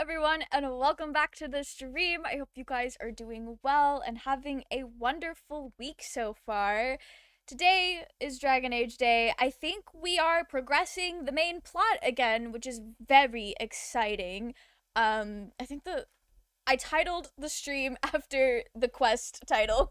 everyone, and welcome back to the stream. I hope you guys are doing well and having a wonderful week so far. Today is Dragon Age Day. I think we are progressing the main plot again, which is very exciting. I think I titled the stream after the quest title.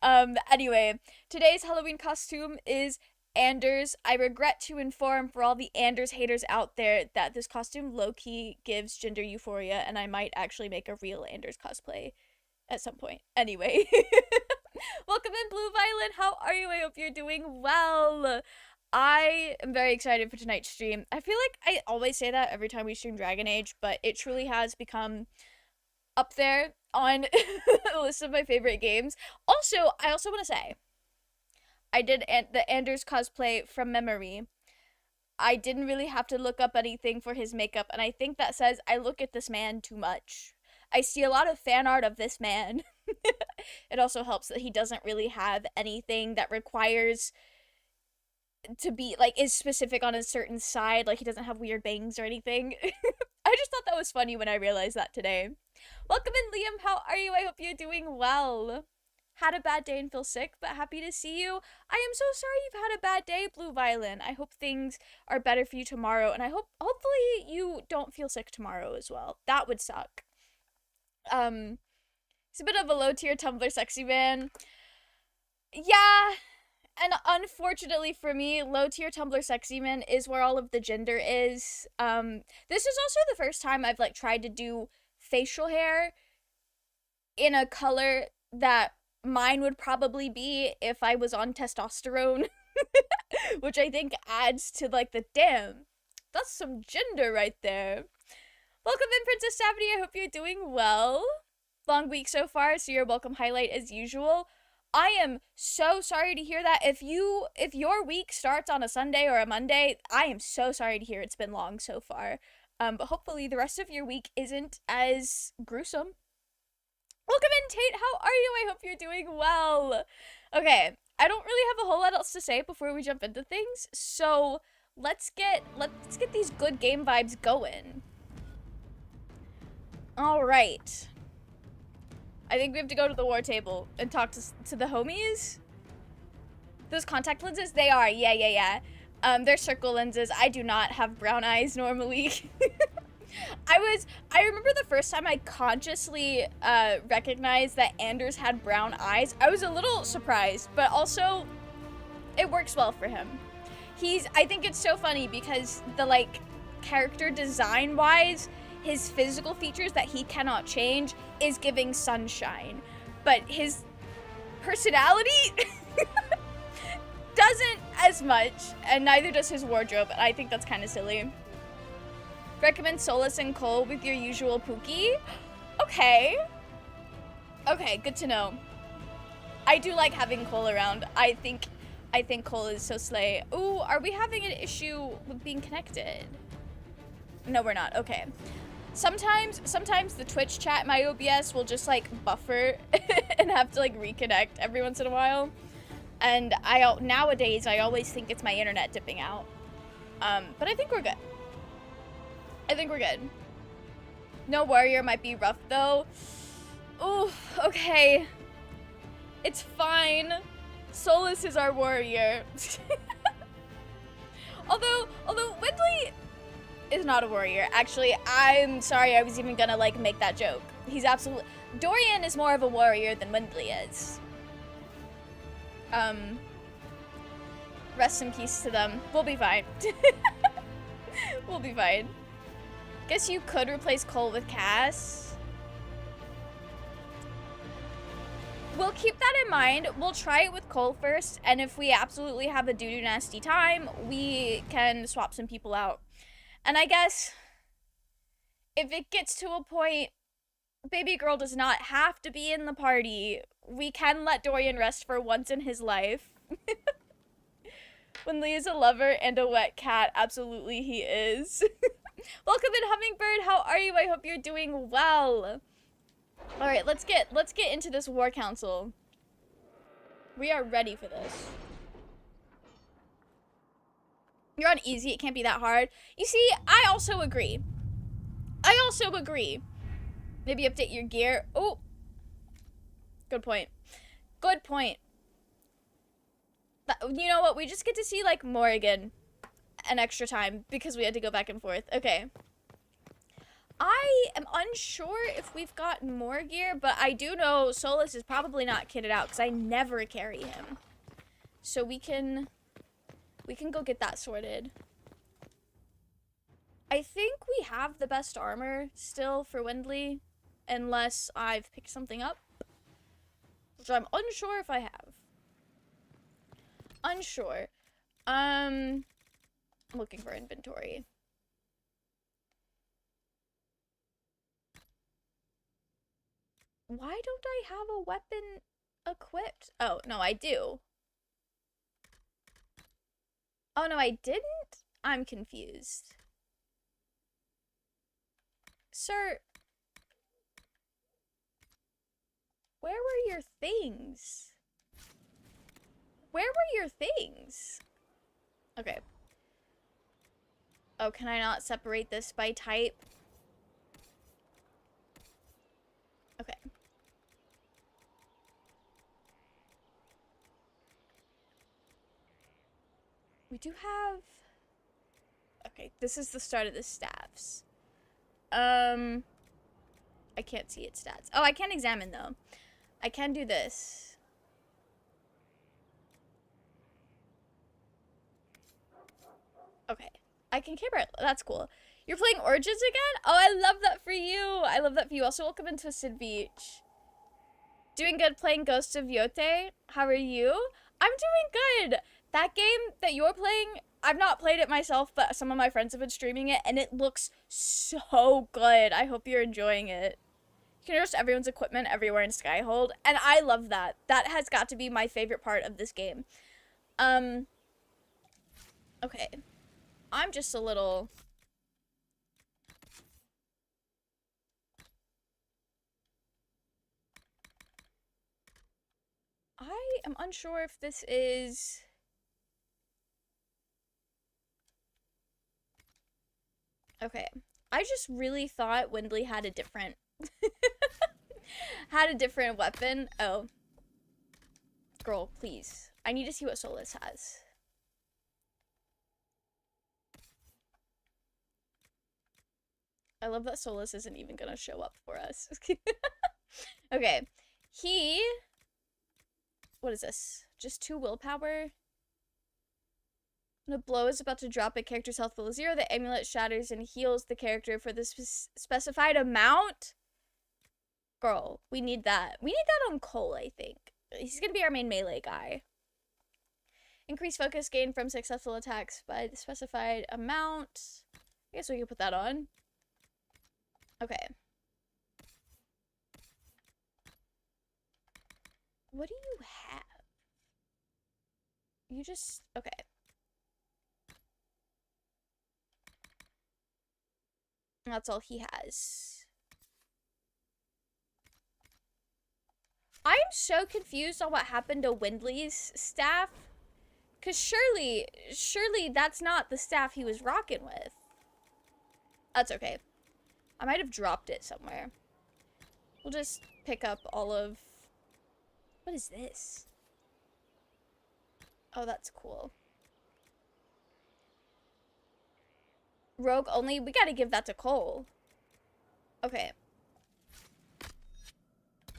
Anyway, today's Halloween costume is Anders. I regret to inform for all the Anders haters out there that this costume low-key gives gender euphoria, and I might actually make a real Anders cosplay at some point. Anyway. Welcome in, Blue Violet. How are you? I hope you're doing well. I am very excited for tonight's stream. I feel like I always say that every time we stream Dragon Age, but it truly has become up there on the list of my favorite games. Also, I also want to say, I did the Anders cosplay from memory. I didn't really have to look up anything for his makeup, and I think that says I look at this man too much. I see a lot of fan art of this man. It also helps that he doesn't really have anything that requires to be, like, is specific on a certain side. Like, he doesn't have weird bangs or anything. I just thought that was funny when I realized that today. Welcome in, Liam. How are you? I hope you're doing well. Had a bad day and feel sick, but happy to see you. I am so sorry you've had a bad day, Blue Violin. I hope things are better for you tomorrow, and hopefully you don't feel sick tomorrow as well. That would suck. It's a bit of a low-tier Tumblr sexy man. Yeah, and unfortunately for me, low-tier Tumblr sexy man is where all of the gender is. This is also the first time I've, like, tried to do facial hair in a color that mine would probably be if I was on testosterone, which I think adds to, like, the damn. That's some gender right there. Welcome in, Princess Savity. I hope you're doing well. Long week so far, so your welcome highlight as usual. I am so sorry to hear that. If your week starts on a Sunday or a Monday, I am so sorry to hear it's been long so far. But hopefully the rest of your week isn't as gruesome. Welcome in, Tate. How are you? I hope you're doing well. Okay, I don't really have a whole lot else to say before we jump into things, so let's get these good game vibes going. All right. I think we have to go to the war table and talk to the homies. Those contact lenses, they are. Yeah. They're circle lenses. I do not have brown eyes normally. I remember the first time I consciously recognized that Anders had brown eyes. I was a little surprised, but also it works well for him. I think it's so funny because the, like, character design wise, his physical features that he cannot change is giving sunshine, but his personality doesn't as much, and neither does his wardrobe. I think that's kind of silly. Recommend Solus and Cole with your usual Pookie? Okay, good to know. I do like having Cole around. I think Cole is so slay. Ooh, are we having an issue with being connected? No, we're not. Okay. Sometimes the Twitch chat in my OBS will just, like, buffer and have to, like, reconnect every once in a while. And nowadays I always think it's my internet dipping out. But I think we're good. No warrior might be rough though. Ooh, okay. It's fine. Solus is our warrior. Although Windley is not a warrior. Actually, I'm sorry I was even gonna, like, make that joke. He's absolutely... Dorian is more of a warrior than Windley is. Rest in peace to them. We'll be fine. We'll be fine. Guess you could replace Cole with Cass. We'll keep that in mind. We'll try it with Cole first, and if we absolutely have a doo-doo nasty time, we can swap some people out. And I guess if it gets to a point, baby girl does not have to be in the party. We can let Dorian rest for once in his life. When Lee is a lover and a wet cat, absolutely he is. Welcome in, Hummingbird. How are you? I hope you're doing well. All right, let's get into this war council. We are ready for this. You're on easy, it can't be that hard. You see, I also agree. I also agree. Maybe update your gear. Oh, good point. Good point. You know what? We just get to see, like, Morrigan an extra time because we had to go back and forth. Okay. I am unsure if we've gotten more gear, but I do know Solus is probably not kitted out because I never carry him. So we can go get that sorted. I think we have the best armor still for Windley, unless I've picked something up, which I'm unsure if I have. Unsure. I'm looking for inventory. Why don't I have a weapon equipped? Oh, no, I do. Oh, no, I didn't? I'm confused. Sir, where were your things? Where were your things? Okay. Oh, can I not separate this by type? Okay. We do have... Okay, this is the start of the staffs. I can't see its stats. Oh, I can't examine, though. I can do this. Okay. I can camera it. That's cool. You're playing Origins again? Oh, I love that for you. I love that for you. Also, welcome in Twisted Beach. Doing good playing Ghost of Yote. How are you? I'm doing good. That game that you're playing, I've not played it myself, but some of my friends have been streaming it, and it looks so good. I hope you're enjoying it. You can adjust everyone's equipment everywhere in Skyhold, and I love that. That has got to be my favorite part of this game. Okay. I'm just a little... I am unsure if this is... Okay. I just really thought Windley had a different... had a different weapon. Oh. Girl, please. I need to see what Solus has. I love that Solus isn't even gonna show up for us. Okay. What is this? Just 2 willpower? When a blow is about to drop a character's health below 0, the amulet shatters and heals the character for the specified amount? Girl, we need that. We need that on Cole, I think. He's gonna be our main melee guy. Increase focus gain from successful attacks by the specified amount. I guess we can put that on. Okay. What do you have? You just... Okay. That's all he has. I'm so confused on what happened to Windley's staff. Because surely that's not the staff he was rocking with. That's okay. I might have dropped it somewhere. We'll just pick up all of... What is this? Oh, that's cool. Rogue only? We gotta give that to Cole. Okay.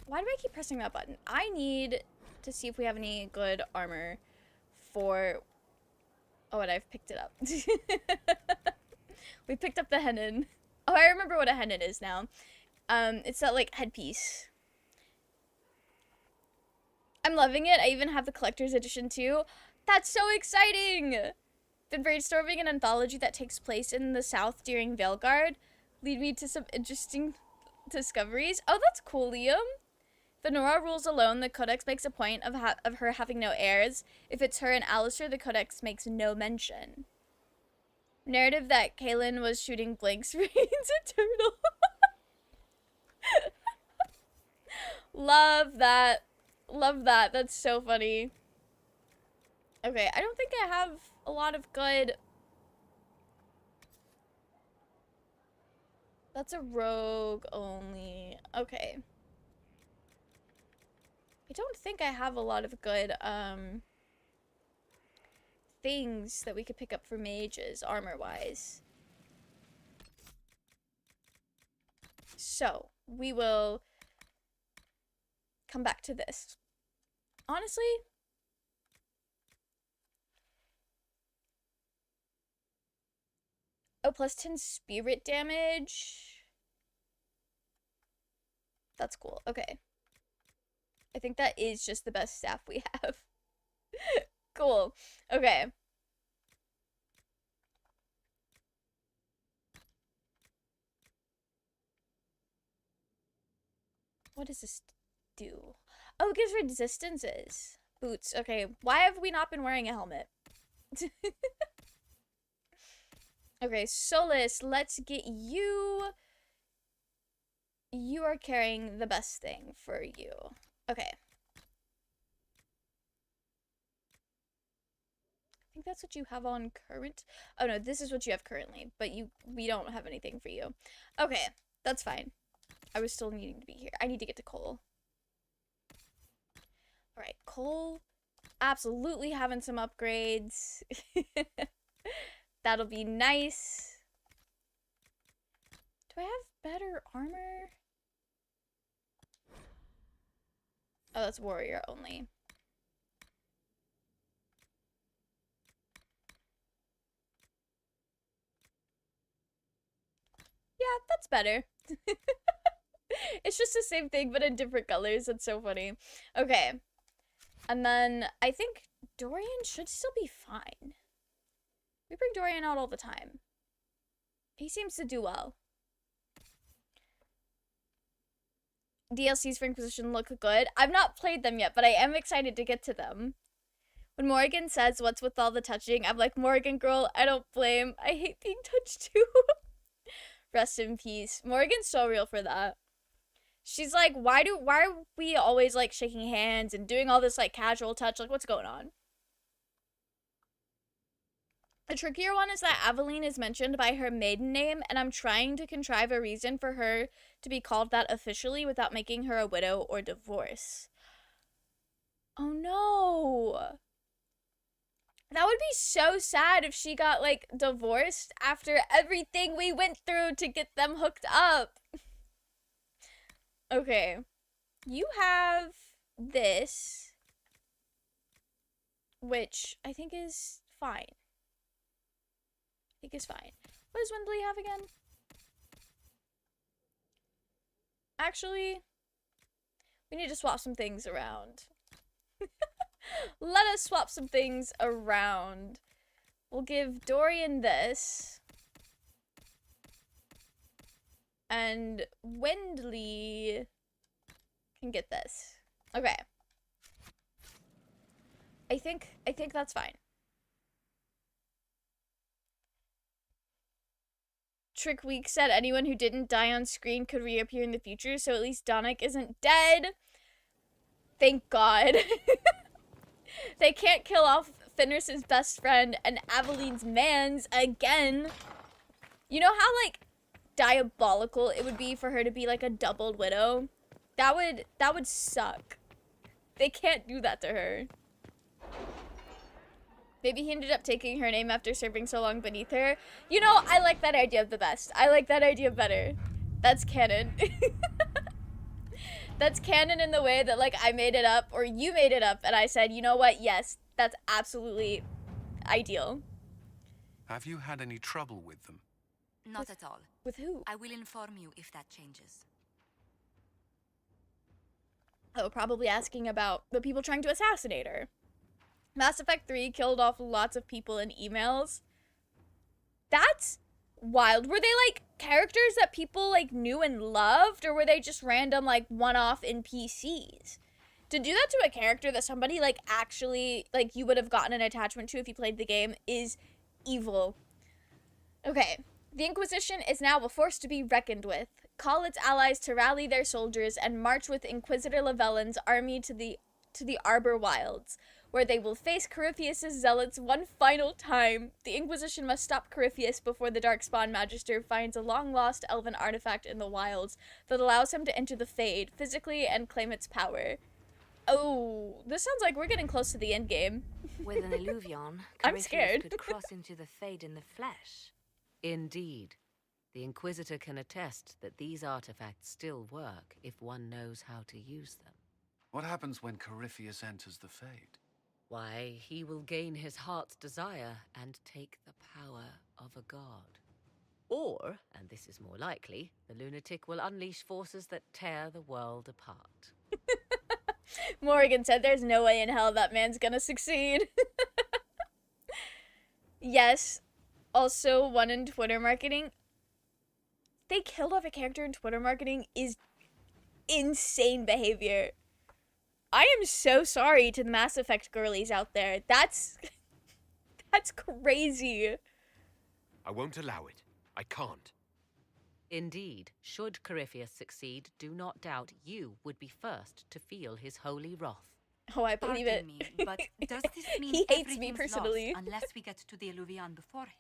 Why do I keep pressing that button? I need to see if we have any good armor for... Oh, and I've picked it up. We picked up the Henin. Oh, I remember what a Henin is now. It's that, like, headpiece. I'm loving it. I even have the collector's edition, too. That's so exciting! Been brainstorming an anthology that takes place in the South during Veilguard. Lead me to some interesting discoveries. Oh, that's cool, Liam. The Nora rules alone, the Codex makes a point of her having no heirs. If it's her and Alistair, the Codex makes no mention. Narrative that Kaylin was shooting blanks remains eternal. Love that. Love that. That's so funny. Okay, I don't think I have a lot of good... That's a rogue only. Okay. I don't think I have a lot of good, things that we could pick up for mages, armor-wise. So, we will come back to this. Honestly, oh, plus 10 spirit damage. That's cool. Okay. I think that is just the best staff we have. Cool. Okay. What does this do? Oh, it gives resistances. Boots. Okay. Why have we not been wearing a helmet? Okay, Solus, let's get you. You are carrying the best thing for you. Okay. I think that's what you have on current. Oh no, this is what you have currently, but we don't have anything for you. Okay, that's fine. I was still needing to be here. I need to get to Cole. All right, Cole, absolutely having some upgrades. That'll be nice. Do I have better armor? Oh, that's warrior only. Yeah, that's better. It's just the same thing, but in different colors. It's so funny. Okay. And then I think Dorian should still be fine. We bring Dorian out all the time. He seems to do well. DLCs for Inquisition look good. I've not played them yet, but I am excited to get to them. When Morrigan says, "What's with all the touching?" I'm like, Morrigan, girl, I don't blame. I hate being touched too. Rest in peace. Morrigan's so real for that. She's like, why are we always like shaking hands and doing all this like casual touch? Like, what's going on? A trickier one is that Aveline is mentioned by her maiden name, and I'm trying to contrive a reason for her to be called that officially without making her a widow or divorce. Oh no. That would be so sad if she got, like, divorced after everything we went through to get them hooked up. Okay. You have this, which I think is fine. What does Wendley have again? Actually, we need to swap some things around. Let us swap some things around. We'll give Dorian this. And Wendley can get this. Okay. I think that's fine. Trick Week said anyone who didn't die on screen could reappear in the future, so at least Donick isn't dead. Thank God. They can't kill off Fenris's best friend and Aveline's mans again. You know how, like, diabolical it would be for her to be, like, a doubled widow? That would suck. They can't do that to her. Maybe he ended up taking her name after serving so long beneath her. You know, I like that idea the best. I like that idea better. That's canon. That's canon in the way that, like, I made it up, or you made it up, and I said, you know what, yes, that's absolutely ideal. Have you had any trouble with them? Not at all. With who? I will inform you if that changes. Oh, probably asking about the people trying to assassinate her. Mass Effect 3 killed off lots of people in emails. That's wild. Were they, like, characters that people, like, knew and loved, or were they just random, like, one-off NPCs? To do that to a character that somebody, like, actually, like, you would have gotten an attachment to if you played the game is evil. Okay. The Inquisition is now a force to be reckoned with. Call its allies to rally their soldiers and march with Inquisitor Lavellin's army to the Arbor Wilds. where they will face Corypheus' zealots one final time. The Inquisition must stop Corypheus before the Darkspawn Magister finds a long-lost elven artifact in the wilds that allows him to enter the Fade physically and claim its power. Oh, this sounds like we're getting close to the end game. With an illuvion, I'm Corypheus scared. could cross into the Fade in the flesh. Indeed. The Inquisitor can attest that these artifacts still work if one knows how to use them. What happens when Corypheus enters the Fade? Why, he will gain his heart's desire and take the power of a god. Or, and this is more likely, the lunatic will unleash forces that tear the world apart. Morrigan said there's no way in hell that man's gonna succeed. Yes. Also, one in Twitter marketing. They killed off a character in Twitter marketing is insane behavior. I am so sorry to the Mass Effect girlies out there. That's crazy. I won't allow it. I can't. Indeed, should Corypheus succeed, do not doubt you would be first to feel his holy wrath. Oh, I believe it. Pardon me, but does this mean He hates me everything's personally. lost unless we get to the Illuvian before him?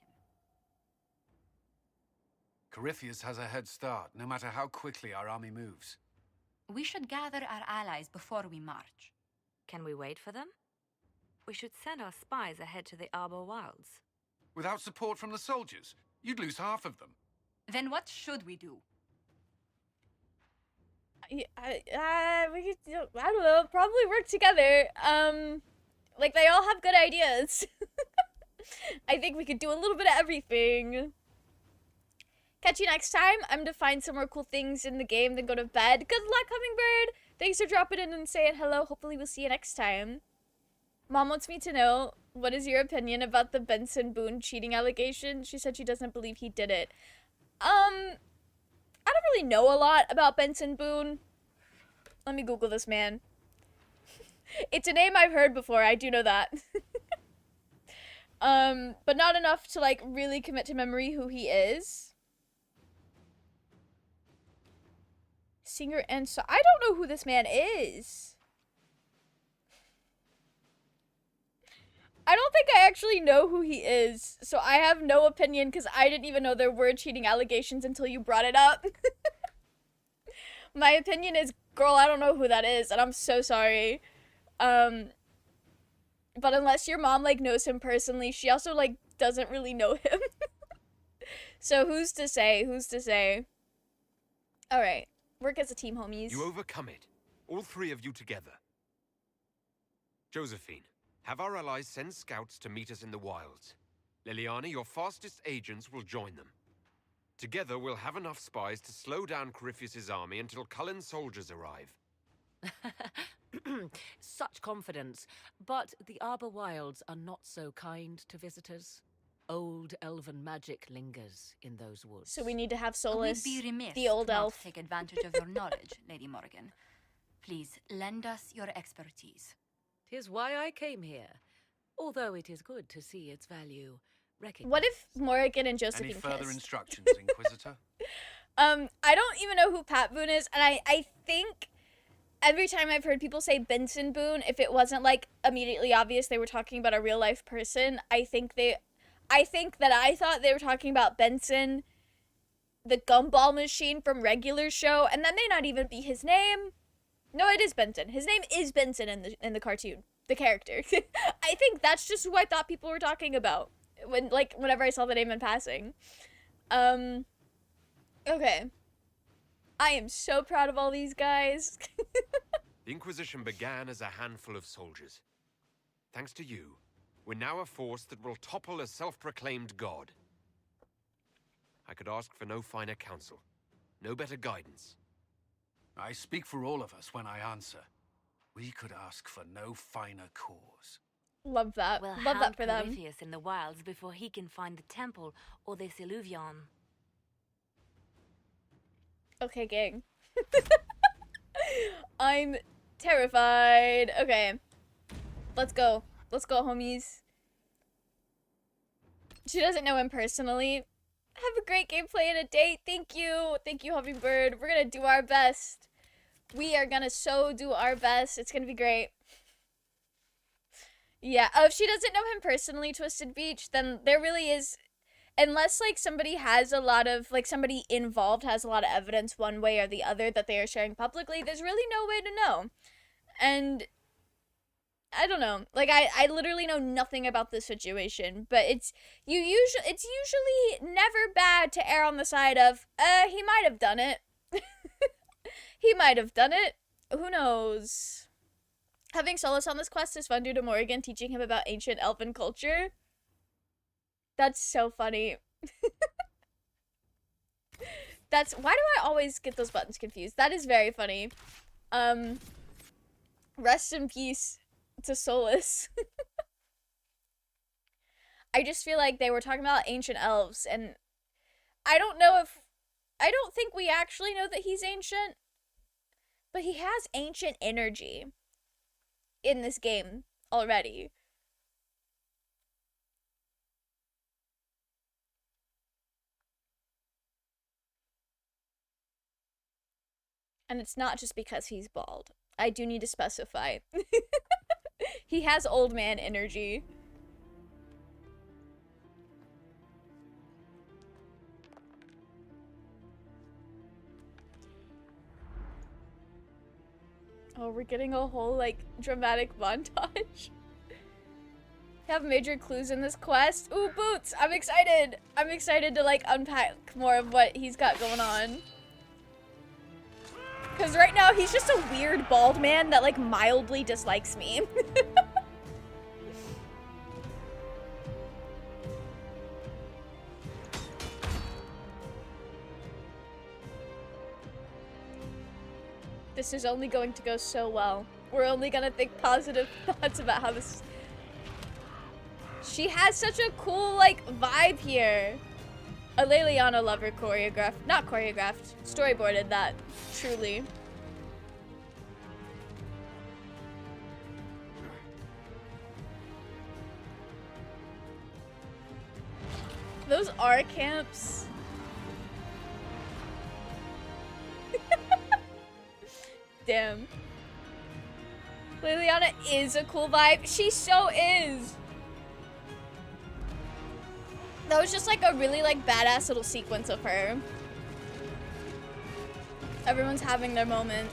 Corypheus has a head start, no matter how quickly our army moves. We should gather our allies before we march. Can we wait for them? We should send our spies ahead to the Arbor Wilds. Without support from the soldiers, you'd lose half of them. Then what should we do? We could, I don't know, probably work together. Like, they all have good ideas. I think we could do a little bit of everything. Catch you next time. I'm to find some more cool things in the game, then go to bed. Good luck, Hummingbird! Thanks for dropping in and saying hello. Hopefully we'll see you next time. Mom wants me to know, what is your opinion about the Benson Boone cheating allegation? She said she doesn't believe he did it. I don't really know a lot about Benson Boone. Let me Google this man. It's a name I've heard before, I do know that. But not enough to, like, really commit to memory who he is. Singer and so I don't know who this man is. I don't think I actually know who he is, so I have no opinion because I didn't even know there were cheating allegations until you brought it up. My opinion is, girl, I don't know who that is, and I'm so sorry. But unless your mom, like, knows him personally, she also, like, doesn't really know him. So who's to say? Who's to say? Alright. Work as a team, homies. You overcome it. All three of you together. Josephine, have our allies send scouts to meet us in the wilds. Liliana, your fastest agents will join them. Together, we'll have enough spies to slow down Corypheus' army until Cullen's soldiers arrive. Such confidence. But the Arbor Wilds are not so kind to visitors. Old elven magic lingers in those woods. So we need to have Solus, We'd be remiss the old not elf. to take advantage of your knowledge, Lady Morrigan. Please, lend us your expertise. 'Tis why I came here. Although it is good to see its value recognized. What if Morrigan and Josephine Any further kissed? instructions, Inquisitor? I don't even know who Pat Boone is, and I think every time I've heard people say Benson Boone, if it wasn't, like, immediately obvious they were talking about a real-life person, I think that I thought they were talking about Benson, the gumball machine from regular show, and that may not even be his name. No, it is Benson. His name is Benson in the cartoon, the character. I think that's just who I thought people were talking about whenever I saw the name in passing. Okay. I am so proud of all these guys. The Inquisition began as a handful of soldiers. Thanks to you, we're now a force that will topple a self-proclaimed god. I could ask for no finer counsel, no better guidance. I speak for all of us when I answer. We could ask for no finer cause. Love that. We'll Love that hound for them. Corypheus in the wilds before he can find the temple or this illuvion. Okay, gang. I'm terrified. Okay. Let's go. Let's go, homies. She doesn't know him personally. Have a great gameplay and a date. Thank you. Thank you, Hummingbird. We're gonna do our best. We are gonna so do our best. It's gonna be great. Yeah, oh, if she doesn't know him personally, Twisted Beach, then there really is, unless, like, somebody has a lot of, like, somebody involved has a lot of evidence one way or the other that they are sharing publicly, there's really no way to know. And I don't know, like, I literally know nothing about this situation, but it's usually never bad to err on the side of, he might have done it. He might have done it. Who knows? Having Solus on this quest is fun due to Morrigan teaching him about ancient elven culture. That's so funny. That's, why do I always get those buttons confused? That is very funny. Rest in peace to Solus. I just feel like they were talking about ancient elves, and I don't think we actually know that he's ancient, but he has ancient energy in this game already. And it's not just because he's bald. I do need to specify. He has old man energy. Oh, we're getting a whole, like, dramatic montage. Have major clues in this quest. Ooh, Boots! I'm excited! I'm excited to, like, unpack more of what he's got going on. Because right now, he's just a weird bald man that, like, mildly dislikes me. This is only going to go so well. We're only gonna think positive thoughts about how this... She has such a cool, like, vibe here. A Leliana lover choreographed, not choreographed, storyboarded that, truly. Those are camps. Damn. Leliana is a cool vibe. She so is. That was just like a really like badass little sequence of her. Everyone's having their moment.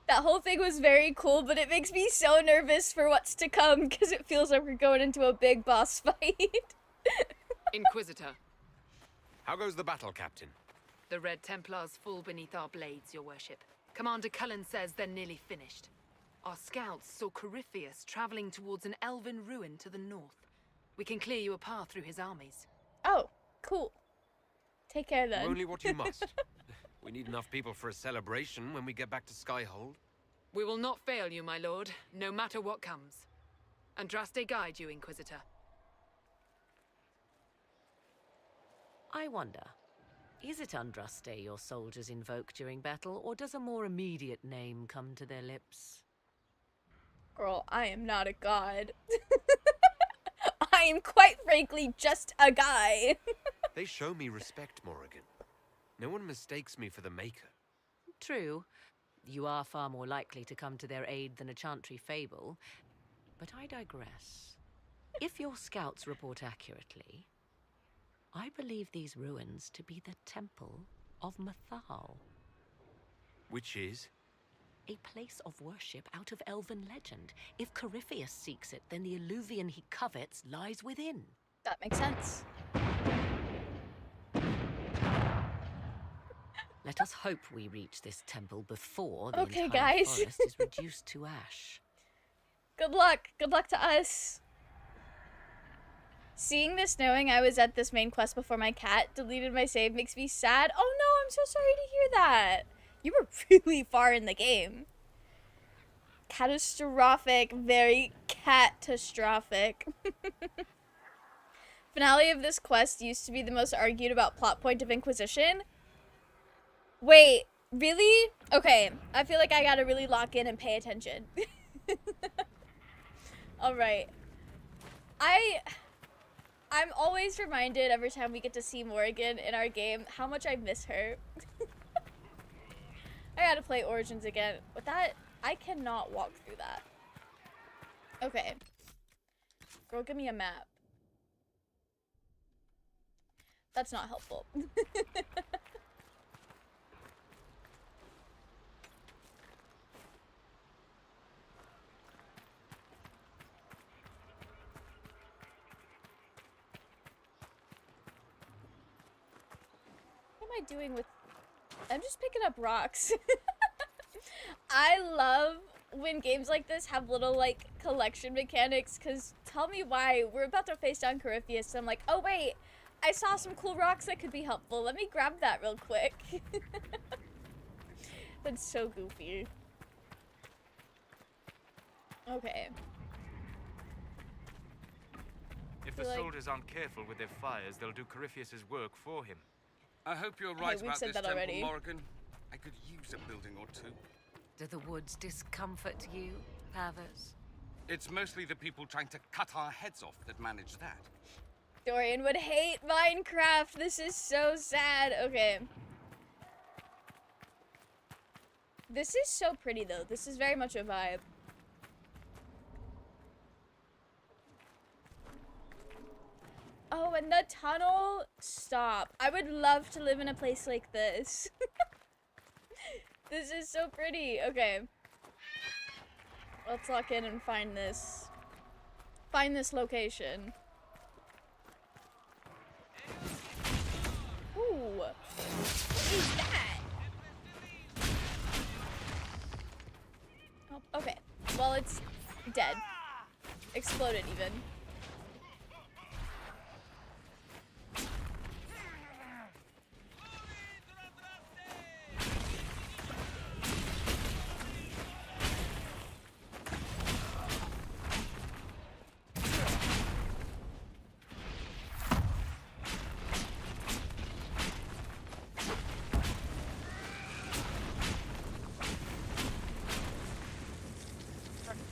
That whole thing was very cool, but it makes me so nervous for what's to come because it feels like we're going into a big boss fight. Inquisitor, How goes the battle, Captain? the Red Templars fall beneath our blades, your worship. Commander Cullen says they're nearly finished. Our scouts saw Corypheus traveling towards an elven ruin to the north. We can clear you a path through his armies. Oh, cool. Take care then. Only what you must. We need enough people for a celebration when we get back to Skyhold. We will not fail you, my lord, no matter what comes. Andraste guide you, Inquisitor. I wonder, is it Andraste your soldiers invoke during battle, or does a more immediate name come to their lips? Girl, I am not a god. I am quite frankly just a guy. They show me respect, Morrigan. No one mistakes me for the Maker. True. You are far more likely to come to their aid than a chantry fable. But I digress. If your scouts report accurately, I believe these ruins to be the Temple of Mathal. Which is? A place of worship out of elven legend. If Corypheus seeks it, then the alluvion he covets lies within. That makes sense. Let us hope we reach this temple before the Okay, entire guys. forest is reduced to ash. Good luck. Good luck to us. Seeing this knowing I was at this main quest before my cat deleted my save makes me sad. Oh no, I'm so sorry to hear that. You were really far in the game. Catastrophic. Very catastrophic. Finale of this quest used to be the most argued about plot point of Inquisition. Wait, Really? Okay, I feel like I gotta really lock in and pay attention. Alright. I'm always reminded every time we get to see Morrigan in our game how much I miss her. I gotta play Origins again. With that, I cannot walk through that. Okay. Girl, give me a map. That's not helpful. What am I doing with... I'm just picking up rocks. I love when games like this have little, like, collection mechanics, because tell me why. We're about to face down Corypheus, so I'm like, oh wait, I saw some cool rocks that could be helpful. Let me grab that real quick. That's so goofy. Okay. If the soldiers aren't careful with their fires, they'll do Corypheus's work for him. I hope you're right we've about said this that temple, already. Morrigan. I could use a building or two. Do the woods discomfort you, Pavos? It's mostly the people trying to cut our heads off that manage that. Dorian would hate Minecraft. This is so sad. Okay. This is so pretty, though. This is very much a vibe. Oh, and the tunnel? Stop. I would love to live in a place like this. This is so pretty. Okay. Let's lock in and find this. Find this location. Ooh. What is that? Oh, okay. Well, it's dead. Exploded, even.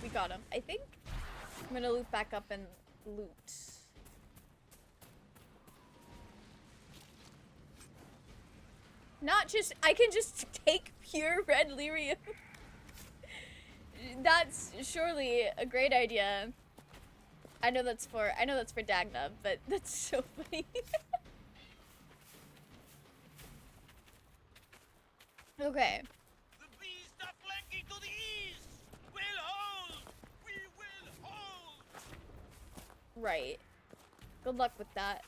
We got him, I think. I'm gonna loop back up and loot. Not just, I can just take pure red lyrium. That's surely a great idea. I know that's for Dagna, but that's so funny. Okay. The beast are flanking to the east! We'll hold! We will hold! Right. Good luck with that.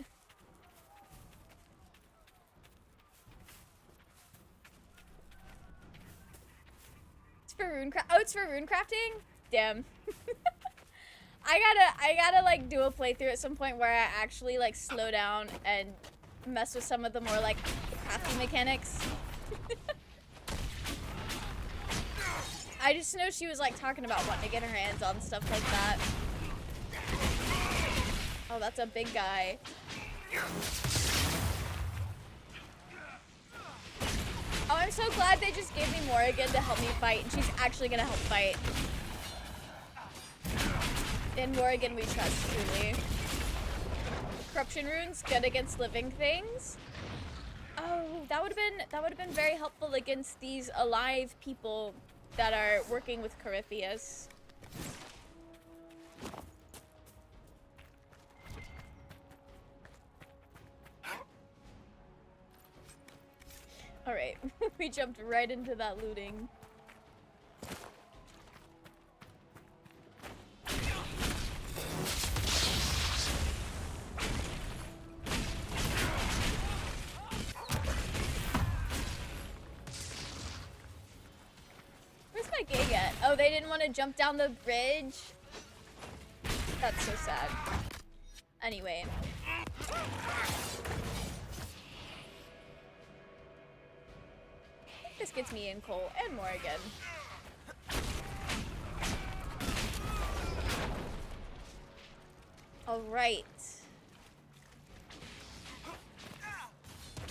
It's for runecraft. Oh, it's for runecrafting? Damn. I gotta like do a playthrough at some point where I actually like slow down and mess with some of the more like crafting mechanics. I just know she was like talking about wanting to get her hands on stuff like that. Oh, that's a big guy. Oh, I'm so glad they just gave me Morrigan to help me fight, and she's actually gonna help fight. In Morrigan we trust, truly. Corruption runes, good against living things. Oh, that would have been very helpful against these alive people that are working with Corypheus. Alright, we jumped right into that looting. Where's my gang at? Oh, they didn't want to jump down the bridge? That's so sad. Anyway. This gets me in Cole and more again. Alright.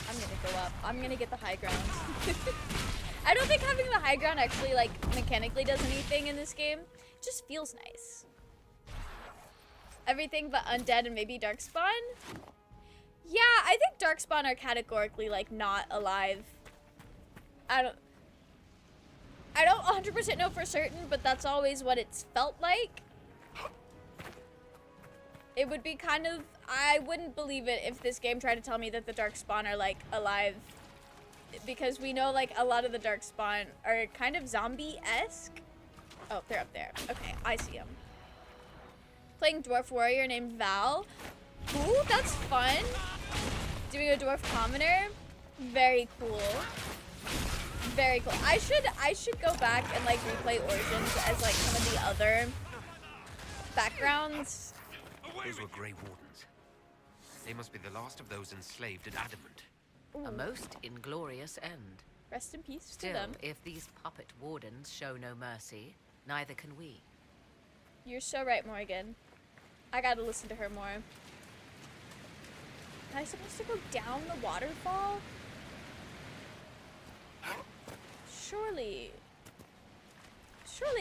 I'm gonna go up. I'm gonna get the high ground. I don't think having the high ground actually, like, mechanically does anything in this game. It just feels nice. Everything but undead and maybe darkspawn? Yeah, I think darkspawn are categorically, like, not alive. I don't 100% know for certain, but that's always what it's felt like. It would be kind of, I wouldn't believe it if this game tried to tell me that the darkspawn are, like, alive. Because we know, like, a lot of the darkspawn are kind of zombie-esque. Oh, they're up there. Okay, I see them. Playing dwarf warrior named Val. Ooh, that's fun. Doing a dwarf commoner. Very cool. Very cool. I should go back and, like, replay Origins as, like, some of the other backgrounds. Those were Grey Wardens. They must be the last of those enslaved at Adamant. Ooh. A most inglorious end. Rest in peace to Still, them. if these puppet wardens show no mercy, neither can we. You're so right, Morgan. I gotta listen to her more. Am I supposed to go down the waterfall? Surely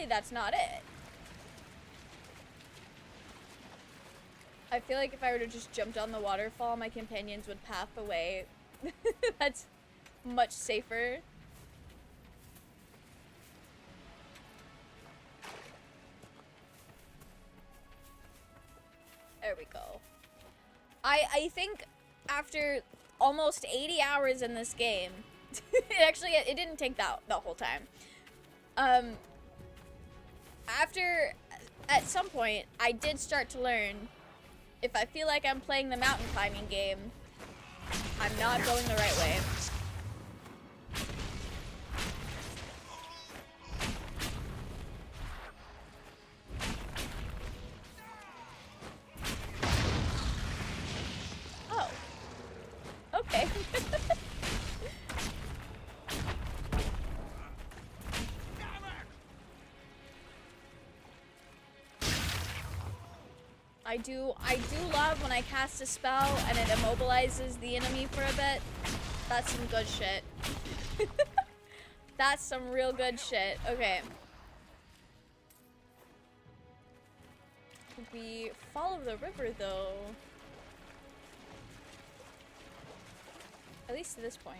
that's not it. I feel like if I were to just jump down the waterfall, my companions would path away. That's much safer. There we go. I think after almost 80 hours in this game, it didn't take that the whole time. At some point, I did start to learn if I feel like I'm playing the mountain climbing game, I'm not going the right way. Oh. Okay. I do love when I cast a spell and it immobilizes the enemy for a bit. That's some good shit. That's some real good shit. Okay. We follow the river though. At least to this point.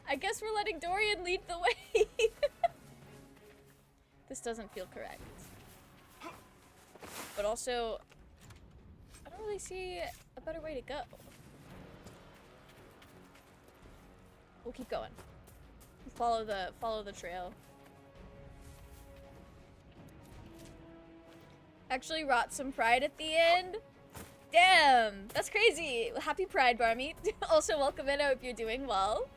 I guess we're letting Dorian lead the way. This doesn't feel correct. But also, I don't really see a better way to go. We'll keep going. Follow the trail. Actually wrought some pride at the end. Damn, that's crazy. Happy Pride, Barmy. Also, welcome in. I hope you're doing well.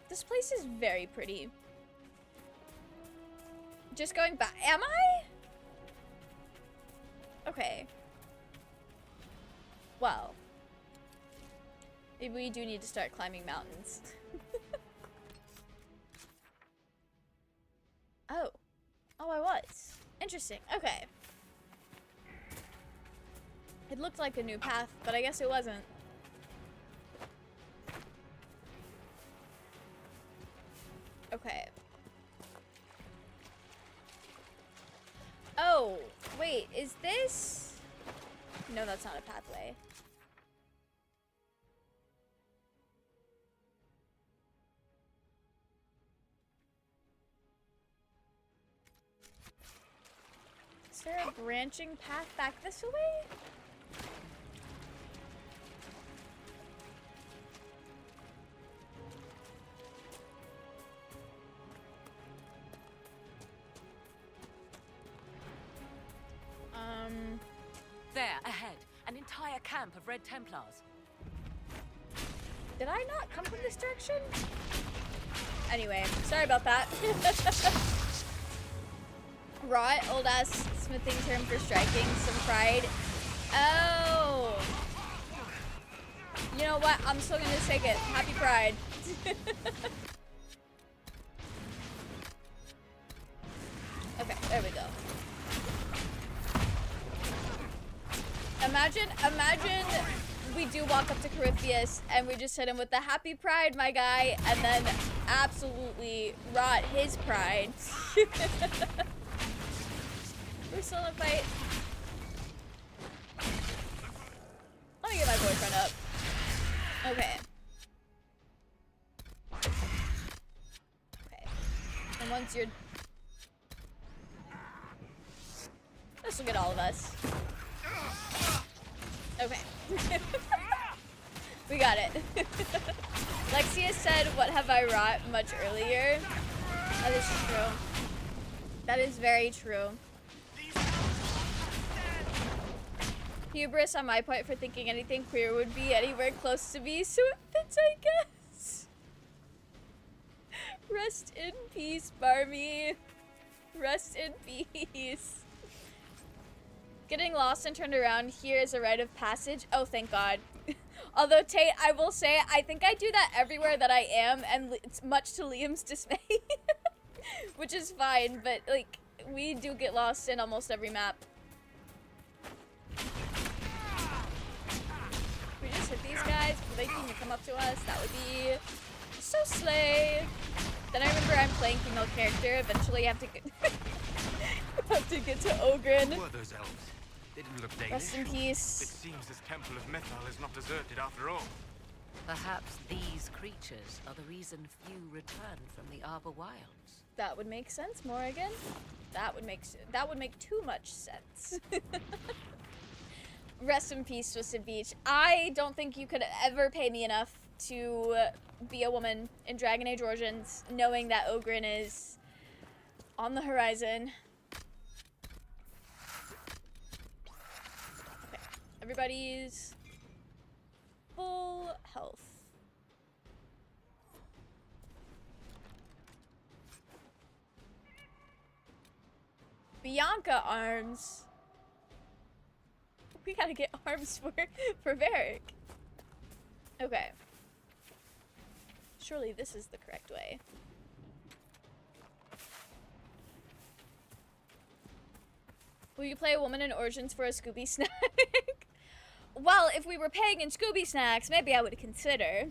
This place is very pretty. Just going back. Am I? Okay. Well. Maybe we do need to start climbing mountains. Oh. Oh, I was. Interesting. Okay. It looked like a new path, but I guess it wasn't. Okay. Oh, wait, is this? No, that's not a pathway. Is there a branching path back this way? There, ahead, an entire camp of Red Templars. Did I not come from this direction? Anyway, sorry about that. Wrought, old ass smithing term for striking, some pride. Oh. You know what? I'm still gonna take it. Happy Pride. Imagine we do walk up to Corypheus and we just hit him with the happy pride, my guy, and then absolutely rot his pride. We're still in a fight. Let me get my boyfriend up. Okay. Okay. And once you're... This will get all of us. Okay. We got it. Lexia said, "What have I wrought?" much earlier. That is true. That is very true. Hubris on my part for thinking anything queer would be anywhere close to me, so it fits, I guess. Rest in peace, Barmy. Rest in peace. Getting lost and turned around here is a rite of passage. Oh, thank God. Although, Tate, I will say, I think I do that everywhere that I am, and it's much to Liam's dismay. Which is fine, but, like, we do get lost in almost every map. We just hit these guys before they can even come up to us. That would be so slay. Then I remember I'm playing female character. Eventually I have to get, have to get to Ogren. Who were those elves? They didn't look Danish. Rest in It peace. seems this temple of Mythal is not deserted after all. Perhaps these creatures are the reason few return from the Arbor Wilds. That would make sense, Morrigan. That would make too much sense. Rest in peace, Twisted Beach. I don't think you could ever pay me enough to be a woman in Dragon Age Origins, knowing that Ogren is on the horizon. Okay, everybody's full health. Bianca arms. We gotta get arms for Varric. Okay. Surely this is the correct way. Will you play a woman in Origins for a Scooby snack? Well, if we were paying in Scooby snacks, maybe I would consider.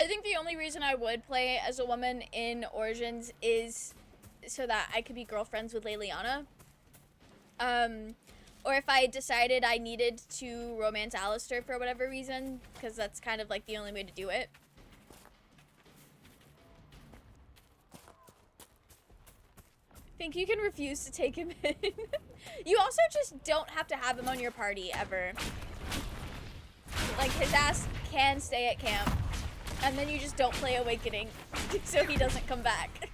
I think the only reason I would play as a woman in Origins is so that I could be girlfriends with Leliana. Or if I decided I needed to romance Alistair for whatever reason, because that's kind of like the only way to do it. Think you can refuse to take him in. You also just don't have to have him on your party ever. Like, his ass can stay at camp, and then you just don't play Awakening, so he doesn't come back.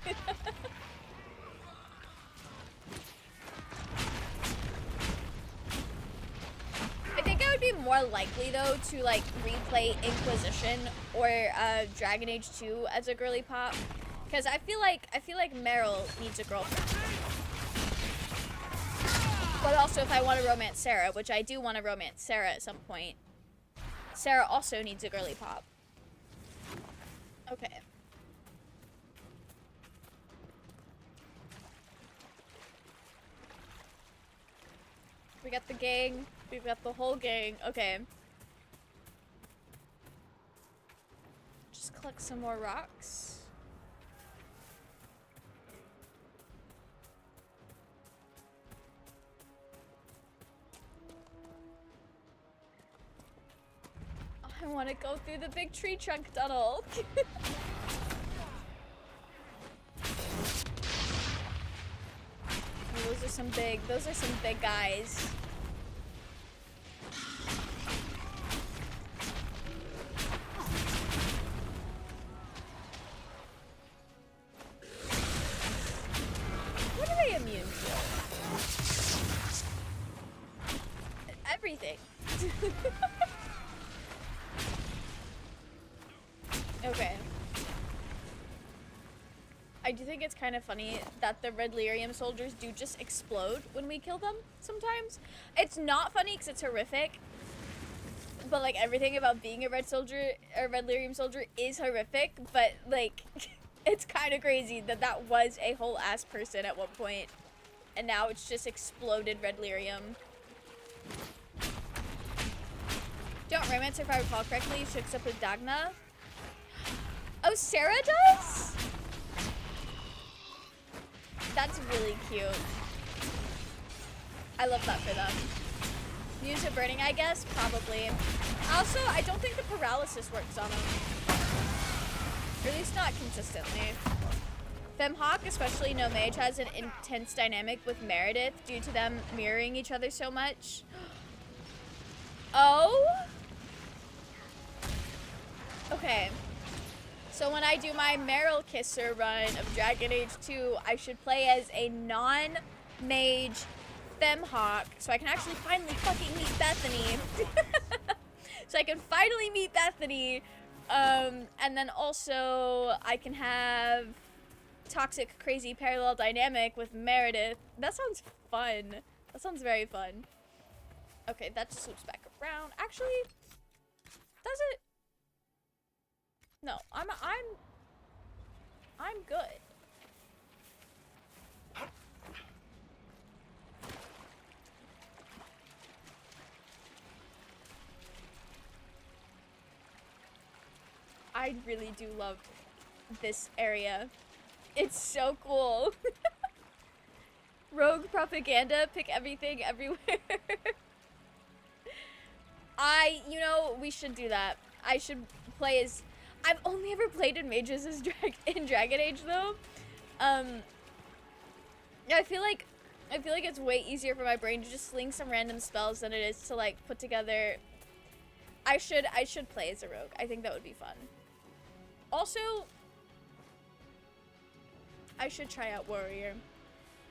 I think I would be more likely, though, to, like, replay Inquisition or Dragon Age 2 as a girly pop. Because I feel like Meryl needs a girlfriend. But also, if I want to romance Sarah, which I do want to romance Sarah at some point, Sarah also needs a girly pop. Okay. We got the gang. We've got the whole gang. Okay. Just collect some more rocks. I want to go through the big tree trunk tunnel. Those are some big guys. What are they immune to? Everything. Okay. I do think it's kind of funny that the red lyrium soldiers do just explode when we kill them sometimes. It's not funny because it's horrific, but like everything about being a red lyrium soldier is horrific, but like it's kind of crazy that that was a whole ass person at one point. and now it's just exploded red lyrium. Don't Romancer, if I recall correctly, shooks up with Dagna. Oh, Sarah does? That's really cute. I love that for them. Muse of Burning, I guess? Probably. Also, I don't think the paralysis works on them. Or at least not consistently. Femhawk, especially No Mage, has an intense dynamic with Meredith due to them mirroring each other so much. Oh? Okay. So when I do my Meryl Kisser run of Dragon Age 2, I should play as a non-mage Femhawk, so I can actually finally fucking meet Bethany. So I can finally meet Bethany, and then also I can have toxic, crazy parallel dynamic with Meredith. That sounds fun. That sounds very fun. Okay, that just swoops back around. Actually, does it? No, I'm good. I really do love this area. It's so cool. Rogue propaganda, pick everything everywhere. You know, we should do that. I should play as... I've only ever played in mages as in Dragon Age though. Yeah, I feel like it's way easier for my brain to just sling some random spells than it is to like put together. I should play as a rogue. I think that would be fun. Also, I should try out warrior,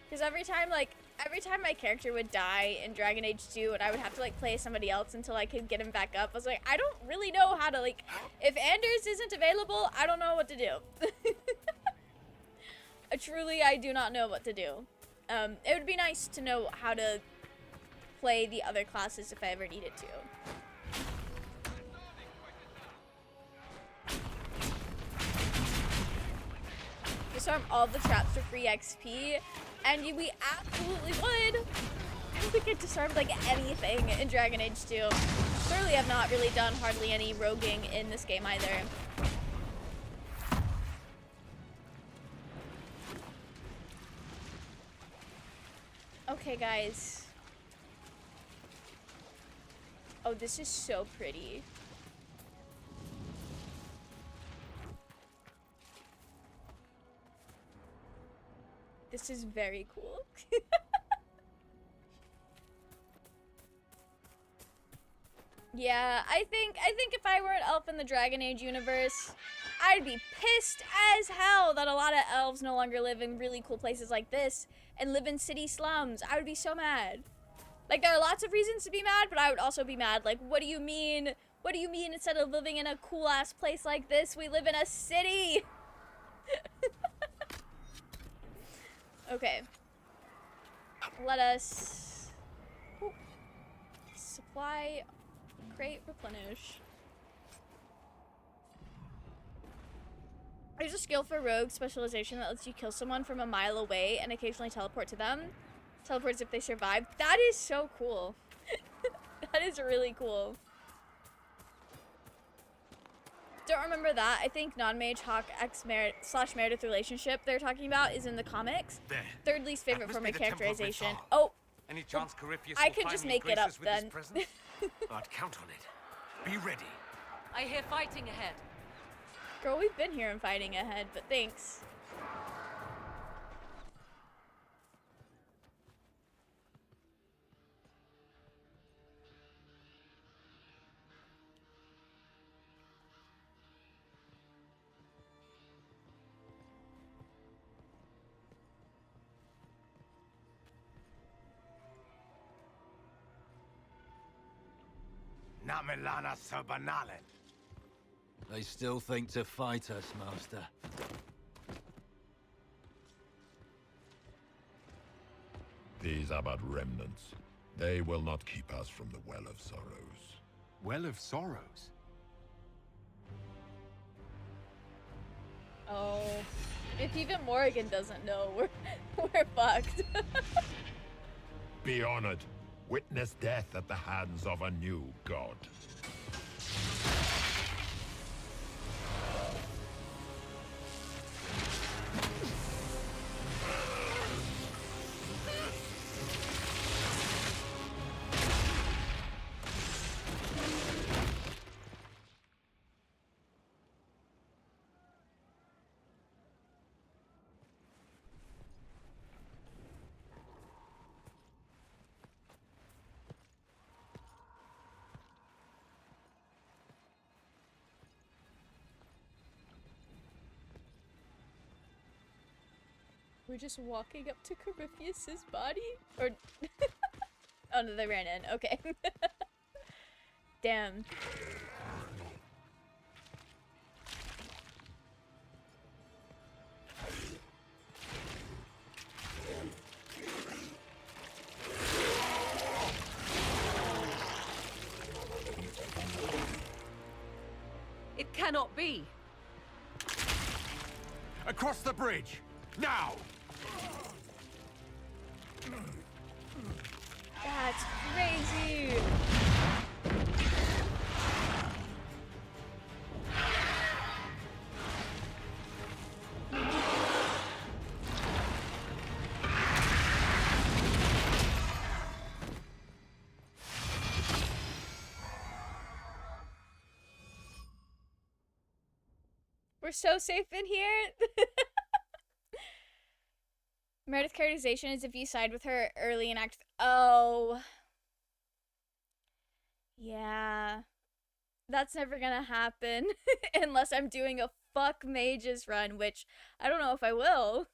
because every time my character would die in Dragon Age 2 and I would have to like play somebody else until I could get him back up, I was like, I don't really know how to, like, if Anders isn't available, I don't know what to do. Truly, I do not know what to do. It would be nice to know how to play the other classes if I ever needed to. Disarm all the traps for free XP, and we absolutely would. I don't think I disarmed like anything in Dragon Age 2. Clearly have not really done hardly any roguing in this game either. Okay, guys. Oh, this is so pretty. This is very cool. Yeah, I think if I were an elf in the Dragon Age universe, I'd be pissed as hell that a lot of elves no longer live in really cool places like this and live in city slums. I would be so mad. Like, there are lots of reasons to be mad, but I would also be mad. Like, what do you mean? What do you mean instead of living in a cool ass place like this, we live in a city? Okay. Let us... Ooh. Supply... Crate replenish. There's a skill for rogue specialization that lets you kill someone from a mile away and occasionally teleport to them. Teleports if they survive. That is so cool. That is really cool. Don't remember that. I think non-mage Hawk X / Meredith relationship they're talking about is in the comics. There. Third least favorite for my the temple of characterization. Mithar. Oh, Any chance Corypheus I will could just finally make it grace up us with his then. presence? I'd count on it. Be ready. I hear fighting ahead. Girl, we've been here and fighting ahead, but thanks. Namelana Sabanalen. They still think to fight us, Master. These are but remnants. They will not keep us from the Well of Sorrows. Well of Sorrows? Oh. If even Morrigan doesn't know, we're fucked. Be honored. Witness death at the hands of a new god. We're just walking up to Corypheus's body? Or... oh no, they ran in. Okay. Damn. It cannot be! Across the bridge! Now! That's crazy! We're so safe in here! Meredith characterization is if you side with her early in Act... Oh. Yeah. That's never gonna happen. Unless I'm doing a fuck mages run, which I don't know if I will.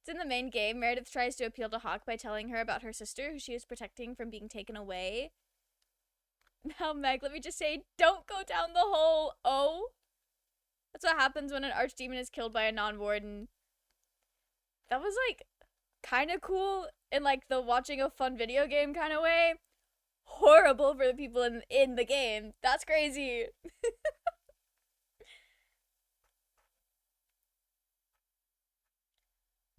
It's in the main game. Meredith tries to appeal to Hawk by telling her about her sister, who she is protecting from being taken away. Now, Meg, let me just say, don't go down the hole. Oh. That's what happens when an archdemon is killed by a non-warden. That was, like, kind of cool in, like, the watching a fun video game kind of way. Horrible for the people in the game. That's crazy.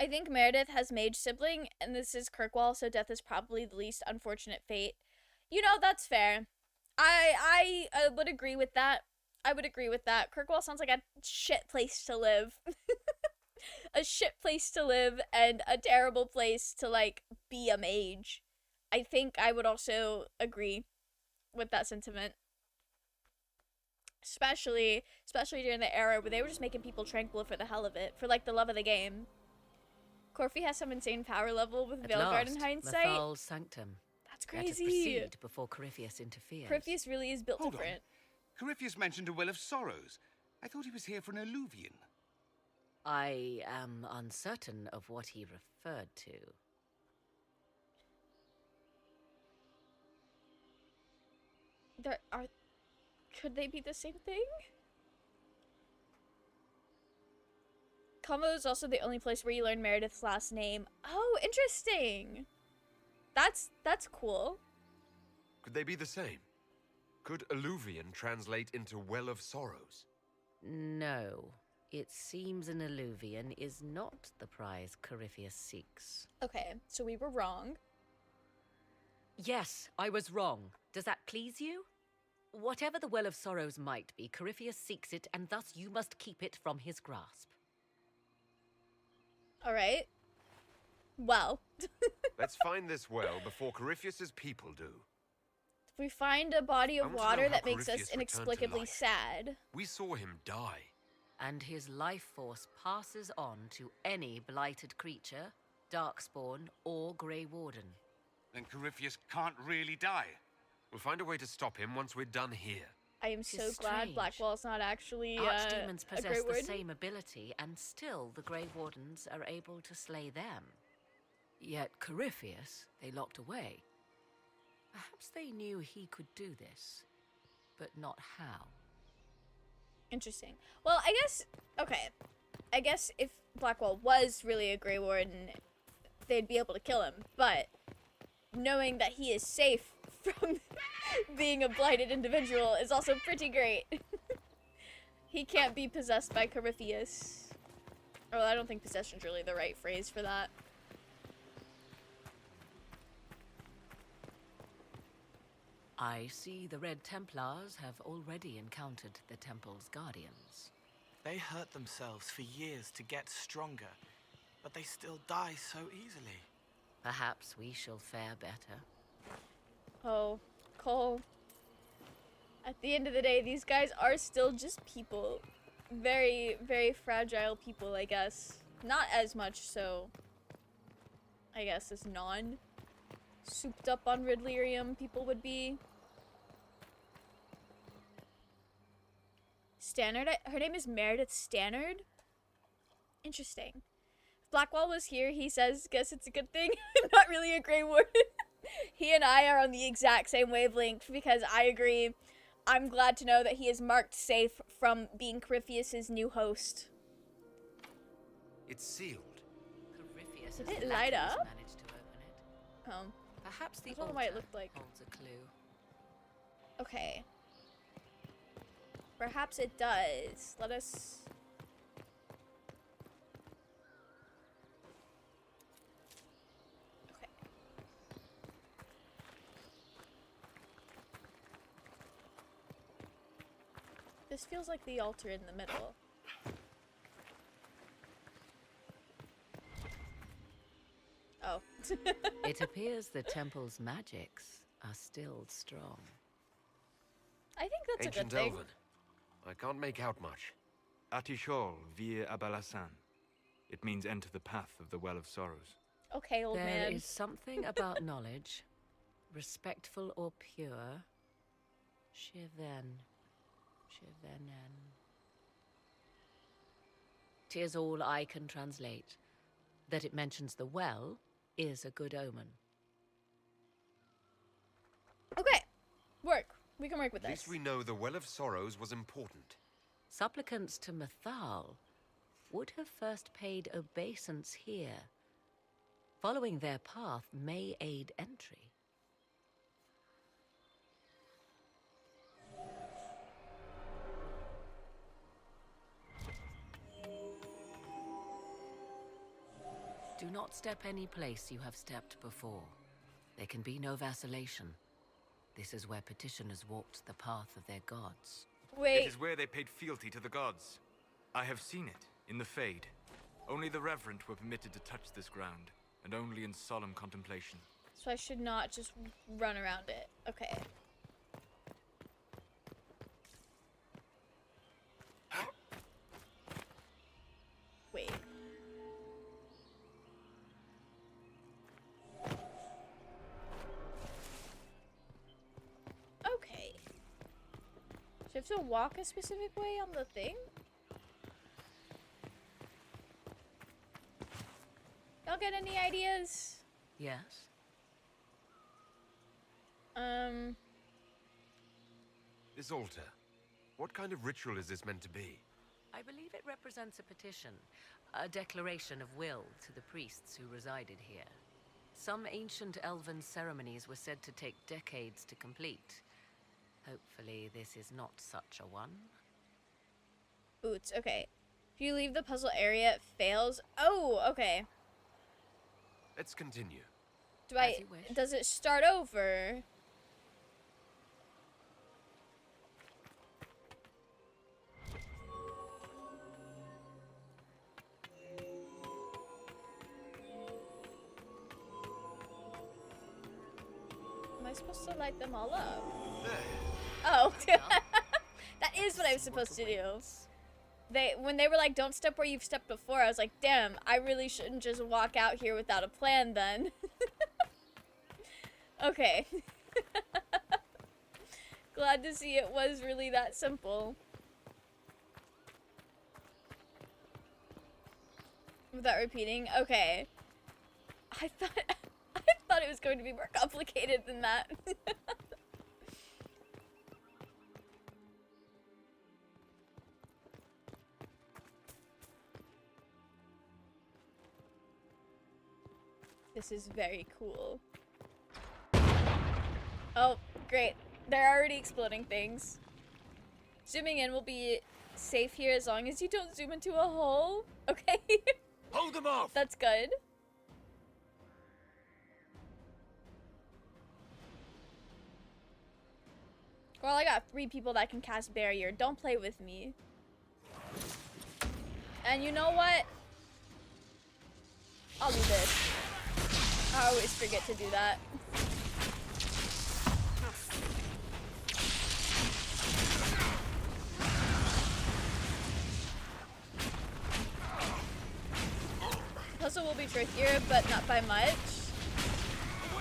I think Meredith has mage sibling, and this is Kirkwall, so death is probably the least unfortunate fate. You know, that's fair. I would agree with that. I would agree with that. Kirkwall sounds like a shit place to live. A shit place to live and a terrible place to, like, be a mage. I think I would also agree with that sentiment. Especially during the era where they were just making people tranquil for the hell of it, for, like, the love of the game. Corfi has some insane power level with Veilguard in hindsight. Mathal's sanctum. That's Let us crazy. proceed before Corypheus interferes. Corypheus really is built Hold on. different. Corypheus mentioned a Well of Sorrows. I thought he was here for an alluvian. I am uncertain of what he referred to. Could they be the same thing? Como is also the only place where you learn Meredith's last name. Oh, interesting. That's cool. Could they be the same? Could alluvian translate into Well of Sorrows? No. It seems an alluvian is not the prize Corypheus seeks. Okay, so we were wrong. Yes, I was wrong. Does that please you? Whatever the Well of Sorrows might be, Corypheus seeks it, and thus you must keep it from his grasp. Alright. Well. Let's find this well before Corypheus's people do. If we find a body I of want to know water how that makes us Corypheus returned to inexplicably life. sad. We saw him die. And his life force passes on to any blighted creature, darkspawn, or Grey Warden. Then Corypheus can't really die. We'll find a way to stop him once we're done here. I am so Tis glad strange. Blackwall's not actually Archdemons a Grey possess the Warden. same ability, and still the Grey Wardens are able to slay them. Yet Corypheus, they locked away. Perhaps they knew he could do this, but not how. Interesting. Well, I guess if Blackwall was really a Grey Warden, they'd be able to kill him. But knowing that he is safe from being a blighted individual is also pretty great. He can't be possessed by Corypheus. Oh, I don't think possession's really the right phrase for that. I see the Red Templars have already encountered the temple's guardians. They hurt themselves for years to get stronger, but they still die so easily. Perhaps we shall fare better. Oh, Cole. At the end of the day, these guys are still just people. Very, very fragile people, I guess. Not as much so, I guess, as souped up on Ridlerium people would be. Stannard? Her name is Meredith Stannard? Interesting. If Blackwall was here, he says, guess it's a good thing. Not really a Grey Warden. He and I are on the exact same wavelength because I agree. I'm glad to know that he is marked safe from being Corypheus's new host. It's sealed. Corypheus Did it light up? Managed to open it. Oh. Perhaps the I don't know why it altar looked like. holds a clue. Okay. Perhaps it does. Let us... Okay. This feels like the altar in the middle. Oh. It appears the temple's magics are still strong. I think that's Ancient a good thing. Elven. I can't make out much. Atishol vir Abalasan. It means enter the path of the Well of Sorrows. Okay, old There man. is something about knowledge, respectful or pure. Shivenen. 'Tis all I can translate. That it mentions the well is a good omen. Okay. Work. We can work with At this. least we know the Well of Sorrows was important. Supplicants to Mathal would have first paid obeisance here. Following their path may aid entry. Do not step any place you have stepped before. There can be no vacillation. This is where petitioners walked the path of their gods. Wait. It is where they paid fealty to the gods. I have seen it, in the Fade. Only the reverent were permitted to touch this ground, and only in solemn contemplation. So I should not just run around it. Okay. Wait. Okay. Do I have to walk a specific way on the thing? Y'all get any ideas? Yes? This altar. What kind of ritual is this meant to be? I believe it represents a petition, a declaration of will to the priests who resided here. Some ancient elven ceremonies were said to take decades to complete. Hopefully this is not such a one. Boots, okay. If you leave the puzzle area, it fails. Oh, okay. Let's continue. Do I... As you wish. Does it start over? Am I supposed to light them all up? Oh. That is what I was supposed to do. When they were like, don't step where you've stepped before, I was like, damn, I really shouldn't just walk out here without a plan then. Okay. Glad to see it was really that simple. Without repeating? Okay. I thought it was going to be more complicated than that. This is very cool. Oh, great. They're already exploding things. Zooming in will be safe here as long as you don't zoom into a hole. Okay. Hold them off! That's good. Well, I got 3 people that can cast barrier. Don't play with me. And you know what? I'll do this. I always forget to do that. Puzzle will be trickier, but not by much.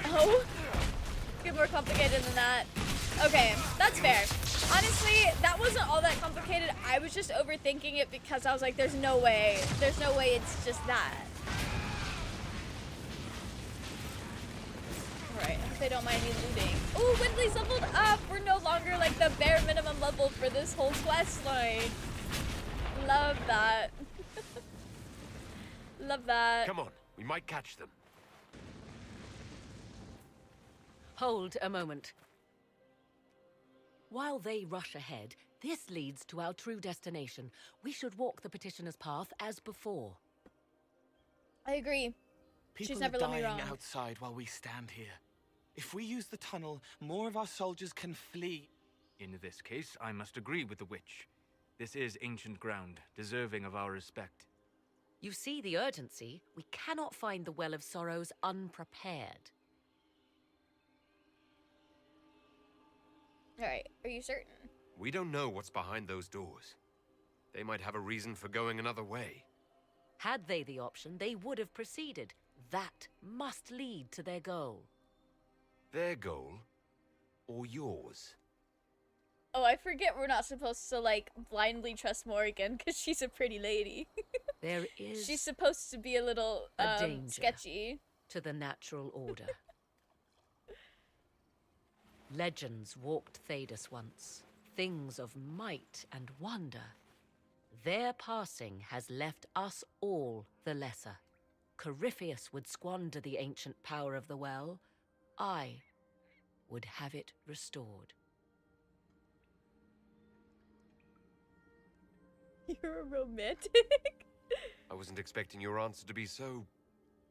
Oh, get more complicated than that. Okay, that's fair. Honestly, that wasn't all that complicated. I was just overthinking it because I was like, there's no way it's just that. Alright, I hope they don't mind me looting. Ooh, Windley's leveled up! We're no longer like the bare minimum level for this whole quest line. Love that. Love that. Come on, we might catch them. Hold a moment. While they rush ahead, this leads to our true destination. We should walk the petitioner's path as before. I agree. People She's never are let me dying wrong. outside while we stand here. If we use the tunnel, more of our soldiers can flee. In this case, I must agree with the witch. This is ancient ground, deserving of our respect. You see the urgency? We cannot find the Well of Sorrows unprepared. Alright, are you certain? We don't know what's behind those doors. They might have a reason for going another way. Had they the option, they would have proceeded. That must lead to their goal. Their goal? Or yours? Oh, I forget we're not supposed to, like, blindly trust Morrigan because she's a pretty lady. There is She's supposed to be a little, danger sketchy. to the natural order. Legends walked Thedas once, things of might and wonder. Their passing has left us all the lesser. Corypheus would squander the ancient power of the well. I would have it restored. You're a romantic. I wasn't expecting your answer to be so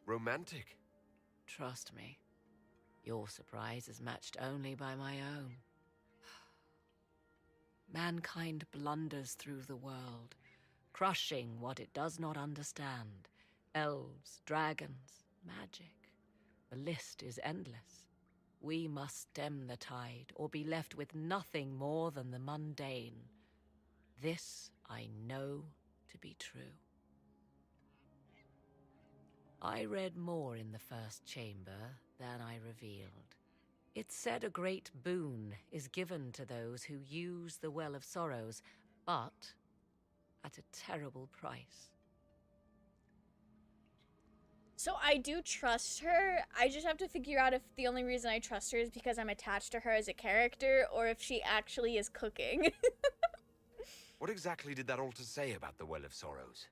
romantic. Trust me, your surprise is matched only by my own. Mankind blunders through the world, crushing what it does not understand. Elves, dragons, magic. The list is endless. We must stem the tide, or be left with nothing more than the mundane. This I know to be true. I read more in the first chamber than I revealed. It said a great boon is given to those who use the Well of Sorrows, but at a terrible price. So I do trust her. I just have to figure out if the only reason I trust her is because I'm attached to her as a character, or if she actually is cooking. What exactly did that altar say about the Well of Sorrows?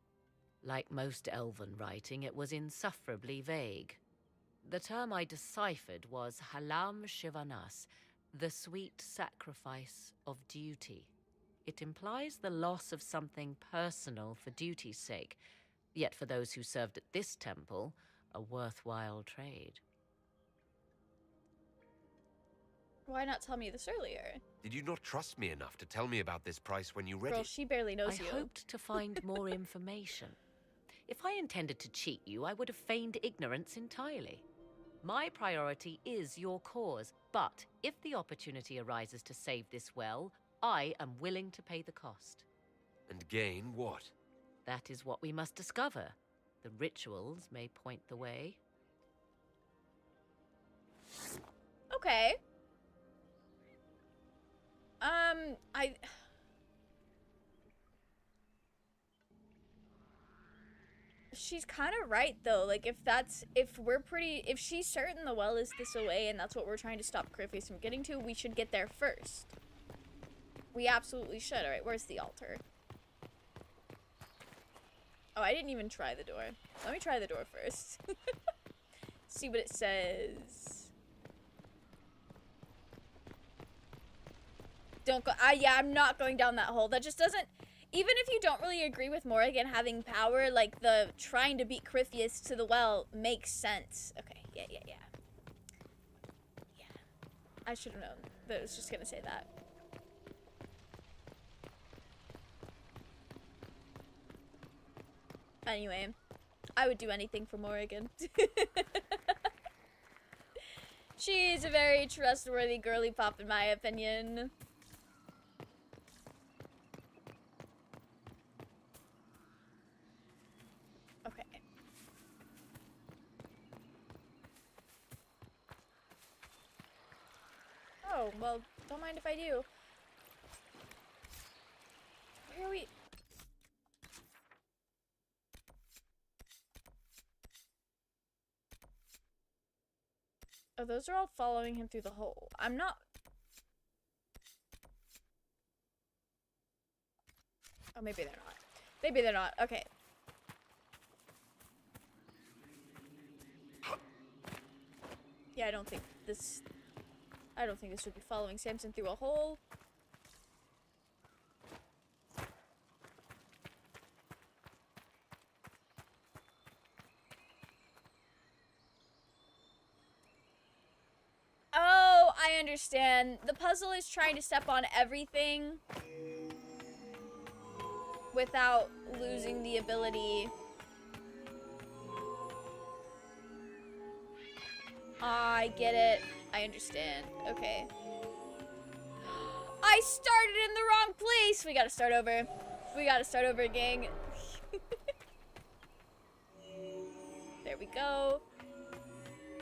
Like most elven writing, it was insufferably vague. The term I deciphered was Halam Shivanas, the sweet sacrifice of duty. It implies the loss of something personal for duty's sake, yet for those who served at this temple, a worthwhile trade. Why not tell me this earlier? Did you not trust me enough to tell me about this price when you read Girl, it? she barely knows you. I hoped to find more information. If I intended to cheat you, I would have feigned ignorance entirely. My priority is your cause, but if the opportunity arises to save this well, I am willing to pay the cost. And gain what? That is what we must discover. The rituals may point the way. Okay. She's kind of right though. Like if she's certain the well is this away and that's what we're trying to stop Corypheus from getting to, we should get there first. We absolutely should. All right, where's the altar? Oh, I didn't even try the door. Let me try the door first. See what it says. Don't go. Yeah, I'm not going down that hole. That just doesn't. even if you don't really agree with Morrigan having power, like, the trying to beat Corypheus to the well makes sense. Okay, yeah. Yeah. I should have known that I was just gonna say that. Anyway, I would do anything for Morrigan. She's a very trustworthy girly pop in my opinion. Okay. Oh, well, don't mind if I do. Where are we? Oh, those are all following him through the hole. I'm not... Oh, maybe they're not. Maybe they're not. Okay. Yeah, I don't think this would be following Samson through a hole. Oh, I understand. The puzzle is trying to step on everything without losing the ability. I get it. I understand. Okay. I started in the wrong place. We gotta start over. We gotta start over, gang. There we go.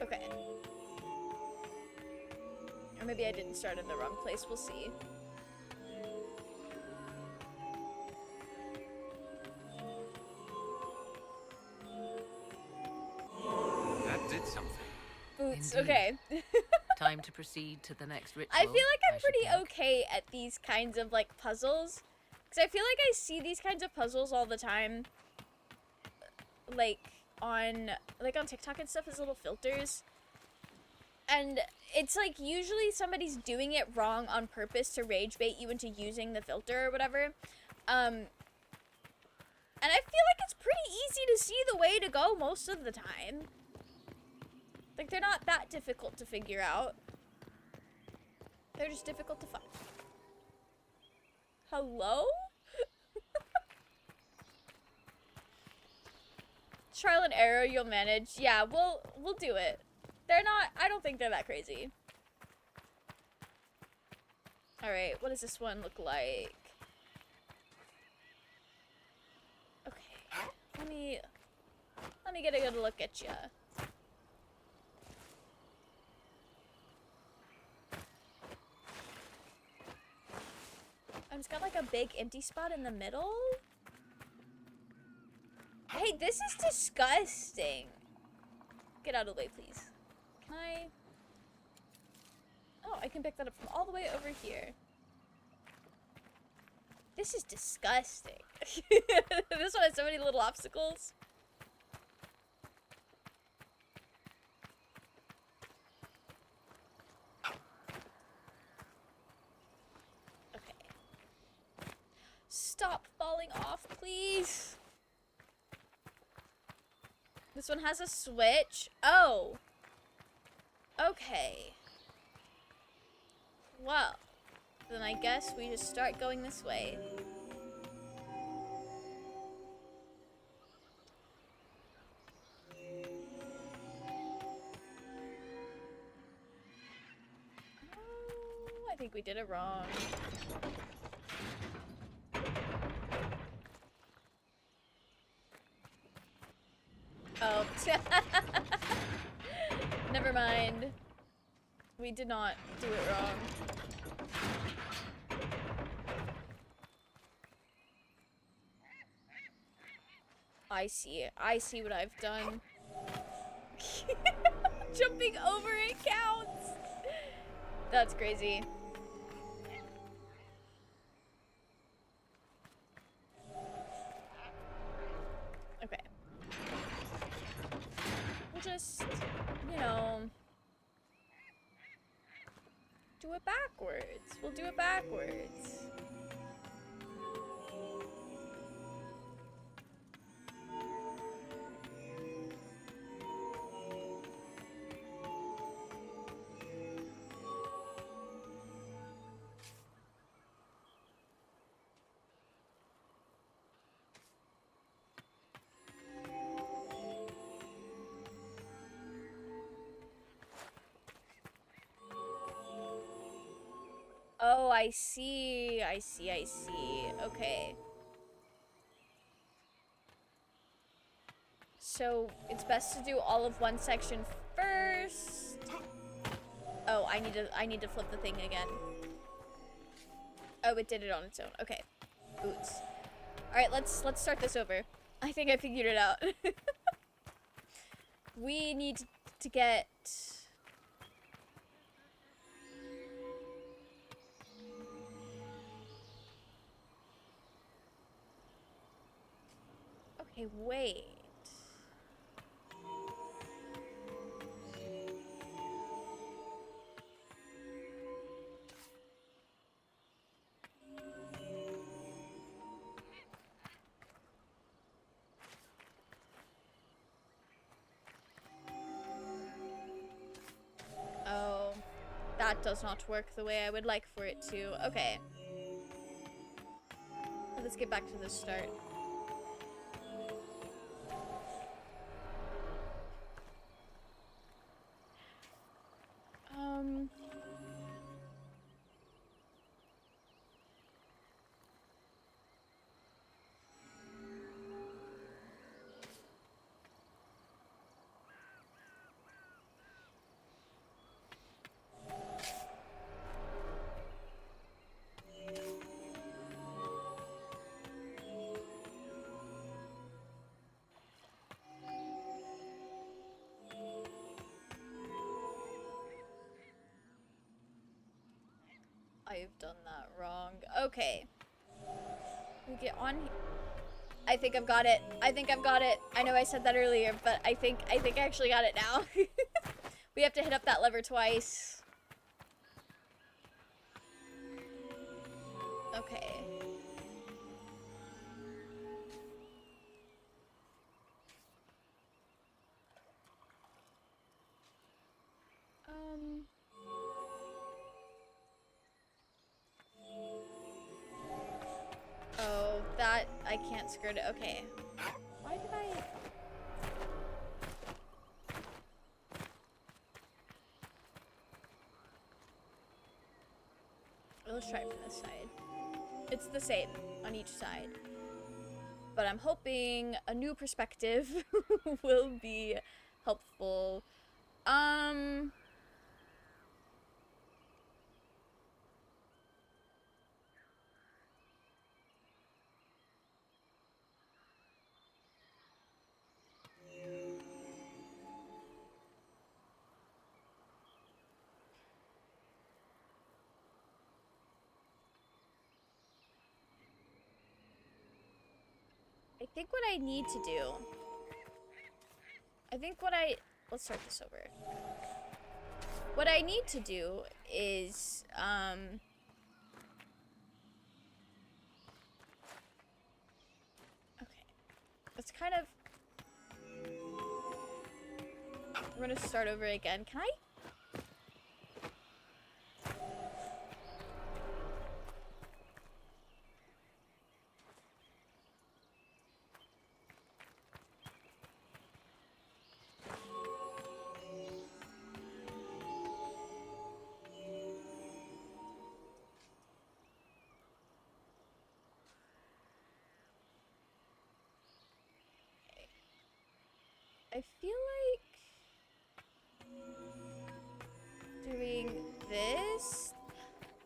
Okay. Or maybe I didn't start in the wrong place. We'll see. That did something. Boots. Indeed. Okay. Time to proceed to the next ritual. I feel like I'm should pretty think. okay at these kinds of, like, puzzles. Because I feel like I see these kinds of puzzles all the time. Like, on TikTok and stuff as little filters. And it's, like, usually somebody's doing it wrong on purpose to rage bait you into using the filter or whatever. And I feel like it's pretty easy to see the way to go most of the time. Like, they're not that difficult to figure out. They're just difficult to find. Hello? Trial and error, you'll manage. Yeah, we'll do it. They're not, I don't think they're that crazy. Alright, what does this one look like? Okay, let me get a good look at ya. And it's got like a big empty spot in the middle. Hey, this is disgusting. Get out of the way, please. Can I? Oh, I can pick that up from all the way over here. This is disgusting. This one has so many little obstacles. Stop falling off, please. This one has a switch. Oh. Okay. Well, then I guess we just start going this way. Oh, I think we did it wrong. Oh. Never mind. We did not do it wrong. I see it. I see what I've done. Jumping over it counts. That's crazy. Okay. We'll just, you know, do it backwards. We'll do it backwards. Oh, I see. I see. I see. Okay. So it's best to do all of one section first. Oh, I need to flip the thing again. Oh, it did it on its own. Okay. Oops. All right, let's start this over. I think I figured it out. We need to get... Okay, wait. Oh, that does not work the way I would like for it to. Okay. Let's get back to the start. I've done that wrong. Okay. We get on here. I think I've got it. I think I've got it. I know I said that earlier, but I think I actually got it now. We have to hit up that lever twice. Okay. Oh, that I can't skirt it. Okay. Why did I? Let's try it from this side. It's the same on each side. But I'm hoping a new perspective will be helpful. I think what I need to do... Let's start this over. What I need to do is, okay. It's kind of... We're gonna start over again. Can I? I feel like doing this.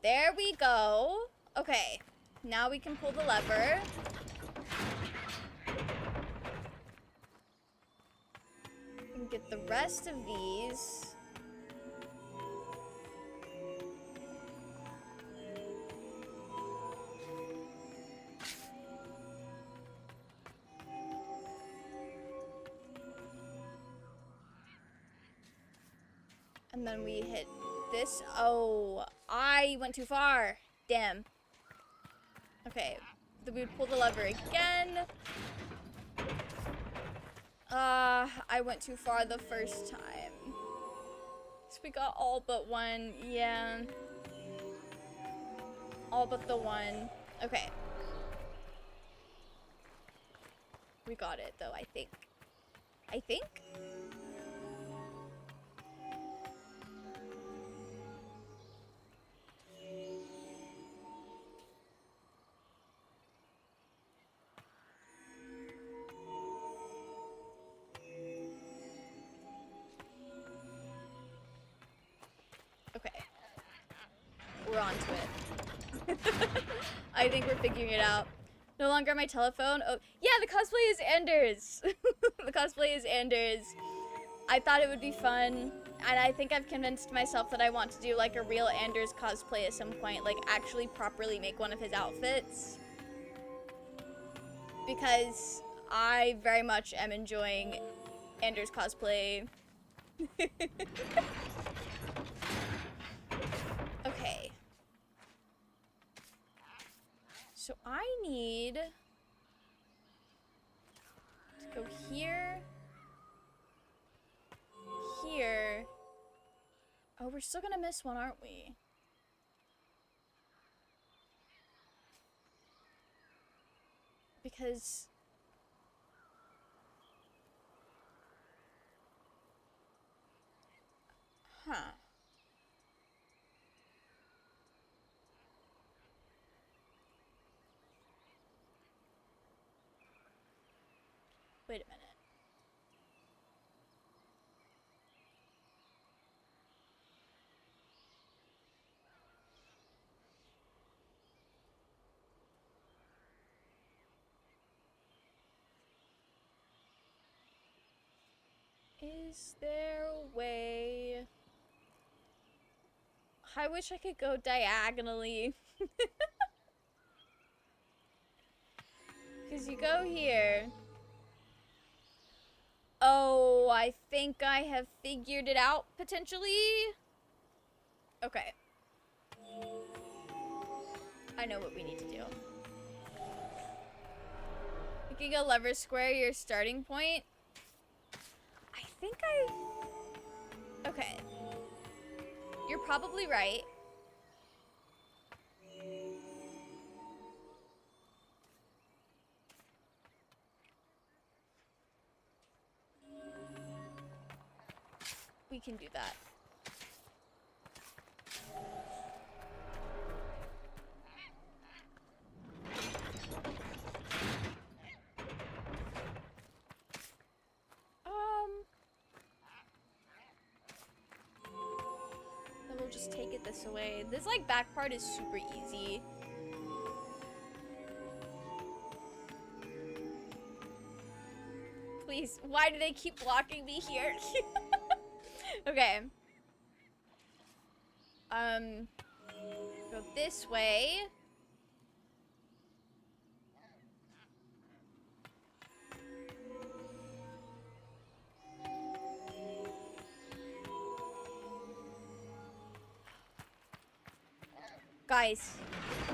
There we go. Okay, now we can pull the lever. We can get the rest of these. And then we hit this. Oh, I went too far. Damn. Okay, then we would pull the lever again. I went too far the first time. So we got all but one. Yeah. All but the one. Okay. We got it, though, I think. I think? onto it. I think we're figuring it out. No longer on my telephone. Oh, yeah, the cosplay is Anders. The cosplay is Anders. I thought it would be fun, and I think I've convinced myself that I want to do like a real Anders cosplay at some point, like actually properly make one of his outfits. Because I very much am enjoying Anders cosplay. Okay. So I need to go here. Here. Oh, we're still gonna miss one, aren't we? Because... Huh. Wait a minute. Is there a way? I wish I could go diagonally. Because you go here. Oh, I think I have figured it out, potentially. Okay. I know what we need to do. Picking a lever square, your starting point. I think okay. You're probably right. We can do that. Then we'll just take it this way. This like back part is super easy. Please, why do they keep blocking me here? Okay. Go this way.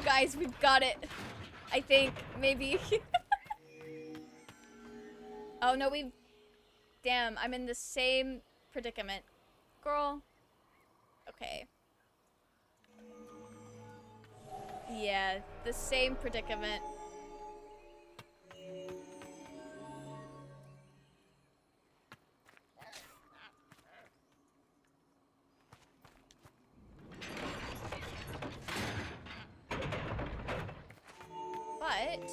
Guys, we've got it. I think, maybe. Oh no, damn, I'm in the same predicament. Girl. Okay. Yeah, the same predicament. But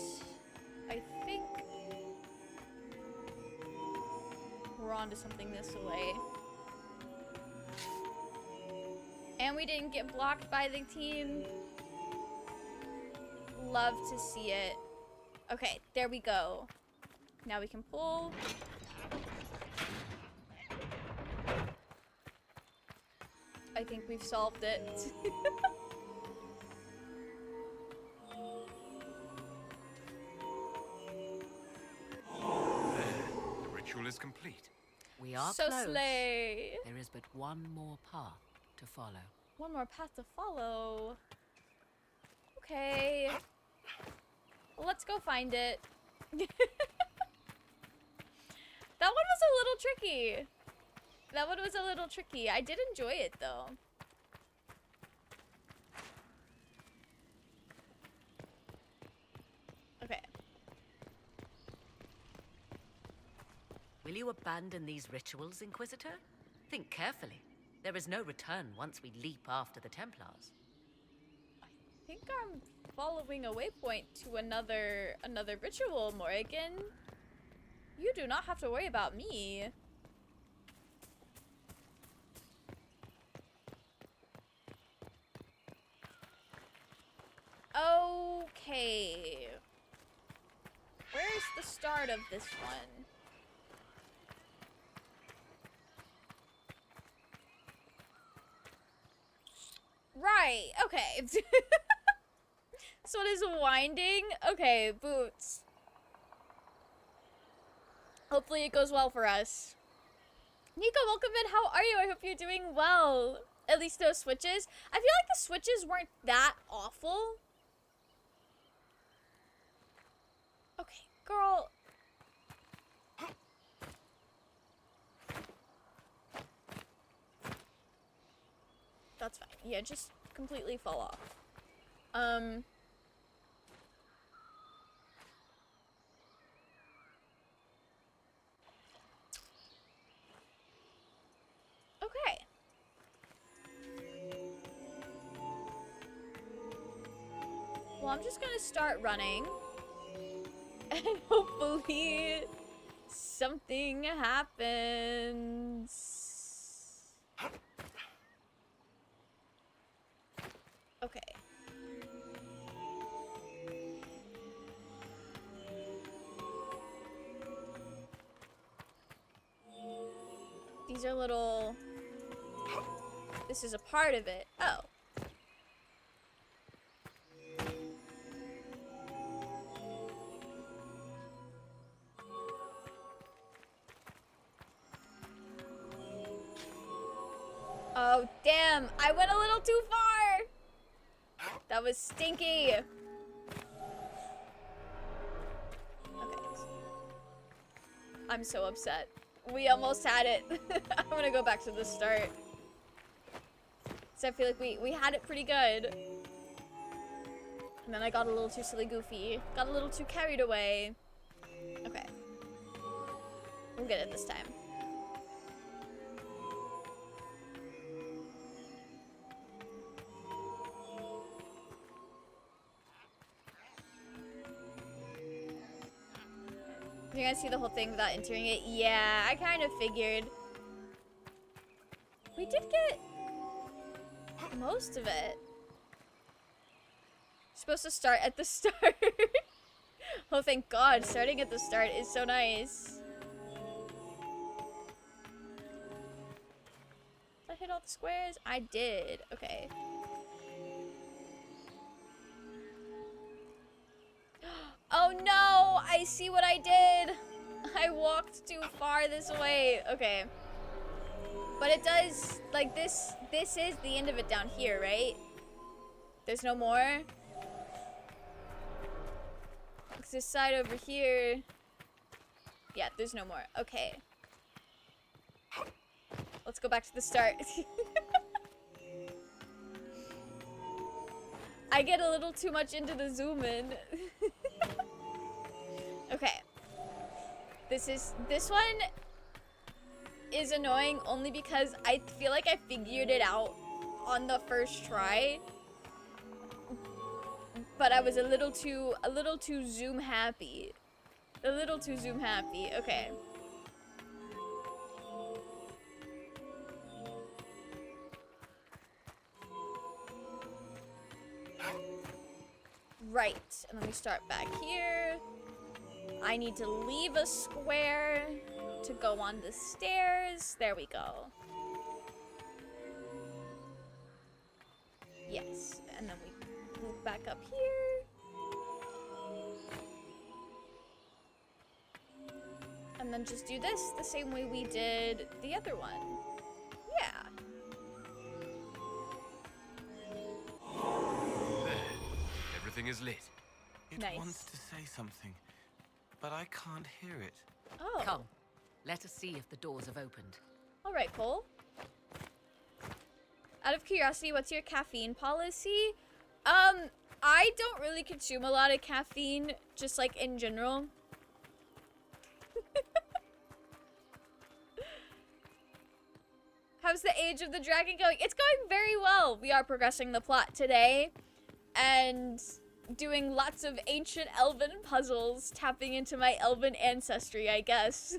I think we're onto something this way. And we didn't get blocked by the team. Love to see it. Okay, there we go. Now we can pull. I think we've solved it. The ritual is complete. We are so close. slay. There is but one more path to follow. One more path to follow. Okay. Well, let's go find it. That one was a little tricky. That one was a little tricky. I did enjoy it, though. Okay. Will you abandon these rituals, Inquisitor? Think carefully. There is no return once we leap after the Templars. I think I'm following a waypoint to another ritual, Morrigan. You do not have to worry about me. Okay. Where's the start of this one? Right, okay. This one is winding. Okay, boots. Hopefully it goes well for us. Nico, welcome in. How are you? I hope you're doing well. At least those switches. I feel like the switches weren't that awful. Okay, girl. That's fine. Yeah, just completely fall off. Okay. Well, I'm just gonna start running. And hopefully something happens. Okay. These are little... This is a part of it. Oh. Oh, damn. I went a little too far. That was stinky. Okay. I'm so upset. We almost had it. I'm gonna go back to the start. So I feel like we had it pretty good. And then I got a little too silly goofy. Got a little too carried away. Okay. We'll get it this time. You're gonna see the whole thing without entering it? Yeah, I kind of figured. We did get most of it. Supposed to start at the start. Oh, thank God. Starting at the start is so nice. Did I hit all the squares? I did. Okay. Oh no! I see what I did! I walked too far this way. Okay. But it does, like, this is the end of it down here, right? There's no more? It's this side over here. Yeah, there's no more. Okay. Let's go back to the start. I get a little too much into the zoom in. Okay. This one is annoying only because I feel like I figured it out on the first try. But I was a little too zoom happy. A little too zoom happy. Okay. Right, and then we start back here. I need to leave a square to go on the stairs. There we go. Yes, and then we move back up here. And then just do this the same way we did the other one. Yeah. There. Everything is lit. It Nice. wants to say something, but I can't hear it. Oh. Come, let us see if the doors have opened. All right, Cole. Out of curiosity, what's your caffeine policy? I don't really consume a lot of caffeine, just like in general. How's the Age of the Dragon going? It's going very well. We are progressing the plot today and doing lots of ancient elven puzzles, tapping into my elven ancestry, I guess.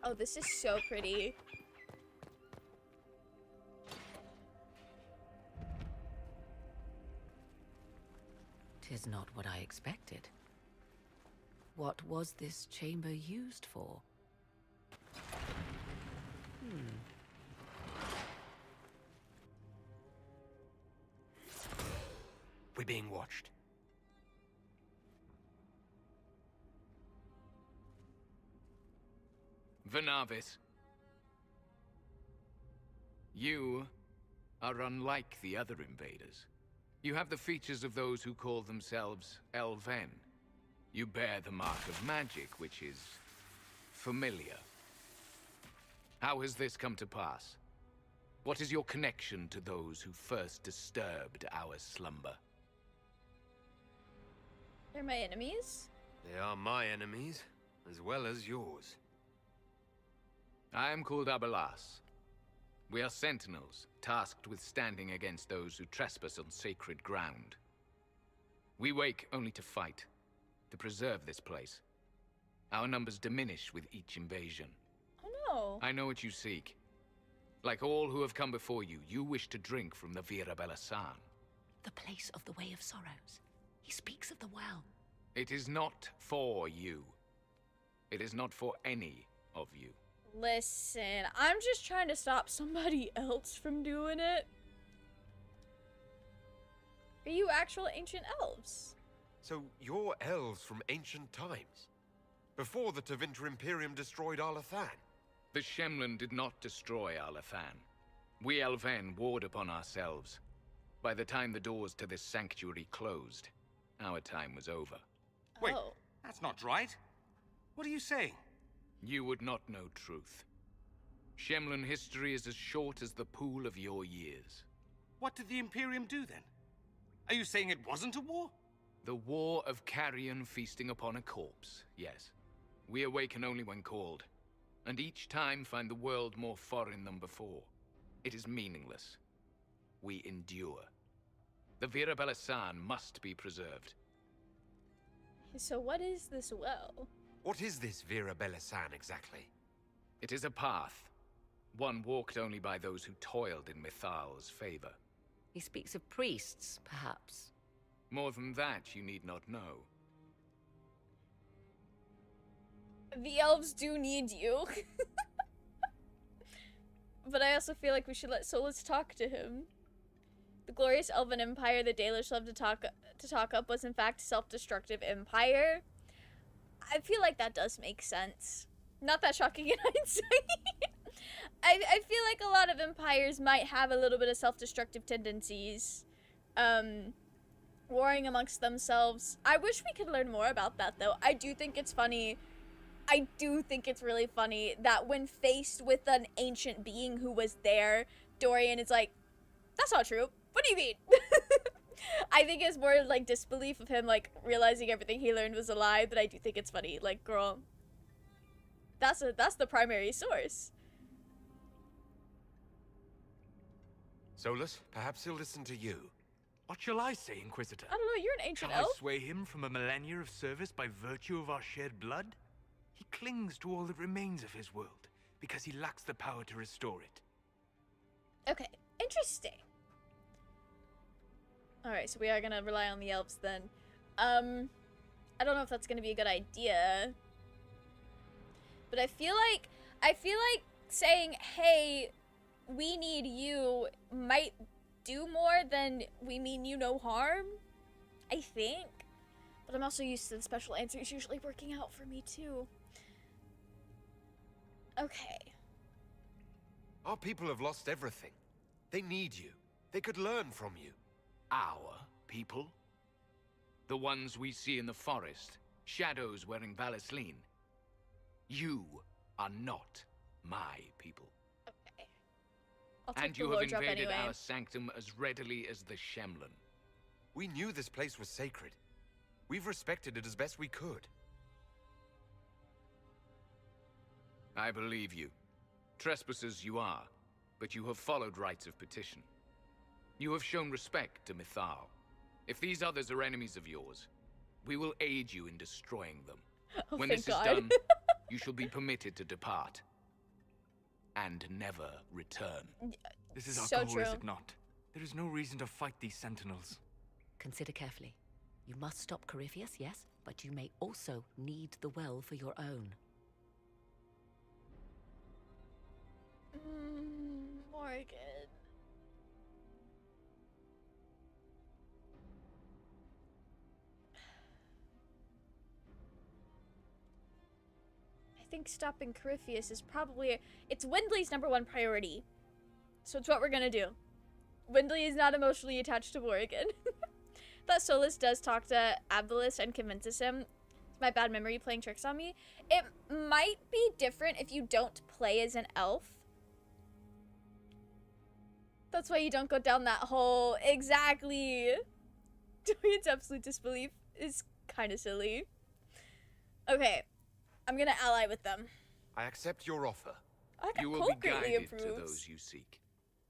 Oh, this is so pretty. 'Tis not what I expected. What was this chamber used for? We're being watched. Venavis. You are unlike the other invaders. You have the features of those who call themselves Elven. You bear the mark of magic, which is familiar. How has this come to pass? What is your connection to those who first disturbed our slumber? They're my enemies? They are my enemies, as well as yours. I am called Abelas. We are sentinels, tasked with standing against those who trespass on sacred ground. We wake only to fight, to preserve this place. Our numbers diminish with each invasion. Oh no. I know what you seek. Like all who have come before you, you wish to drink from the Vira Belasan. The place of the Way of Sorrows. He speaks of the well. It is not for you. It is not for any of you. Listen, I'm just trying to stop somebody else from doing it. Are you actual ancient elves? So you're elves from ancient times? Before the Tevinter Imperium destroyed Arlathan? The Shemlin did not destroy Arlathan. We Elven warred upon ourselves. By the time the doors to this sanctuary closed, our time was over. Wait, Oh. that's not right. What are you saying? You would not know truth. Shemlin history is as short as the pool of your years. What did the Imperium do then? Are you saying it wasn't a war? The war of carrion feasting upon a corpse, yes. We awaken only when called, and each time find the world more foreign than before. It is meaningless. We endure. The Vira Belasan must be preserved. So what is this well? What is this Vira Belasan exactly? It is a path, one walked only by those who toiled in Mithal's favor. He speaks of priests, perhaps. More than that, you need not know. The elves do need you. But I also feel like we should let Solus talk to him. The glorious elven empire the Dalish loved to talk up was in fact a self-destructive empire. I feel like that does make sense. Not that shocking in hindsight. I feel like a lot of empires might have a little bit of self-destructive tendencies. Warring amongst themselves. I wish we could learn more about that, though. I do think it's funny. I do think it's really funny that when faced with an ancient being who was there, Dorian is like, that's not true. What do you mean? I think it's more like disbelief of him, like, realizing everything he learned was a lie, but I do think it's funny. Like, girl, that's the primary source. Solus, perhaps he'll listen to you. What shall I say, Inquisitor? I don't know, you're an ancient Shall elf. I sway him from a millennia of service by virtue of our shared blood? He clings to all that remains of his world, because he lacks the power to restore it. Okay, interesting. Alright, so we are gonna rely on the elves then. I don't know if that's gonna be a good idea. But I feel like saying, hey, we need you might do more than we mean you no harm. I think. But I'm also used to the special answers usually working out for me too. Okay. Our people have lost everything. They need you. They could learn from you. Our people? The ones we see in the forest, shadows wearing Valisleen. You are not my people. Okay. I'll take And the you low have drop invaded anyway. our sanctum as readily as the Shemlin. We knew this place was sacred. We've respected it as best we could. I believe you. Trespassers you are, but you have followed rites of petition. You have shown respect to Mithal. If these others are enemies of yours, we will aid you in destroying them. Oh, When thank this God. is done, you shall be permitted to depart. And never return. This is our So goal, true. is it not? There is no reason to fight these sentinels. Consider carefully. You must stop Corypheus, yes, but you may also need the well for your own. Morgan. I think stopping Corypheus is probably... It's Windley's #1 priority. So it's what we're gonna do. Windley is not emotionally attached to Morrigan. But Solus does talk to Abdulus and convinces him. It's my bad memory playing tricks on me. It might be different if you don't play as an elf. That's why you don't go down that hole. Exactly. Dorian's absolute disbelief is kind of silly. Okay. I'm gonna ally with them. I accept your offer. You will be guided to those you seek.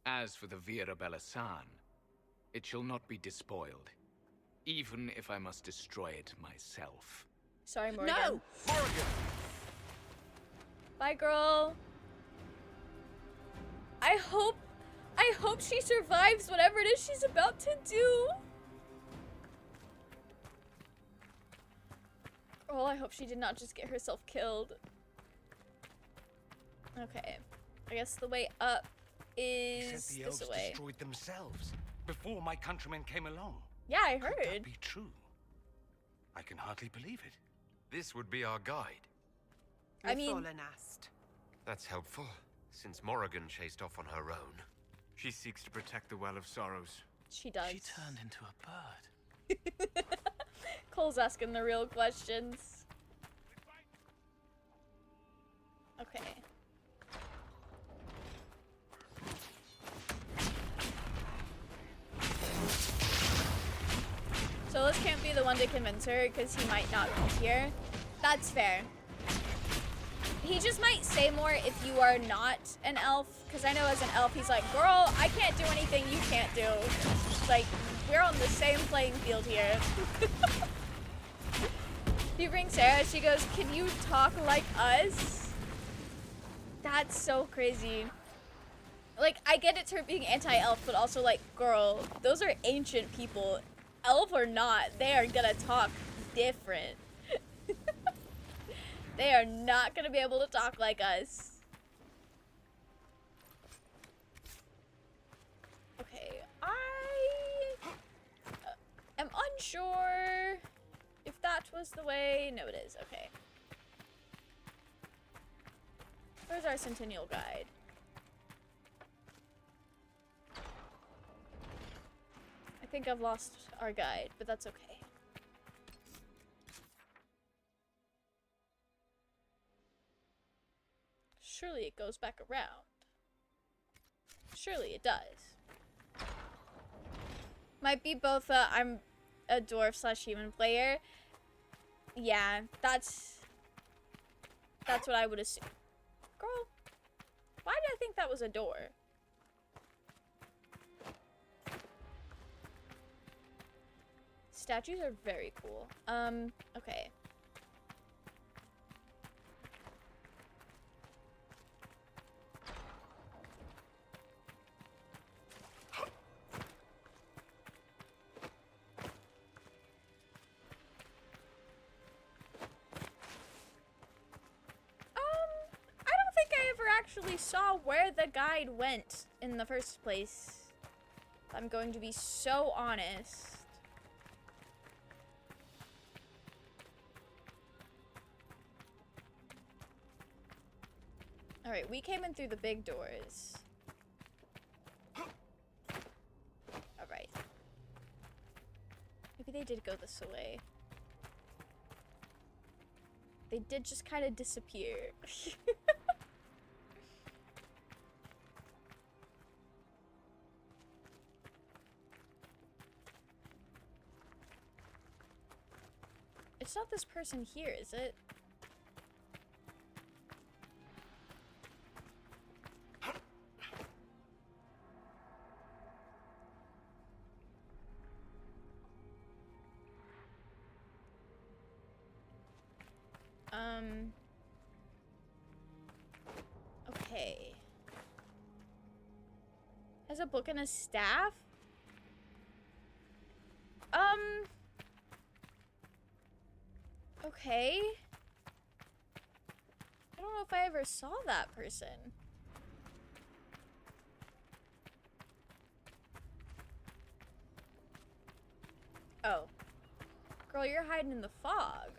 As for the Vera Bellasan, it shall not be despoiled, even if I must destroy it myself. Sorry, Morgan. No! Morgan! Bye, girl. I hope she survives whatever it is she's about to do. Oh, I hope she did not just get herself killed. Okay. I guess the way up is He said the elves this way. destroyed themselves before my countrymen came along. Yeah, I heard. Could that be true? I can hardly believe it. This would be our guide. I mean, That's helpful, since Morrigan chased off on her own. She seeks to protect the Well of Sorrows. she does. She turned into a bird. Cole's asking the real questions. Okay. Solus can't be the one to convince her because he might not be here. That's fair. He just might say more if you are not an elf, because I know as an elf he's like, girl, I can't do anything you can't do. Like, we're on the same playing field here. You bring Sarah, she goes, can you talk like us? That's so crazy. Like, I get it's her being anti-elf, but also like, girl, those are ancient people. Elf or not, they are gonna talk different. They are not gonna be able to talk like us. Okay, I am unsure if that was the way. No, it is. Okay. Where's our Centennial Guide? I think I've lost our guide, but that's okay. Surely it goes back around. Surely it does. Might be both I'm a dwarf / human player. Yeah, that's what I would assume. Girl, why did I think that was a door? Statues are very cool. Okay. Actually saw where the guide went in the first place. I'm going to be so honest. All right, we came in through the big doors. All right. Maybe they did go this way. They did just kind of disappear. It's not this person here, is it? Okay. Has a book and a staff? Okay. I don't know if I ever saw that person. Oh. Girl, you're hiding in the fog.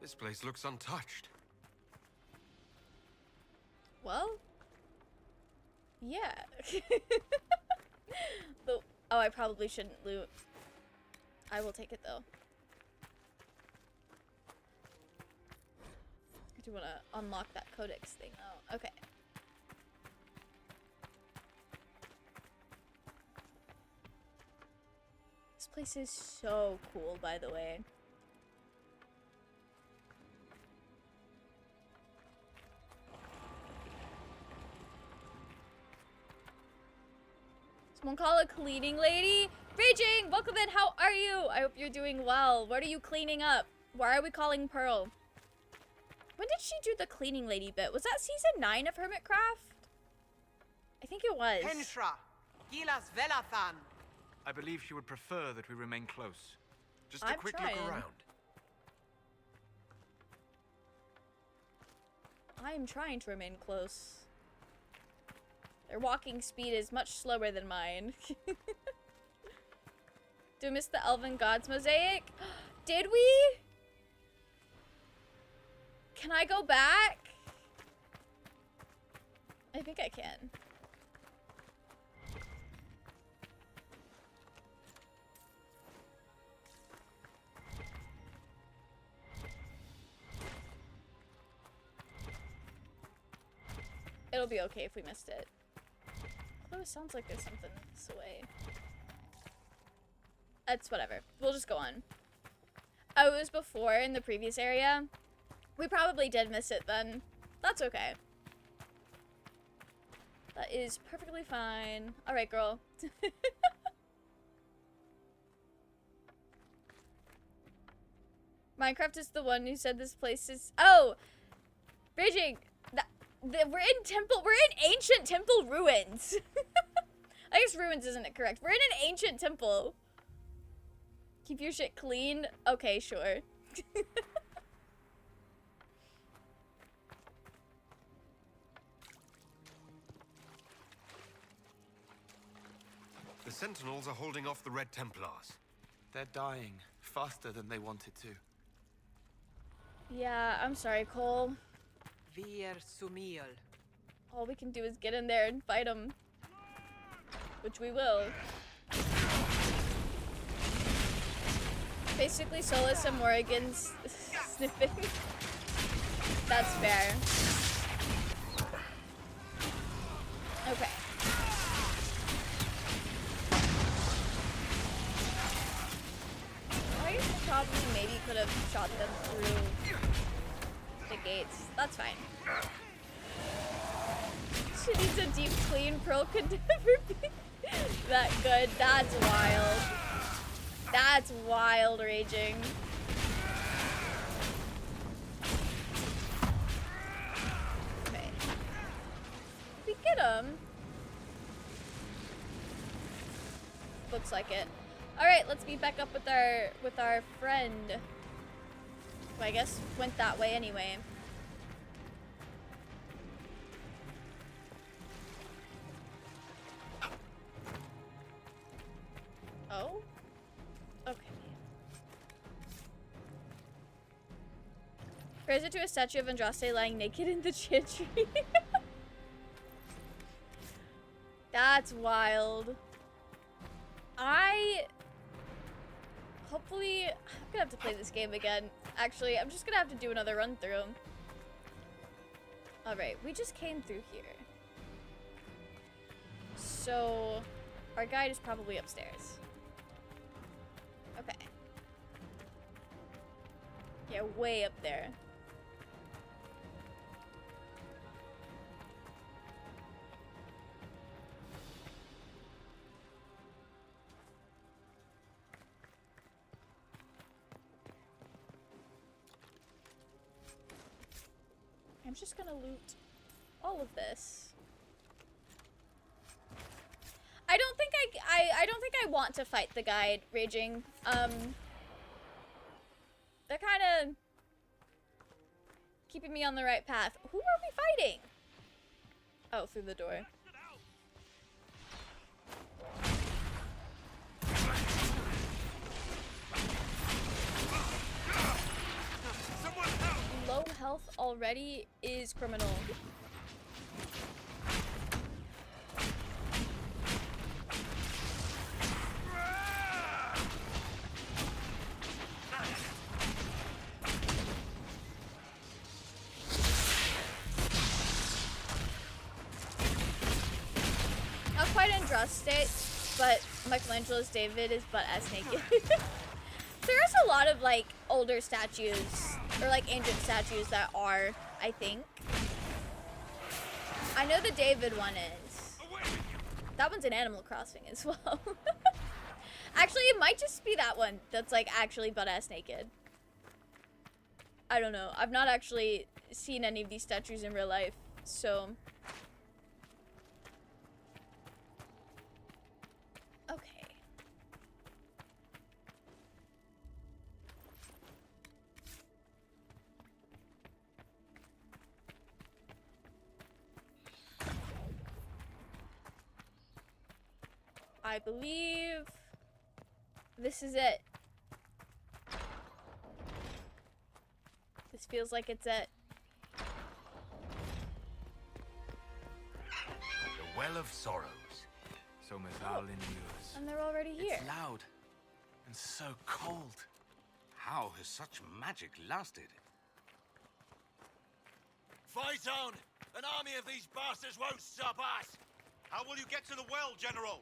This place looks untouched. Well, yeah. Oh, I probably shouldn't loot. I will take it though. I do want to unlock that codex thing though. Okay. This place is so cool, by the way. Someone call a cleaning lady? Raging! Welcome in, how are you? I hope you're doing well. What are you cleaning up? Why are we calling Pearl? When did she do the cleaning lady bit? Was that season 9 of Hermitcraft? I think it was. Henshra, Gilas Velathan. I believe she would prefer that we remain close. Just a quick look around. I am trying to remain close. Their walking speed is much slower than mine. Do we miss the Elven Gods mosaic? Did we? Can I go back? I think I can. It'll be okay if we missed it. Oh, it sounds like there's something this way. That's whatever. We'll just go on. Oh, it was before in the previous area. We probably did miss it then. That's okay. That is perfectly fine. Alright, girl. Minecraft is the one who said this place is... Oh! Raging! We're in temple. We're in ancient temple ruins. I guess ruins isn't correct. We're in an ancient temple. Keep your shit clean. Okay, sure. The Sentinels are holding off the Red Templars. They're dying faster than they wanted to. Yeah, I'm sorry, Cole. Vier Sumiel. All we can do is get in there and fight them. Which we will. Basically, Solus and Morrigan's sniffing. That's fair. Okay. I probably maybe could have shot them through the gates. That's fine. She needs a deep clean. Pearl could never be that good. That's wild. That's wild, Raging. Okay. We get him. Looks like it. All right, let's meet back up with our friend. Who I guess went that way anyway. Oh? Okay. Praise it to a statue of Andraste lying naked in the chantry. That's wild. Hopefully, I'm gonna have to play this game again. Actually, I'm just gonna have to do another run through. Alright, we just came through here. So, our guide is probably upstairs. Okay. Yeah, way up there. I'm just gonna loot all of this. I don't think I don't think I want to fight the guide, Raging. They're kind of keeping me on the right path. Who are we fighting? Oh, through the door. Low health already is criminal. Not quite in dress state, but Michelangelo's David is butt-ass naked. There's a lot of, like, older statues, or, like, ancient statues that are, I think. I know the David one is. That one's in Animal Crossing as well. Actually, it might just be that one that's, like, actually butt-ass naked. I don't know. I've not actually seen any of these statues in real life, so... Okay. I believe this is it. This feels like it's it. The Well of Sorrows. So Methal in yours. And they're already here. It's loud and so cold. How has such magic lasted? Fight on! An army of these bastards won't stop us! How will you get to the well, General?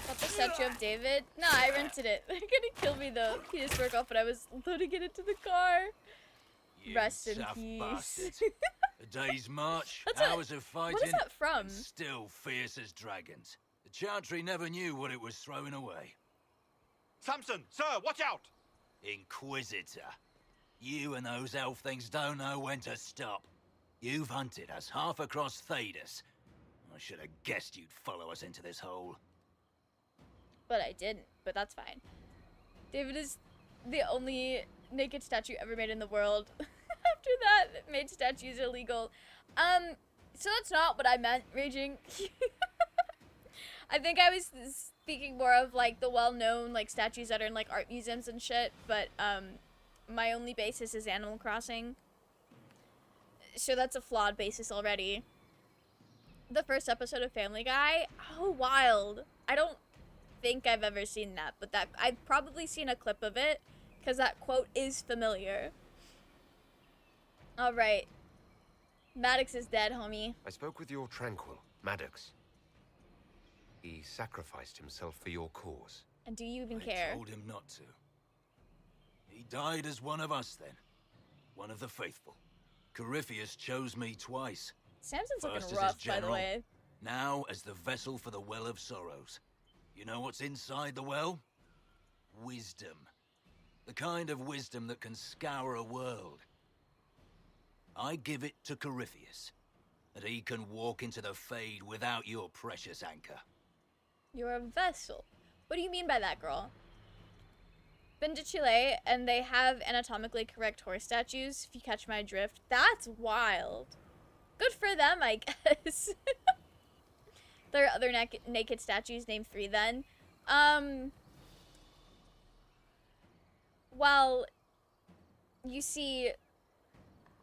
Got the statue of David? No, I rented it. They're gonna kill me though. He just broke off, but I was loading it into the car. You Rest in tough peace. bastard. A day's march, That's hours of fighting. What is that from? and still fierce as dragons. The Chantry never knew what it was throwing away. Samson, sir, watch out! Inquisitor. You and those elf things don't know when to stop. You've hunted us half across Thedas. I should have guessed you'd follow us into this hole. But I didn't, but that's fine. David is the only naked statue ever made in the world. After that, made statues illegal. So that's not what I meant, Raging. I think I was speaking more of, like, the well-known, like, statues that are in, like, art museums and shit, but, my only basis is Animal Crossing. So that's a flawed basis already. The first episode of Family Guy? Oh, wild. I don't think I've ever seen that, but that I've probably seen a clip of it, because that quote is familiar. Alright. Maddox is dead, homie. I spoke with your Tranquil, Maddox. He sacrificed himself for your cause. And do you even I care? told him not to. He died as one of us then. One of the faithful. Corypheus chose me twice. Samson's First looking as his rough, by the general, way. now as the vessel for the Well of Sorrows. You know what's inside the well? Wisdom. The kind of wisdom that can scour a world. I give it to Corypheus, that he can walk into the Fade without your precious anchor. You're a vessel. What do you mean by that, girl? Been to Chile, and they have anatomically correct horse statues, if you catch my drift. That's wild. Good for them, I guess. There are other naked statues, name 3 then. Well, you see,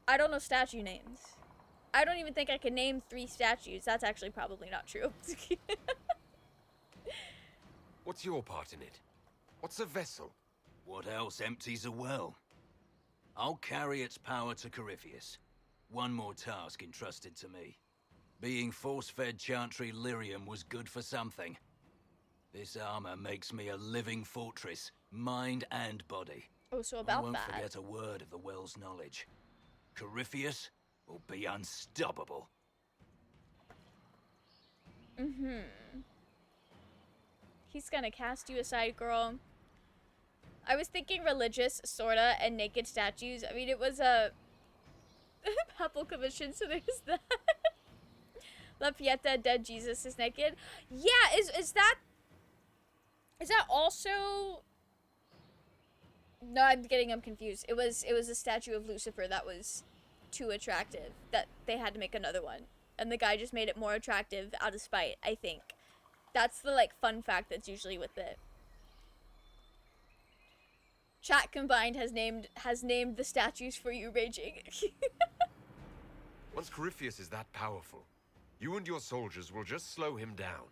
I don't know statue names. I don't even think I can name 3 statues. That's actually probably not true. What's your part in it? What's a vessel? What else empties a well? I'll carry its power to Corypheus. One more task entrusted to me. Being force-fed Chantry lyrium was good for something. This armor makes me a living fortress, mind and body. Oh, so I about won't that. forget a word of the well's knowledge. Corypheus will be unstoppable. Mm-hmm. He's gonna cast you aside, girl. I was thinking religious, sorta, and naked statues. I mean, it was a papal commission, so there's that. La Pieta, dead Jesus is naked. Yeah, is that also? No, I'm getting them confused. It was a statue of Lucifer that was too attractive that they had to make another one, and the guy just made it more attractive out of spite. I think that's the like fun fact that's usually with it. Chat combined has named the statues for you raging. Once Corypheus is that powerful, you and your soldiers will just slow him down.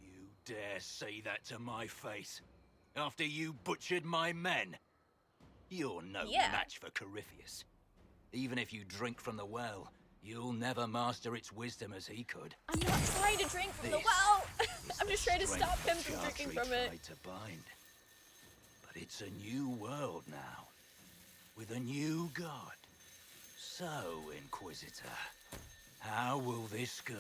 You dare say that to my face? After you butchered my men? You're no match for Corypheus. Even if you drink from the well, you'll never master its wisdom as he could. I'm not trying to drink from the well. I'm just trying to stop him from drinking from it. To bind. But it's a new world now, with a new god. So, Inquisitor, how will this go?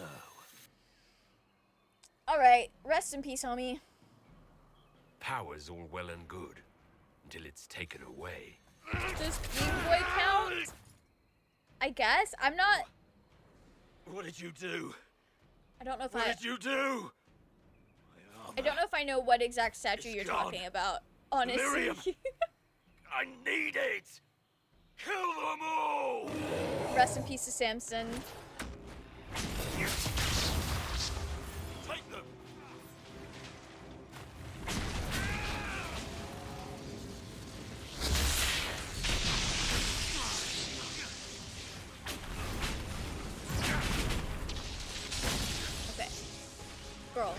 Alright, rest in peace, homie. Power's all well and good, until it's taken away. Does Game Boy count? I guess. I'm not... What did you do? I don't know if What did you do? I don't know if I know what exact statue you're talking about, honestly. Miriam! I need it! Kill them all! Rest in peace to Samson. Take them! Okay. Girl.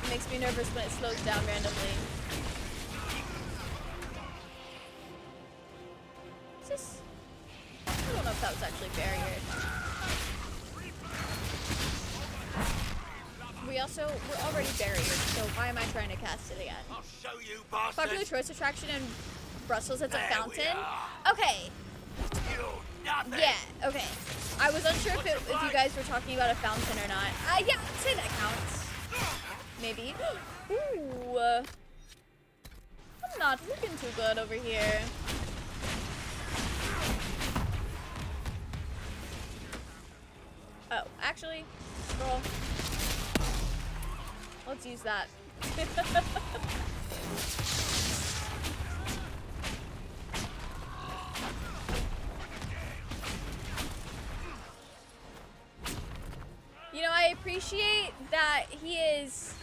It makes me nervous when it slows down randomly. Is this... I don't know if that was actually barrier. We're already barriered, so why am I trying to cast it again? I'll show you, bastard! Popular tourist attraction in Brussels, it's a fountain? Okay. Yeah, okay. I was unsure if you guys were talking about a fountain or not. Yeah, I'd say that counts. Maybe. Ooh. I'm not looking too good over here. Oh, actually, girl. Let's use that. You know, I appreciate that he is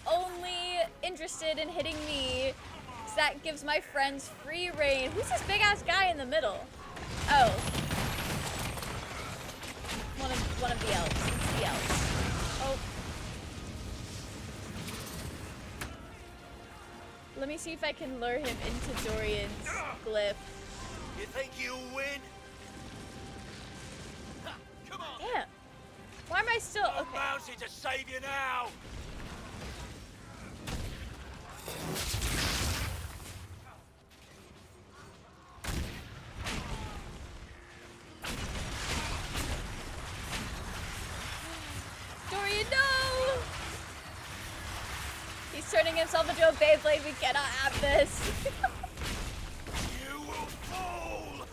only interested in hitting me, because that gives my friends free reign. Who's this big ass guy in the middle? Oh. One of the elves. It's the elves. Oh. Let me see if I can lure him into Dorian's glyph. You think you'll win? Come on! Damn. Why am I still... I'm okay. bouncing to save you now! Dorian, no! He's turning himself into a Beyblade. We cannot have this. You will fall!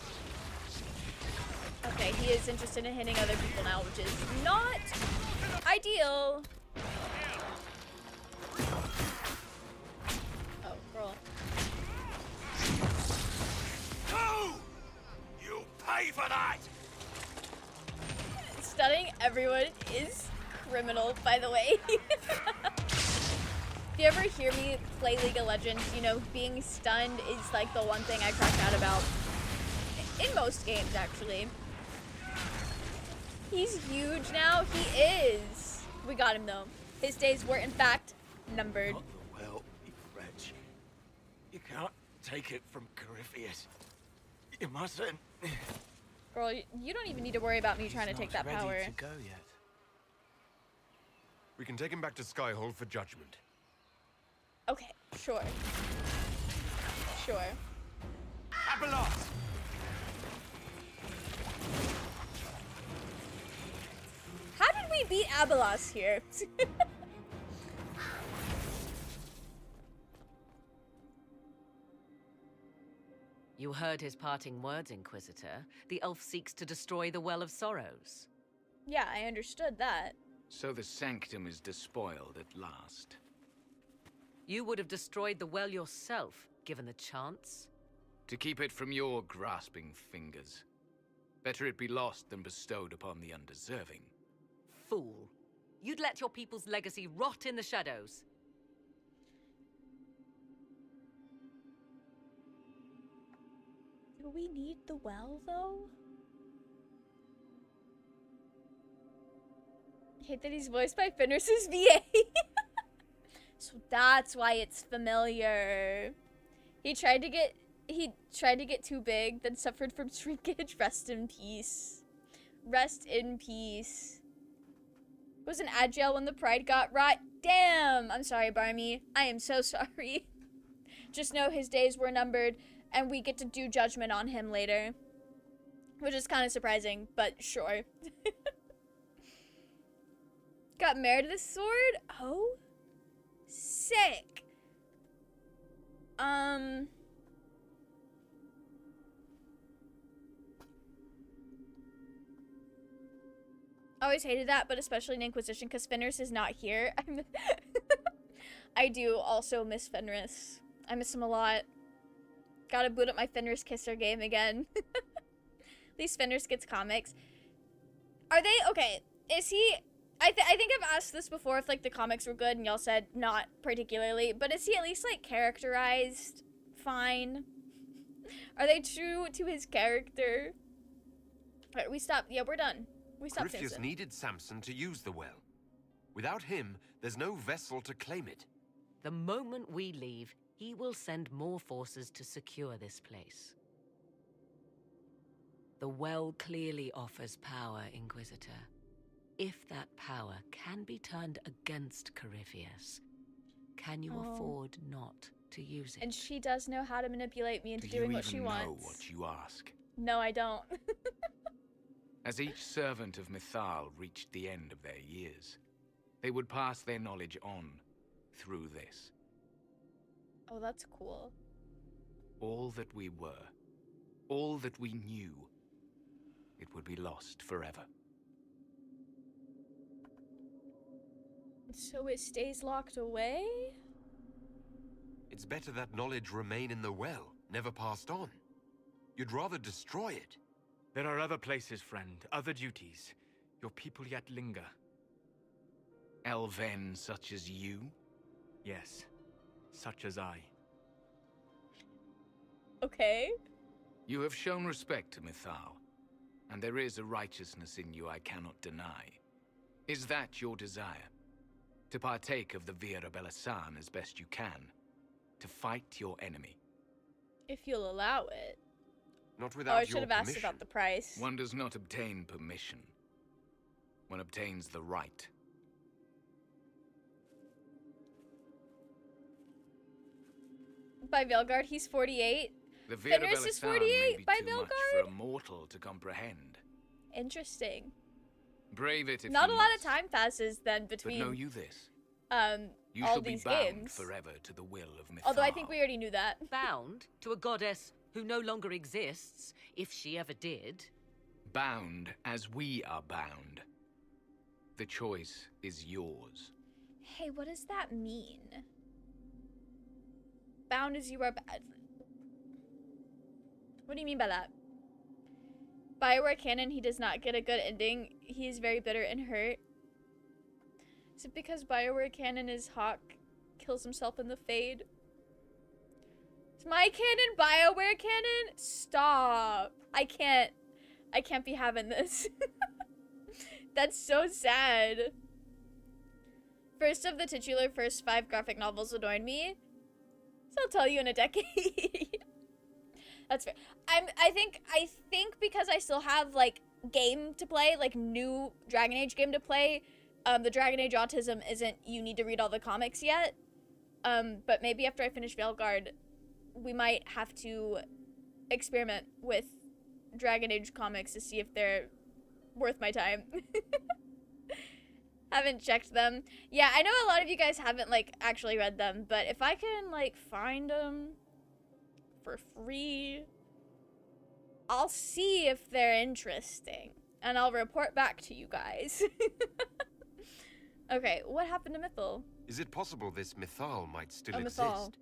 Okay, he is interested in hitting other people now, which is not ideal. Oh, girl. No! You'll pay for that! Stunning everyone is criminal, by the way. If you ever hear me play League of Legends, you know, being stunned is like the one thing I crack out about. In most games, actually. He's huge now. He is. We got him, though. His days were, in fact, numbered. Not the well, you wretch. You can't take it from Corypheus. You mustn't. Girl, you don't even need to worry about me trying to take that power. Ready to go yet. We can take him back to Skyhold for judgment. Okay, sure. Sure. Abelos! How did we beat Abelos here? You heard his parting words, Inquisitor. The elf seeks to destroy the Well of Sorrows. Yeah, I understood that. So the sanctum is despoiled at last. You would have destroyed the well yourself, given the chance. To keep it from your grasping fingers. Better it be lost than bestowed upon the undeserving. Fool. You'd let your people's legacy rot in the shadows. Do we need the well, though? I hate that he's voiced by Fenris's VA. So that's why it's familiar. He tried to get too big, then suffered from shrinkage. Rest in peace. Rest in peace. Was an agile when the pride got rot. Damn! I'm sorry, Barmy. I am so sorry. Just know his days were numbered, and we get to do judgment on him later. Which is kind of surprising, but sure. Got married to the sword? Oh? Sick. Always hated that, but especially in Inquisition, because Fenris is not here. I do also miss Fenris. I miss him a lot. Gotta boot up my Fenris Kisser game again. At least Fenris gets comics. Are they... Okay, is he... I think I've asked this before if, like, the comics were good, and y'all said not particularly, but is he at least, like, characterized fine? Are they true to his character? Alright, we stopped. Yeah, we're done. We stopped Corypheus Samson. needed Samson to use the well. Without him, there's no vessel to claim it. The moment we leave, he will send more forces to secure this place. The well clearly offers power, Inquisitor. If that power can be turned against Corypheus, can you afford not to use it? And she does know how to manipulate me into doing what she wants. Do you even know what you ask? No, I don't. As each servant of Mythal reached the end of their years, they would pass their knowledge on through this. Oh, that's cool. All that we were, all that we knew, it would be lost forever. So it stays locked away? It's better that knowledge remain in the well, never passed on. You'd rather destroy it. There are other places, friend, other duties. Your people yet linger. Elven such as you? Yes, such as I. Okay. You have shown respect to Mythal, and there is a righteousness in you I cannot deny. Is that your desire? To partake of the Vira Belasan as best you can? To fight your enemy? If you'll allow it. Not Oh, without I should have asked about the price. One does not obtain permission. One obtains the right. By Velgard, he's 48. The Vira Fenris is Belasan may 48 be by too much Velgard? for a mortal to comprehend. Interesting. Brave it if Not a you lot must. of time passes then But between know you this. You all shall be these bound games. forever to the will of Mythal. Although I think we already knew that. Bound to a goddess who no longer exists, if she ever did. Bound as we are bound. The choice is yours. Hey, what does that mean? Bound as you are bad. What do you mean by that? Bioware canon, he does not get a good ending. He is very bitter and hurt. Is it because Bioware canon is Hawk kills himself in the Fade? Is my canon Bioware canon? Stop. I can't be having this. That's so sad. First of the titular first 5 graphic novels annoyed me. So I'll tell you in a decade. That's fair. I think because I still have like game to play, like new Dragon Age game to play, the Dragon Age autism isn't you need to read all the comics yet. But maybe after I finish Veilguard, we might have to experiment with Dragon Age comics to see if they're worth my time. Haven't checked them. Yeah, I know a lot of you guys haven't like actually read them, but if I can like find them for free, I'll see if they're interesting, and I'll report back to you guys. Okay, what happened to Mythal? Is it possible this Mythal might still Mythal. exist?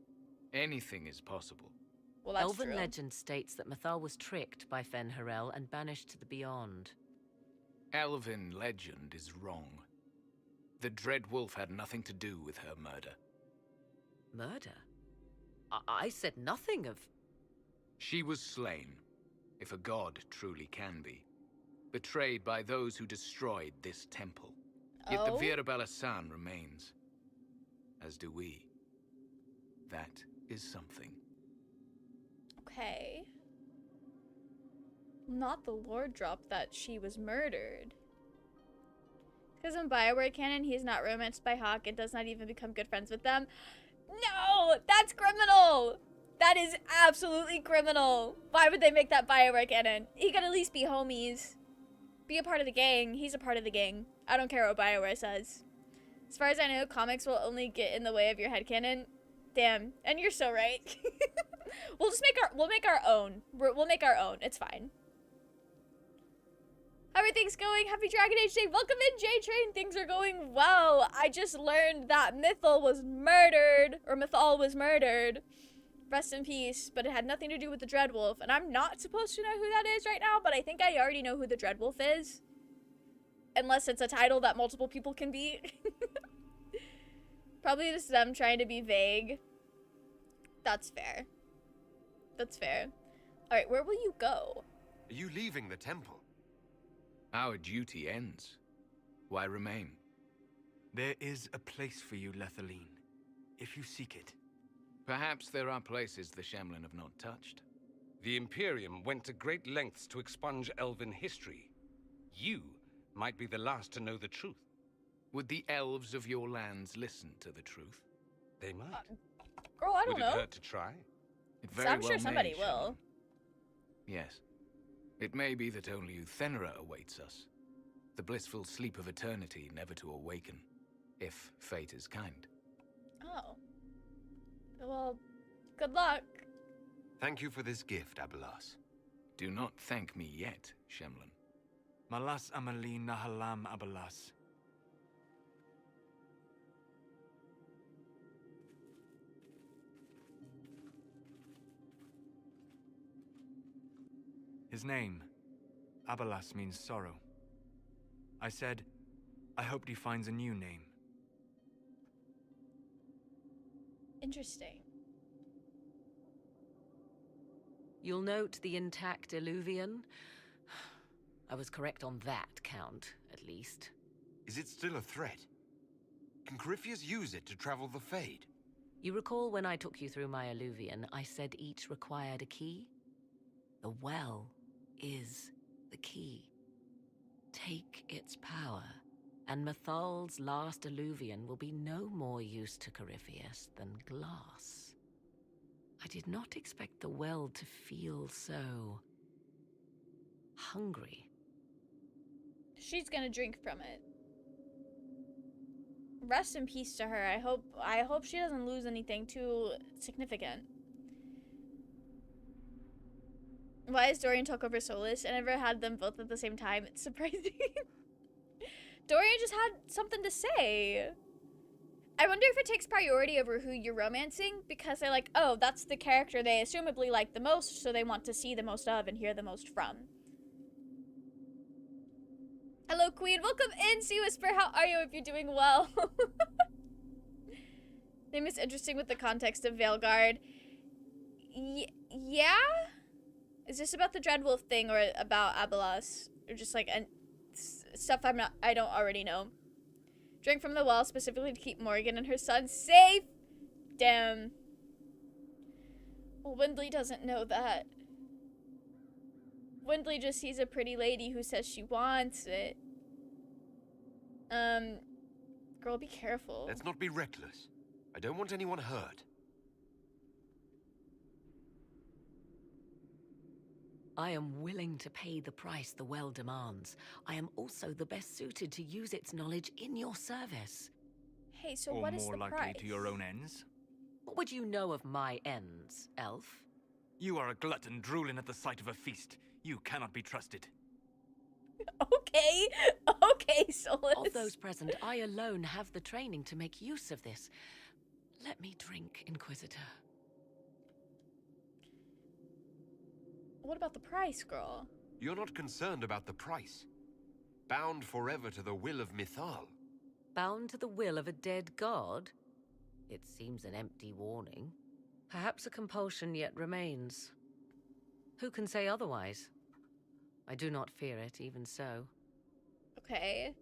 Anything is possible. Well, that's Elven true. legend states that Mythal was tricked by Fen-Harel and banished to the Beyond. Elven legend is wrong. The Dread Wolf had nothing to do with her murder. Murder? I said nothing of... She was slain, if a god truly can be. Betrayed by those who destroyed this temple. Yet Oh? the Virabella-san remains. As do we. That is something. Okay. Not the lore drop that she was murdered. Because in Bioware canon, he's not romanced by Hawk and does not even become good friends with them. No! That's criminal! That is absolutely criminal! Why would they make that Bioware canon? He could at least be homies. Be a part of the gang. He's a part of the gang. I don't care what Bioware says. As far as I know, comics will only get in the way of your headcanon. Damn. And you're so right. We'll make our own. We'll make our own. It's fine. How are things going? Happy Dragon Age Day. Welcome in, J-Train. Things are going well. I just learned that Mythal was murdered. Rest in peace. But it had nothing to do with the Dreadwolf. And I'm not supposed to know who that is right now, but I think I already know who the Dreadwolf is. Unless it's a title that multiple people can be. Probably just them trying to be vague. That's fair. That's fair. Alright, where will you go? Are you leaving the temple? Our duty ends. Why remain? There is a place for you, Lethaline, if you seek it. Perhaps there are places the Shamlin have not touched. The Imperium went to great lengths to expunge Elven history. You might be the last to know the truth. Would the elves of your lands listen to the truth? They might. Girl, I don't Would know. it hurt to try? It So very I'm well sure somebody may, will. Shamlin. Yes. It may be that only Uthenra awaits us. The blissful sleep of eternity never to awaken, if fate is kind. Oh. Well, good luck. Thank you for this gift, Abelas. Do not thank me yet, Shamlin. Malas Amalin Nahalam Abalas. His name, Abalas, means sorrow. I said, I hoped he finds a new name. Interesting. You'll note the intact Illuvian. I was correct on that count, at least. Is it still a threat? Can Corypheus use it to travel the Fade? You recall when I took you through my Illuvian, I said each required a key? The well is the key. Take its power, and Mythal's last Illuvian will be no more use to Corypheus than glass. I did not expect the well to feel so... hungry. She's gonna drink from it. Rest in peace to her. I hope she doesn't lose anything too significant. Why is Dorian talk over Solus? I never had them both at the same time. It's surprising. Dorian just had something to say. I wonder if it takes priority over who you're romancing, because they're like, oh, that's the character they assumably like the most, so they want to see the most of and hear the most from. Hello, Queen. Welcome in, Sea Whisper. How are you? If you're doing well. Name is interesting with the context of Veilguard. Yeah? Is this about the Dreadwolf thing or about Abelas? Or just like stuff I don't already know. Drink from the well specifically to keep Morgan and her son safe. Damn. Well, Windley doesn't know that. Windley just sees a pretty lady who says she wants it. Girl, be careful. Let's not be reckless. I don't want anyone hurt. I am willing to pay the price the well demands. I am also the best suited to use its knowledge in your service. Hey, so or what is more the likely price? to your own ends? What would you know of my ends, elf? You are a glutton drooling at the sight of a feast. You cannot be trusted. Okay. Okay, Solus. Of those present, I alone have the training to make use of this. Let me drink, Inquisitor. What about the price, girl? You're not concerned about the price. Bound forever to the will of Mythal. Bound to the will of a dead god? It seems an empty warning. Perhaps a compulsion yet remains. Who can say otherwise? I do not fear it, even so. Okay.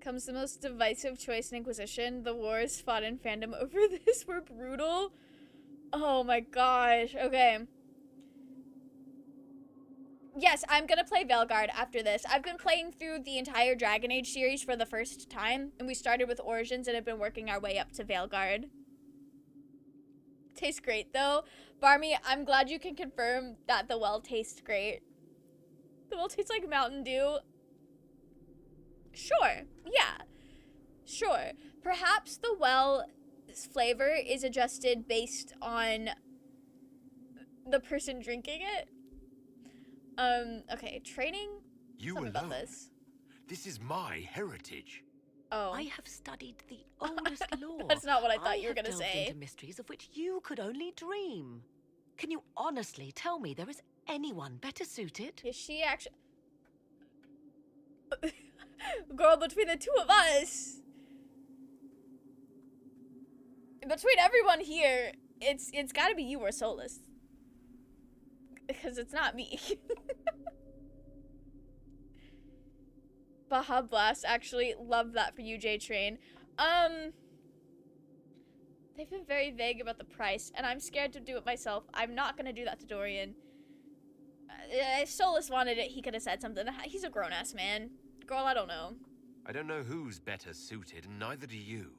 Comes the most divisive choice in Inquisition. The wars fought in fandom over this were brutal. Oh my gosh. Okay. Yes, I'm gonna play Veilguard after this. I've been playing through the entire Dragon Age series for the first time, and we started with Origins and have been working our way up to Veilguard. Tastes great, though. Barmy, I'm glad you can confirm that the well tastes great. The well tastes like Mountain Dew. Sure, yeah. Sure. Perhaps the well's flavor is adjusted based on the person drinking it. Okay, training? You Tell me alone? about this. This is my heritage. Oh. I have studied the oldest lore. That's not what I thought you were have gonna delved say. into mysteries of which you could only dream. Can you honestly tell me there is anyone better suited? Is she actually... Girl, between the two of us... Between everyone here, it's gotta be you or Solus. Because it's not me. Baja Blast, actually, love that for you, J-Train. They've been very vague about the price, and I'm scared to do it myself. I'm not gonna do that to Dorian. If Solus wanted it, he could have said something. He's a grown-ass man. Girl, I don't know. I don't know who's better suited, and neither do you.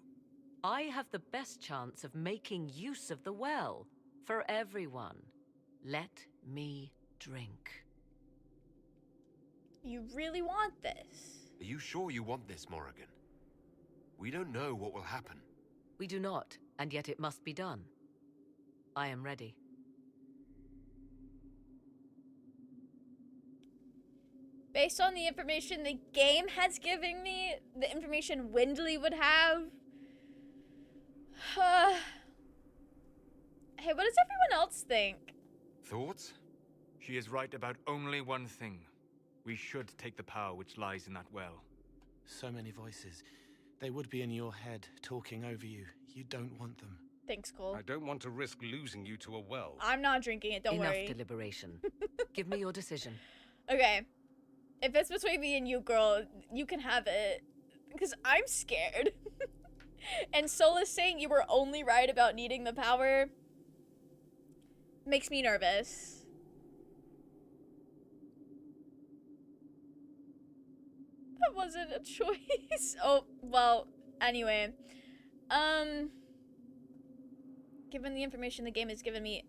I have the best chance of making use of the well. For everyone. Let me drink. You really want this? Are you sure you want this, Morrigan? We don't know what will happen. We do not, and yet it must be done. I am ready. Based on the information the game has given me, the information Windley would have... Hey, what does everyone else think? Thoughts? She is right about only one thing. We should take the power which lies in that well. So many voices. They would be in your head, talking over you. You don't want them. Thanks, Cole. I don't want to risk losing you to a well. I'm not drinking it, don't worry. Enough deliberation. Give me your decision. Okay. If it's between me and you, girl, you can have it. Because I'm scared. And Solus saying you were only right about needing the power makes me nervous. That wasn't a choice. Oh, well, anyway. Given the information the game has given me...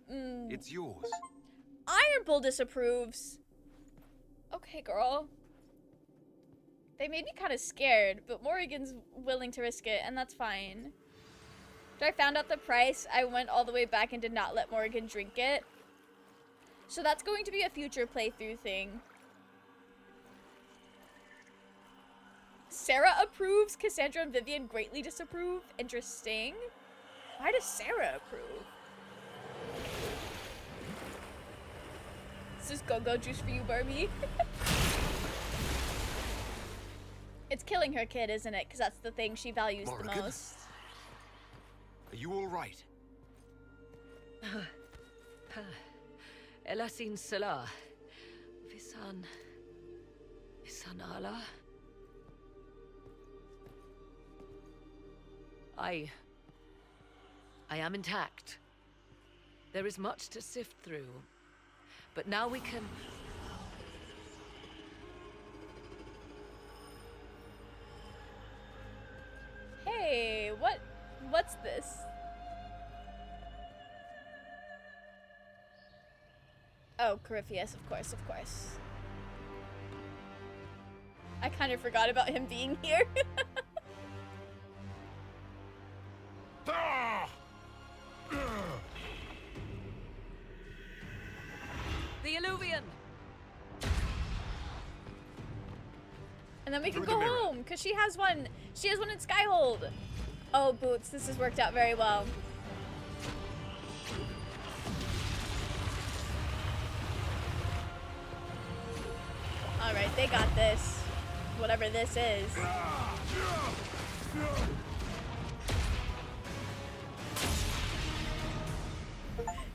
It's yours. Iron Bull disapproves. Okay, girl. They made me kind of scared, but Morrigan's willing to risk it, and that's fine. After I found out the price, I went all the way back and did not let Morrigan drink it. So that's going to be a future playthrough thing. Sarah approves, Cassandra and Vivian greatly disapprove. Interesting. Why does Sarah approve? This is go-go juice for you, Barbie. It's killing her kid, isn't it? Because that's the thing she values Morrigan? the most. Are you all right? Elasin Salah. Visanala. I am intact. There is much to sift through. But now we can... Hey, what's this? Oh, Corypheus, of course, of course. I kind of forgot about him being here. And then we can go home, because she has one. She has one in Skyhold. Oh, Boots, this has worked out very well. Alright, they got this. Whatever this is.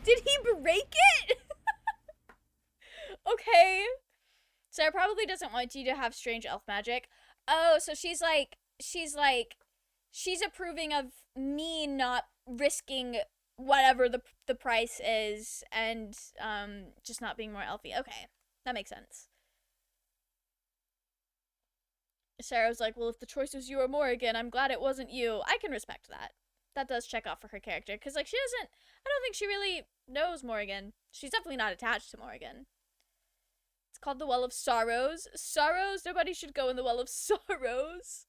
Did he break it? Okay. Sarah probably doesn't want you to have strange elf magic. Oh, so she's approving of me not risking whatever the price is and just not being more elfy. Okay, that makes sense. Sarah was like, well, if the choice was you or Morrigan, I'm glad it wasn't you. I can respect that. That does check off for her character, because, like, I don't think she really knows Morrigan. She's definitely not attached to Morrigan. It's called the Well of Sorrows. Sorrows? Nobody should go in the Well of Sorrows.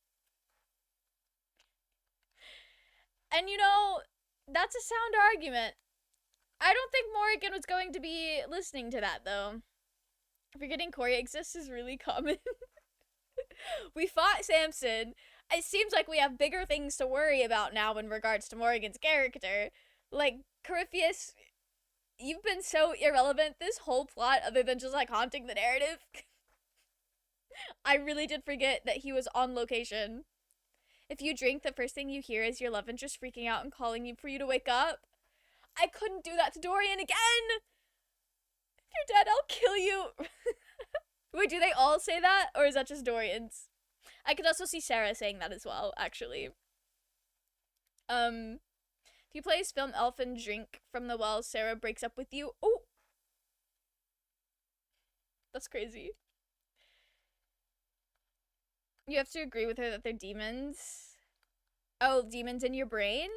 And, you know, that's a sound argument. I don't think Morrigan was going to be listening to that, though. Forgetting Corey exists is really common. We fought Samson. It seems like we have bigger things to worry about now in regards to Morrigan's character. Like, Corypheus, you've been so irrelevant this whole plot other than just, like, haunting the narrative. I really did forget that he was on location. If you drink, the first thing you hear is your love interest freaking out and calling you for you to wake up. I couldn't do that to Dorian again! If you're dead, I'll kill you! Wait, do they all say that? Or is that just Dorian's? I could also see Sarah saying that as well, actually. If you play his film Elf and drink from the well, Sarah breaks up with you. Oh! That's crazy. You have to agree with her that they're demons. Oh, demons in your brain?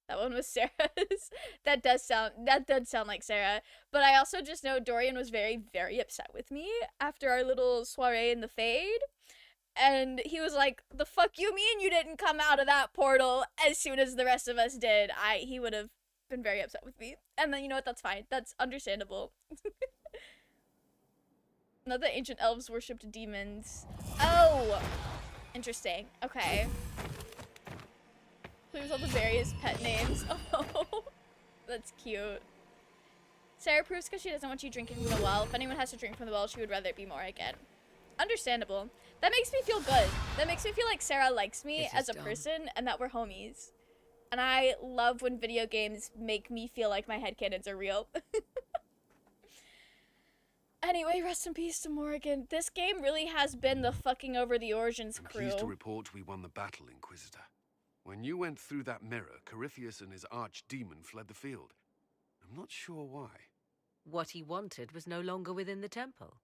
That one was Sarah's. That did sound like Sarah. But I also just know Dorian was very, very upset with me after our little soiree in the Fade. And he was like, the fuck you mean you didn't come out of that portal as soon as the rest of us did? He would have been very upset with me. And then, you know what, that's fine. That's understandable. Not that ancient elves worshipped demons. Oh! Interesting. Okay. There's all the various pet names. Oh, that's cute. Sarah proves because she doesn't want you drinking from the well. If anyone has to drink from the well, she would rather it be Morrigan. Understandable. That makes me feel good. That makes me feel like Sarah likes me as a person and that we're homies. And I love when video games make me feel like my headcanons are real. Anyway, rest in peace to Morrigan. This game really has been the fucking over the origins crew. I'm pleased to report we won the battle, Inquisitor. When you went through that mirror, Corypheus and his archdemon fled the field. I'm not sure why. What he wanted was no longer within the temple.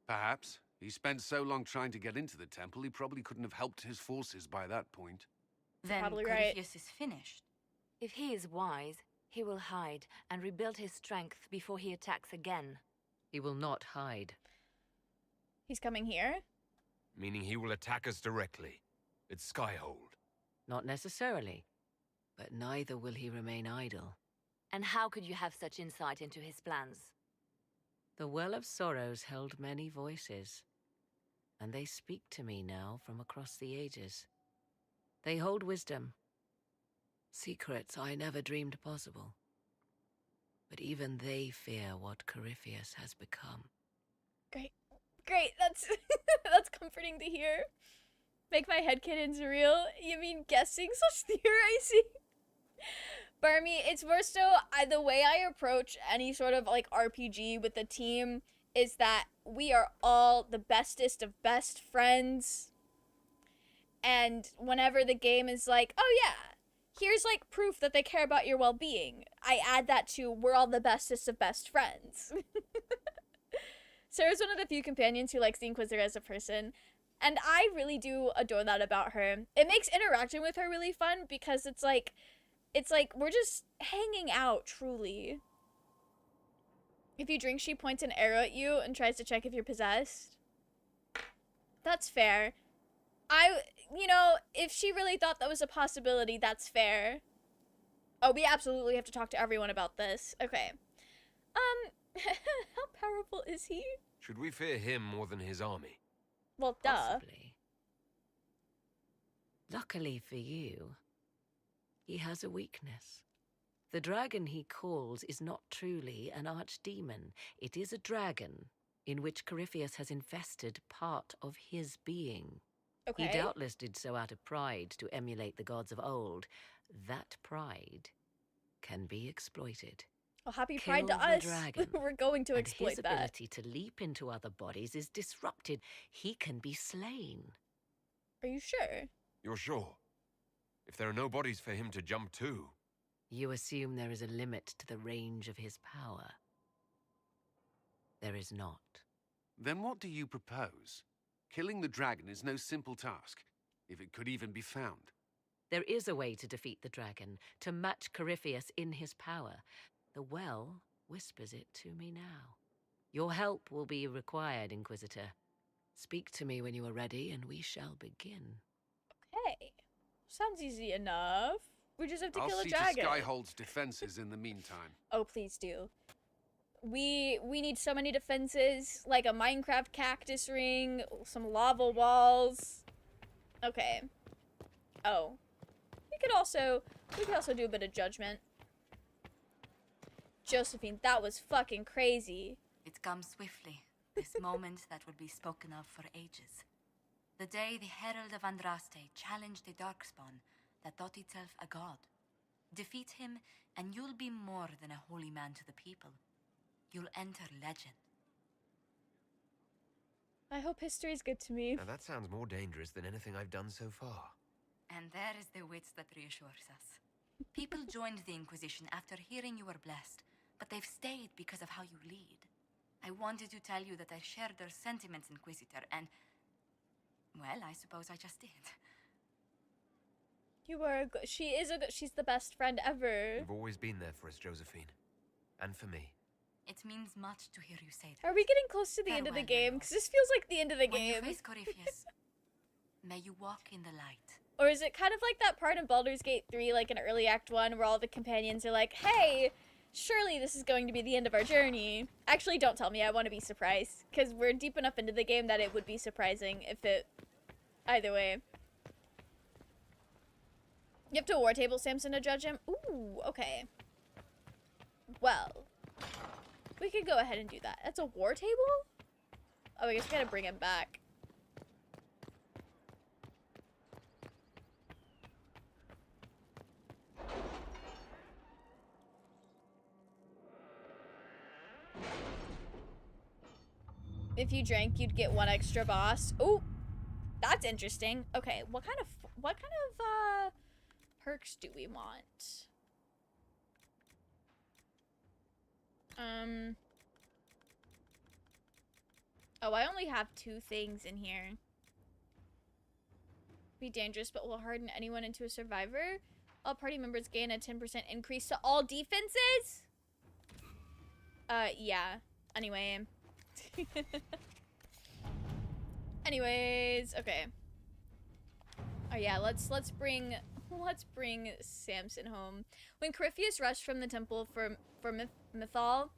Perhaps. He spent so long trying to get into the temple, he probably couldn't have helped his forces by that point. Then Probably right. Corypheus is finished. If he is wise, he will hide and rebuild his strength before he attacks again. He will not hide. He's coming here? Meaning he will attack us directly. It's Skyhold. Not necessarily. But neither will he remain idle. And how could you have such insight into his plans? The Well of Sorrows held many voices, and they speak to me now from across the ages. They hold wisdom, secrets I never dreamed possible. But even they fear what Corypheus has become. Great. Great, that's that's comforting to hear. Make my headcanons real? You mean guessing / theorizing? Barmy, it's more so, the way I approach any sort of, like, RPG with the team is that we are all the bestest of best friends. And whenever the game is like, oh yeah, here's, like, proof that they care about your well-being, I add that to, we're all the bestest of best friends. Sarah's one of the few companions who likes the Inquisitor as a person. And I really do adore that about her. It makes interacting with her really fun because it's like we're just hanging out, truly. If you drink, she points an arrow at you and tries to check if you're possessed. That's fair. You know, if she really thought that was a possibility, that's fair. Oh, we absolutely have to talk to everyone about this. Okay. How powerful is he? Should we fear him more than his army? Well, duh. Possibly. Luckily for you, he has a weakness. The dragon he calls is not truly an archdemon. It is a dragon in which Corypheus has infested part of his being. Okay. He doubtless did so out of pride to emulate the gods of old. That pride can be exploited. Well, happy Kill pride to the us. dragon, We're going to and exploit his that. ability to leap into other bodies is disrupted. He can be slain. Are you sure? You're sure? If there are no bodies for him to jump to. You assume there is a limit to the range of his power. There is not. Then what do you propose? Killing the dragon is no simple task, if it could even be found. There is a way to defeat the dragon, to match Corypheus in his power. The well whispers it to me now. Your help will be required, Inquisitor. Speak to me when you are ready, and we shall begin. Okay. Sounds easy enough. We just have to kill a I'll dragon. see to Skyhold's defenses in the meantime. Oh, please do. We need so many defenses, like a Minecraft cactus ring, some lava walls. Okay. Oh. We could also do a bit of judgment. Josephine, that was fucking crazy. It comes swiftly, this moment that will be spoken of for ages. The day the Herald of Andraste challenged the Darkspawn that thought itself a god. Defeat him, and you'll be more than a holy man to the people. You'll enter legend. I hope history's good to me. Now that sounds more dangerous than anything I've done so far. And there is the wits that reassures us. People joined the Inquisition after hearing you were blessed, but they've stayed because of how you lead. I wanted to tell you that I shared their sentiments, Inquisitor, and... well, I suppose I just did. You are she's the best friend ever. You've always been there for us, Josephine. And for me. It means much to hear you say that. Are we getting close to the end of the game? Because this feels like the end of the When you game. face Corypheus, may you walk in the light. Or is it kind of like that part in Baldur's Gate 3, like in early Act 1, where all the companions are like, hey, surely this is going to be the end of our journey. Actually, don't tell me. I want to be surprised. Because we're deep enough into the game that it would be surprising if it... either way. You have to war table Samson to judge him? Ooh, okay. Well, we could go ahead and do that. That's a war table? Oh, I guess we gotta bring him back. If you drank, you'd get one extra boss. Ooh, that's interesting. Okay, what kind of perks do we want? Oh, I only have 2 things in here. Be dangerous, but will harden anyone into a survivor. All party members gain a 10% increase to all defenses? Yeah. Anyway. Anyways, okay. Oh yeah, let's bring Samson home. When Corypheus rushed from the temple for Mythal,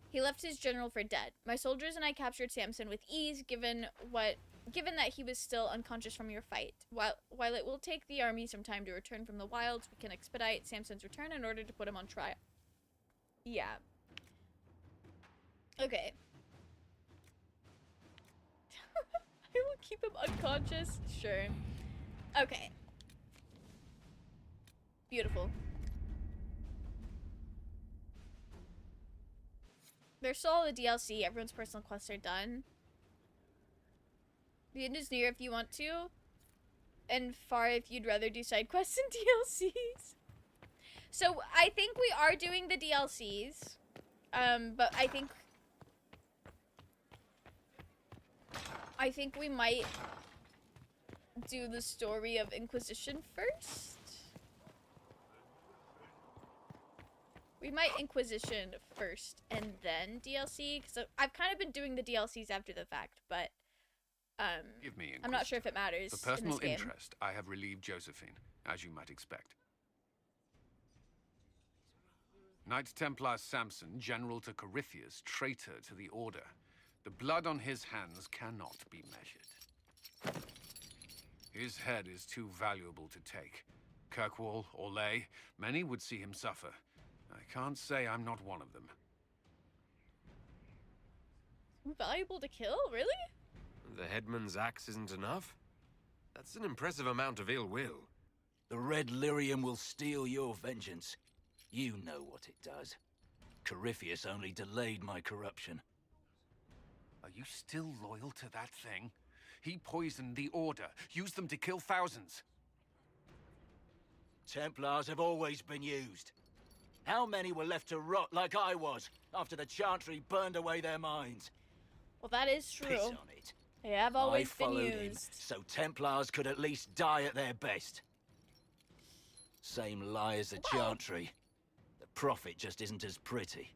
he left his general for dead. My soldiers and I captured Samson with ease, given that he was still unconscious from your fight. While it will take the army some time to return from the wilds, we can expedite Samson's return in order to put him on trial. Yeah. Okay. I will keep him unconscious. Sure. Okay. Beautiful. There's still all the DLC. Everyone's personal quests are done. The end is near if you want to. And far if you'd rather do side quests and DLCs. So I think we are doing the DLCs. But I think we might do the story of Inquisition first. We might Inquisition first and then DLC, because I've kind of been doing the DLCs after the fact, but Give me I'm not sure if it matters. For personal in this game. interest, I have relieved Josephine, as you might expect. Knight Templar Samson, general to Corypheus, traitor to the Order. The blood on his hands cannot be measured. His head is too valuable to take. Kirkwall, Orlais, many would see him suffer. I can't say I'm not one of them. Valuable to kill? Really? The headman's axe isn't enough? That's an impressive amount of ill will. The Red Lyrium will steal your vengeance. You know what it does. Corypheus only delayed my corruption. Are you still loyal to that thing? He poisoned the Order, used them to kill thousands. Templars have always been used. How many were left to rot like I was, after the Chantry burned away their minds? Well, that is true. Piss on it. They have always I been followed him, used. so Templars could at least die at their best. Same lie as the Chantry. The Prophet just isn't as pretty.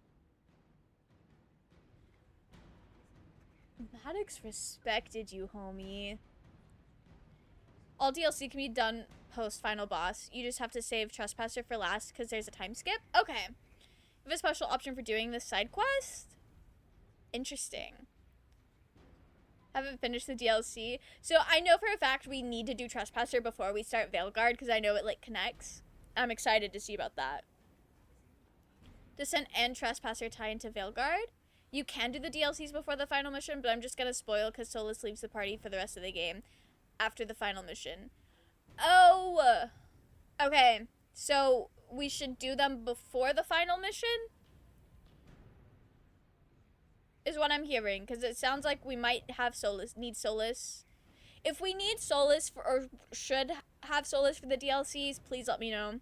Maddox respected you, homie. All DLC can be done post-final boss. You just have to save Trespasser for last because there's a time skip? Okay. You have a special option for doing this side quest? Interesting. Haven't finished the DLC. So I know for a fact we need to do Trespasser before we start Veilguard because I know it, like, connects. I'm excited to see about that. Descent and Trespasser tie into Veilguard. You can do the DLCs before the final mission, but I'm just gonna spoil because Solus leaves the party for the rest of the game after the final mission. Oh! Okay, so we should do them before the final mission? Is what I'm hearing, because it sounds like we might have need Solus. If we need Solus for, or should have Solus for the DLCs, please let me know.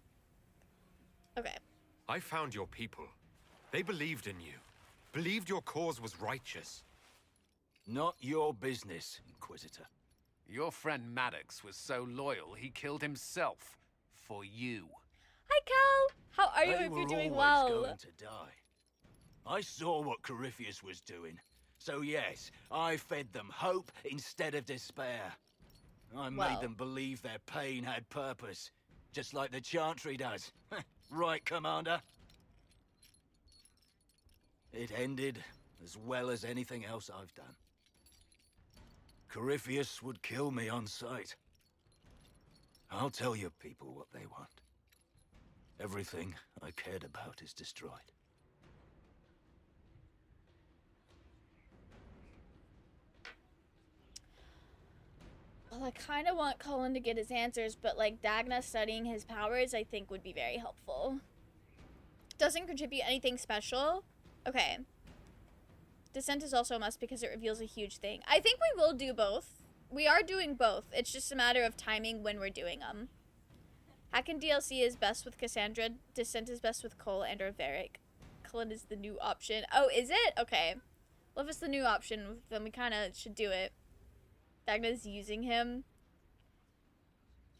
Okay. I found your people. They believed in you. Believed your cause was righteous. Not your business, Inquisitor. Your friend Maddox was so loyal, he killed himself. For you. Hi, Cal! How are you if you're doing well? Going to die. I saw what Corypheus was doing. So yes, I fed them hope instead of despair. I made them believe their pain had purpose. Just like the Chantry does. Right, Commander? It ended as well as anything else I've done. Corypheus would kill me on sight. I'll tell your people what they want. Everything I cared about is destroyed. Well, I kind of want Cullen to get his answers, but, like, Dagna studying his powers, I think, would be very helpful. Doesn't contribute anything special. Okay. Descent is also a must because it reveals a huge thing. I think we will do both. We are doing both. It's just a matter of timing when we're doing them. Hacken DLC is best with Cassandra. Descent is best with Cole and or Varric. Cullen is the new option. Oh, is it? Okay. Well, if it's the new option, then we kind of should do it. Dagna's using him.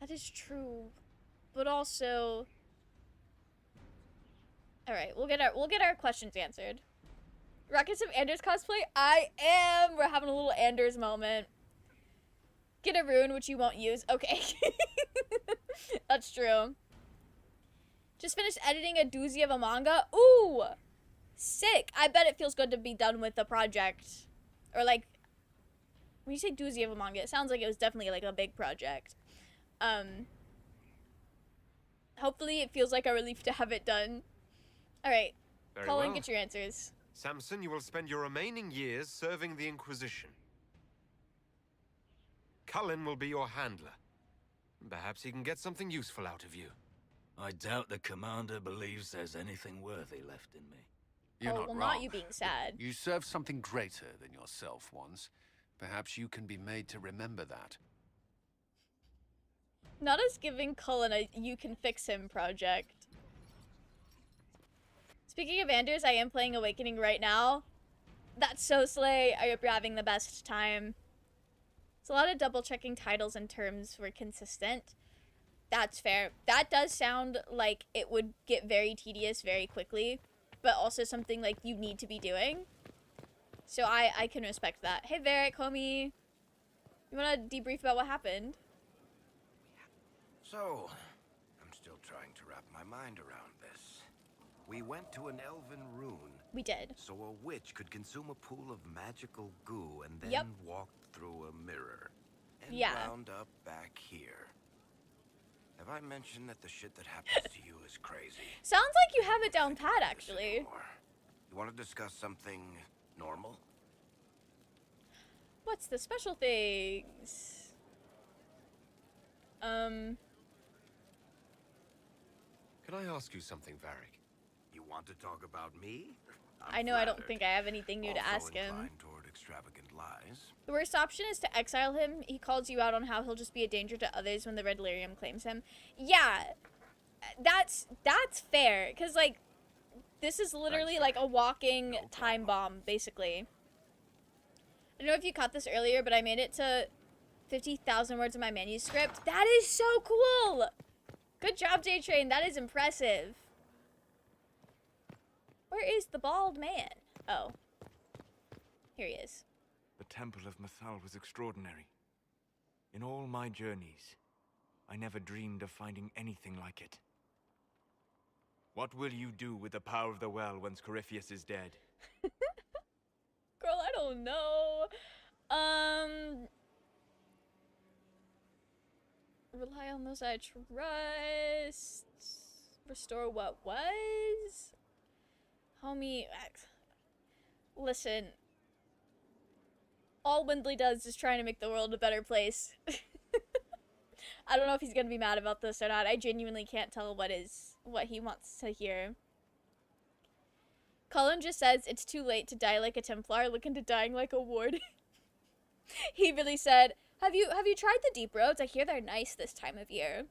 That is true. But also... Alright, we'll get our questions answered. Rockets of Anders cosplay? I am! We're having a little Anders moment. Get a rune, which you won't use. Okay. That's true. Just finished editing a doozy of a manga. Ooh! Sick! I bet it feels good to be done with the project. Or, like... When you say doozy of a manga, it sounds like it was definitely, like, a big project. Hopefully it feels like a relief to have it done. Alright. Colin, get your answers. Samson, you will spend your remaining years serving the Inquisition. Cullen will be your handler. Perhaps he can get something useful out of you. I doubt the Commander believes there's anything worthy left in me. You're not well, wrong. not you being sad. You served something greater than yourself once. Perhaps you can be made to remember that. Not as giving Cullen a you can fix him project. Speaking of Anders, I am playing Awakening right now. That's so slay. I hope you're having the best time. It's a lot of double checking titles and terms were consistent. That's fair. That does sound like it would get very tedious very quickly, but also something like you need to be doing. So I can respect that. Hey Varric, homie. You want to debrief about what happened? So, I'm still trying to wrap my mind around this. We went to an elven rune. We did. So a witch could consume a pool of magical goo and then walk through a mirror. And Yeah. wound up back here. Have I mentioned that the shit that happens to you is crazy? Sounds like you have it down pat, actually. You want to discuss something normal? What's the special things? Can I ask you something, Varric? You want to talk about me? I know I don't think I have anything new to ask him. Toward extravagant lies. The worst option is to exile him. He calls you out on how he'll just be a danger to others when the Red Lyrium claims him. Yeah, that's fair. Because, like, this is literally like a walking time bomb, basically. I don't know if you caught this earlier, but I made it to 50,000 words in my manuscript. That is so cool! Good job, J-Train. That is impressive. Where is the bald man? Oh. Here he is. The Temple of Mythal was extraordinary. In all my journeys, I never dreamed of finding anything like it. What will you do with the power of the well once Corypheus is dead? Girl, I don't know. Rely on those I trust. Restore what was? Homie, listen. All Windley does is trying to make the world a better place. I don't know if he's gonna be mad about this or not. I genuinely can't tell what he wants to hear. Cullen just says it's too late to die like a Templar. Look into dying like a ward. He really said, have you tried the deep roads? I hear they're nice this time of year.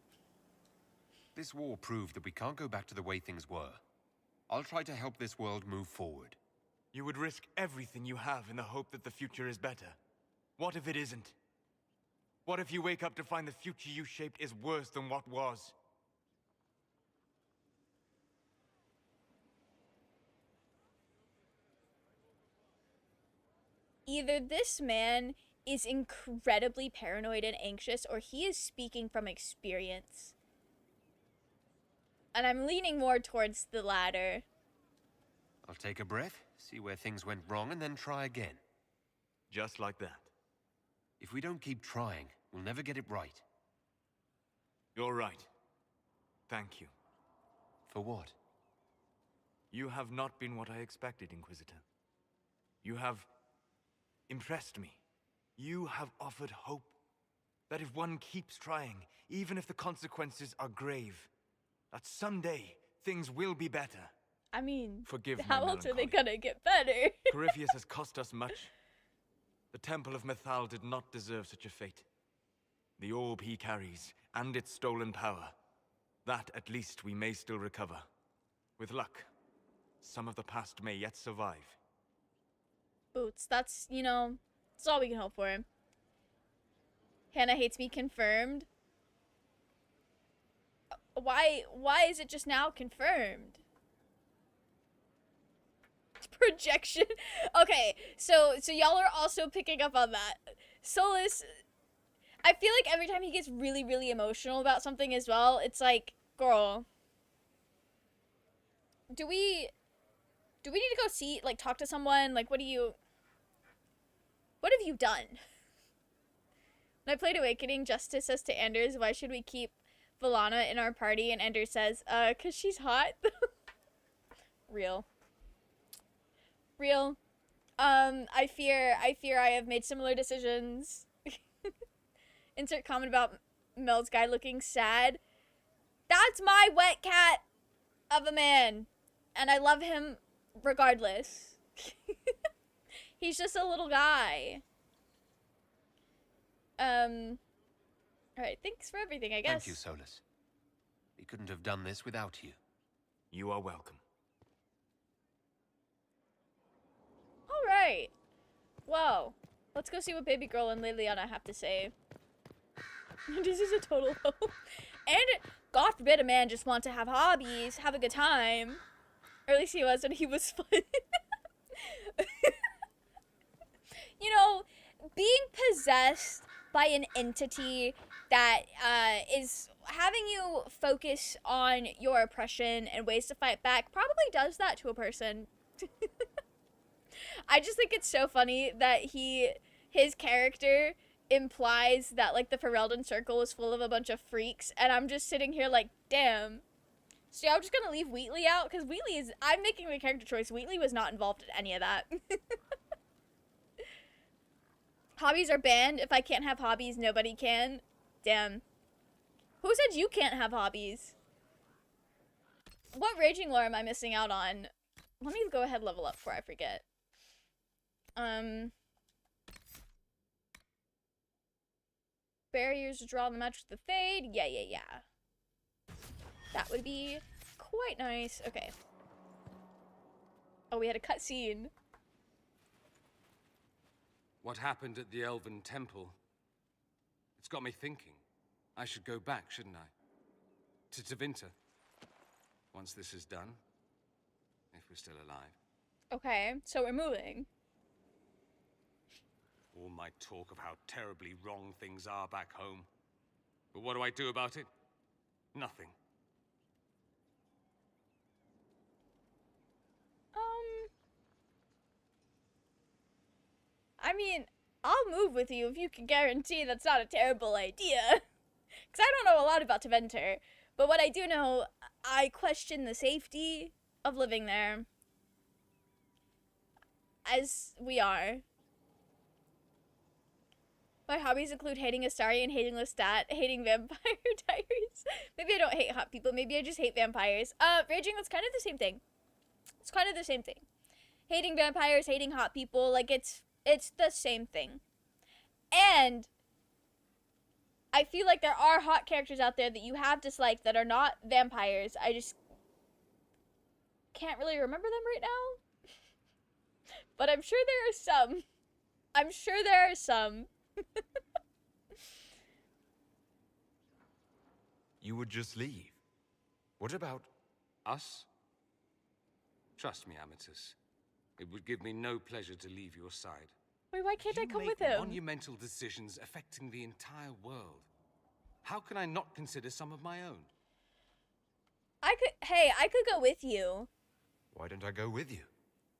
This war proved that we can't go back to the way things were. I'll try to help this world move forward. You would risk everything you have in the hope that the future is better. What if it isn't? What if you wake up to find the future you shaped is worse than what was? Either this man is incredibly paranoid and anxious, or he is speaking from experience. And I'm leaning more towards the latter. I'll take a breath, see where things went wrong, and then try again. Just like that. If we don't keep trying, we'll never get it right. You're right. Thank you. For what? You have not been what I expected, Inquisitor. You have impressed me. You have offered hope. That if one keeps trying, even if the consequences are grave, that someday things will be better. I mean, forgive how else are they gonna get better? Corypheus has cost us much. The Temple of Mythal did not deserve such a fate. The orb he carries, and its stolen power, that at least we may still recover. With luck, some of the past may yet survive. Boots, that's, you know, that's all we can hope for. Hannah hates me confirmed. Why is it just now confirmed? Projection. Okay, so y'all are also picking up on that. Solus, I feel like every time he gets really, really emotional about something as well, it's like, girl, do we need to go see, like, talk to someone? Like, what have you done? When I played Awakening, Justice says to Anders, why should we keep Valana in our party? And Anders says, 'cause she's hot. Real. I fear I have made similar decisions. Insert comment about Mel's guy looking sad. That's my wet cat of a man. And I love him regardless. He's just a little guy. Alright, thanks for everything, I guess. Thank you, Solus. We couldn't have done this without you. You are welcome. Alright. Whoa. Let's go see what baby girl and Liliana have to say. This is a total hope. And God forbid a man just want to have hobbies, have a good time. Or at least he was when he was fun. You know, being possessed by an entity that is having you focus on your oppression and ways to fight back probably does that to a person. I just think it's so funny that his character implies that, like, the Ferelden Circle is full of a bunch of freaks, and I'm just sitting here like, damn. So yeah, I'm just gonna leave Wheatley out, because Wheatley is, I'm making the character choice. Wheatley was not involved in any of that. Hobbies are banned. If I can't have hobbies, nobody can. Damn. Who said you can't have hobbies? What raging lore am I missing out on? Let me go ahead and level up before I forget. Barriers to draw the match with the Fade. Yeah. That would be quite nice. Okay. Oh, we had a cutscene. What happened at the Elven Temple? It's got me thinking. I should go back, shouldn't I? To Tevinter. Once this is done. If we're still alive. Okay, so we're moving. All my talk of how terribly wrong things are back home. But what do I do about it? Nothing. I mean, I'll move with you if you can guarantee that's not a terrible idea. Because I don't know a lot about Tevinter. But what I do know, I question the safety of living there. As we are. My hobbies include hating Astarion, hating Lestat, hating Vampire Diaries. Maybe I don't hate hot people, maybe I just hate vampires. Raging was kind of the same thing. It's kind of the same thing. Hating vampires, hating hot people, like it's the same thing. And I feel like there are hot characters out there that you have disliked that are not vampires. I just can't really remember them right now. But I'm sure there are some. I'm sure there are some. You would just leave. What about us? Trust me, Amatus. It would give me no pleasure to leave your side. Wait, why can't I come with him? Monumental decisions affecting the entire world. How can I not consider some of my own? I could go with you. Why don't I go with you?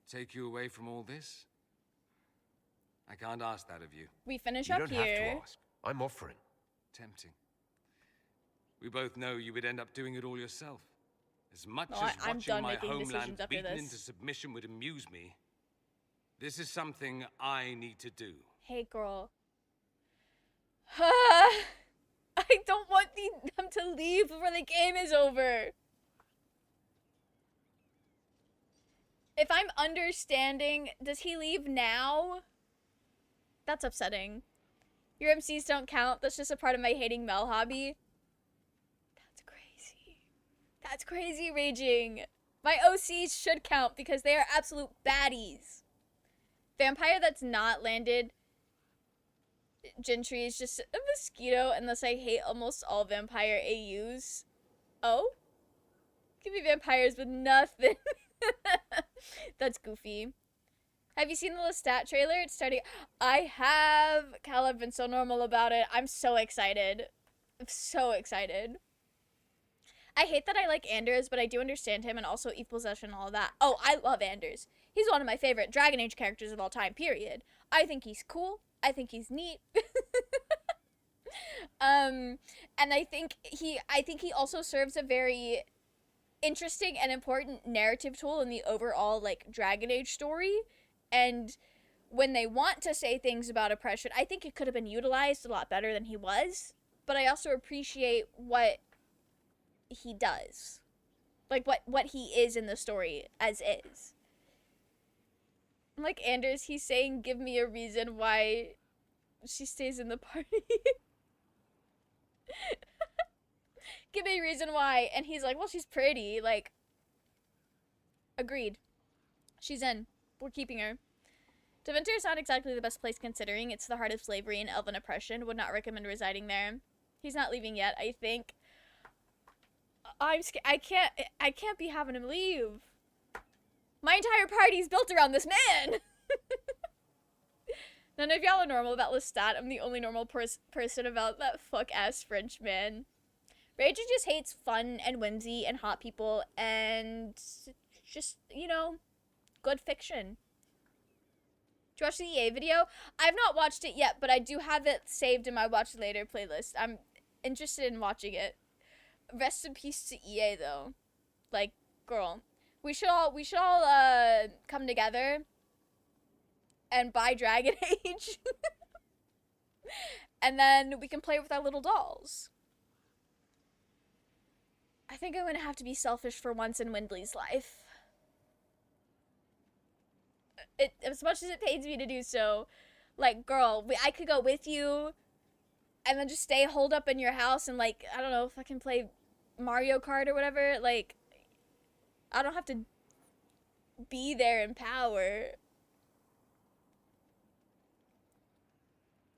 Take you away from all this? I can't ask that of you. We finish You up don't here. have to ask. I'm offering. Tempting. We both know you would end up doing it all yourself. As much Well, as I'm watching done my making homeland decisions after beaten this. into submission would amuse me, this is something I need to do. Hey, girl. I don't want them to leave before the game is over. If I'm understanding, does he leave now? That's upsetting. Your MCs don't count. That's just a part of my hating Mel hobby. That's crazy. That's crazy, Raging. My OCs should count because they are absolute baddies. Vampire that's not landed Gentry is just a mosquito unless I hate almost all vampire AUs. Oh? Give me vampires with nothing. That's goofy. Have you seen the Lestat trailer? It's starting. I have. Cal, I've been so normal about it. I'm so excited. I'm so excited. I hate that I like Anders, but I do understand him and also Eve Possession and all that. Oh, I love Anders. He's one of my favorite Dragon Age characters of all time, period. I think he's cool. I think he's neat. And I think he also serves a very interesting and important narrative tool in the overall, like, Dragon Age story. And when they want to say things about oppression, I think it could have been utilized a lot better than he was. But I also appreciate what he does. Like, what he is in the story as is. Like Anders, he's saying, give me a reason why she stays in the party. Give me a reason why. And he's like, well, she's pretty. Like, agreed. She's in. We're keeping her. Tevinter is not exactly the best place considering it's the heart of slavery and elven oppression. Would not recommend residing there. He's not leaving yet, I think. I'm scared. I can't be having him leave. My entire party's built around this man. None of y'all are normal about Lestat. I'm the only normal person about that fuck-ass French man. Rage just hates fun and whimsy and hot people and just, you know, good fiction. you watch the EA video? I've not watched it yet, but I do have it saved in my watch later playlist. I'm interested in watching it. Rest in peace to EA though. Like, girl, we should all come together and buy Dragon Age. And then we can play with our little dolls. I think I'm gonna have to be selfish for once in Windley's life. As much as it pains me to do so, like, girl, I could go with you and then just stay holed up in your house and, like, I don't know, fucking play Mario Kart or whatever. Like, I don't have to be there in power.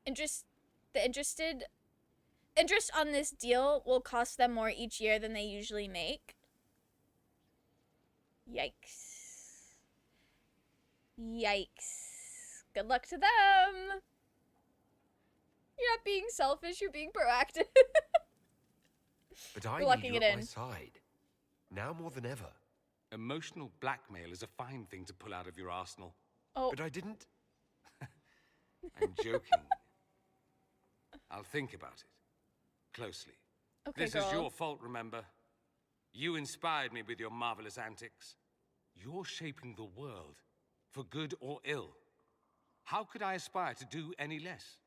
Interest on this deal will cost them more each year than they usually make. Yikes. Yikes. Good luck to them. You're not being selfish, you're being proactive. But I You're need you locking it at my in. side. Now more than ever. Emotional blackmail is a fine thing to pull out of your arsenal. Oh. But I didn't... I'm joking. I'll think about it. Closely. Okay, This girl. is your fault, remember? You inspired me with your marvelous antics. You're shaping the world, for good or ill. How could I aspire to do any less?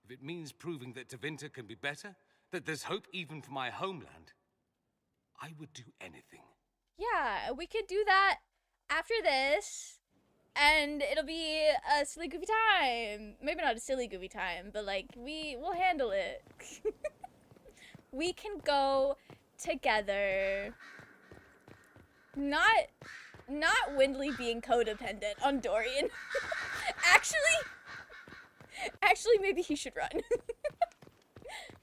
If it means proving that Tevinter can be better, that there's hope even for my homeland, I would do anything. Yeah, we could do that after this, and it'll be a silly goofy time. Maybe not a silly goofy time, but like we'll handle it. We can go together. Not Windley being codependent on Dorian. Actually, maybe he should run.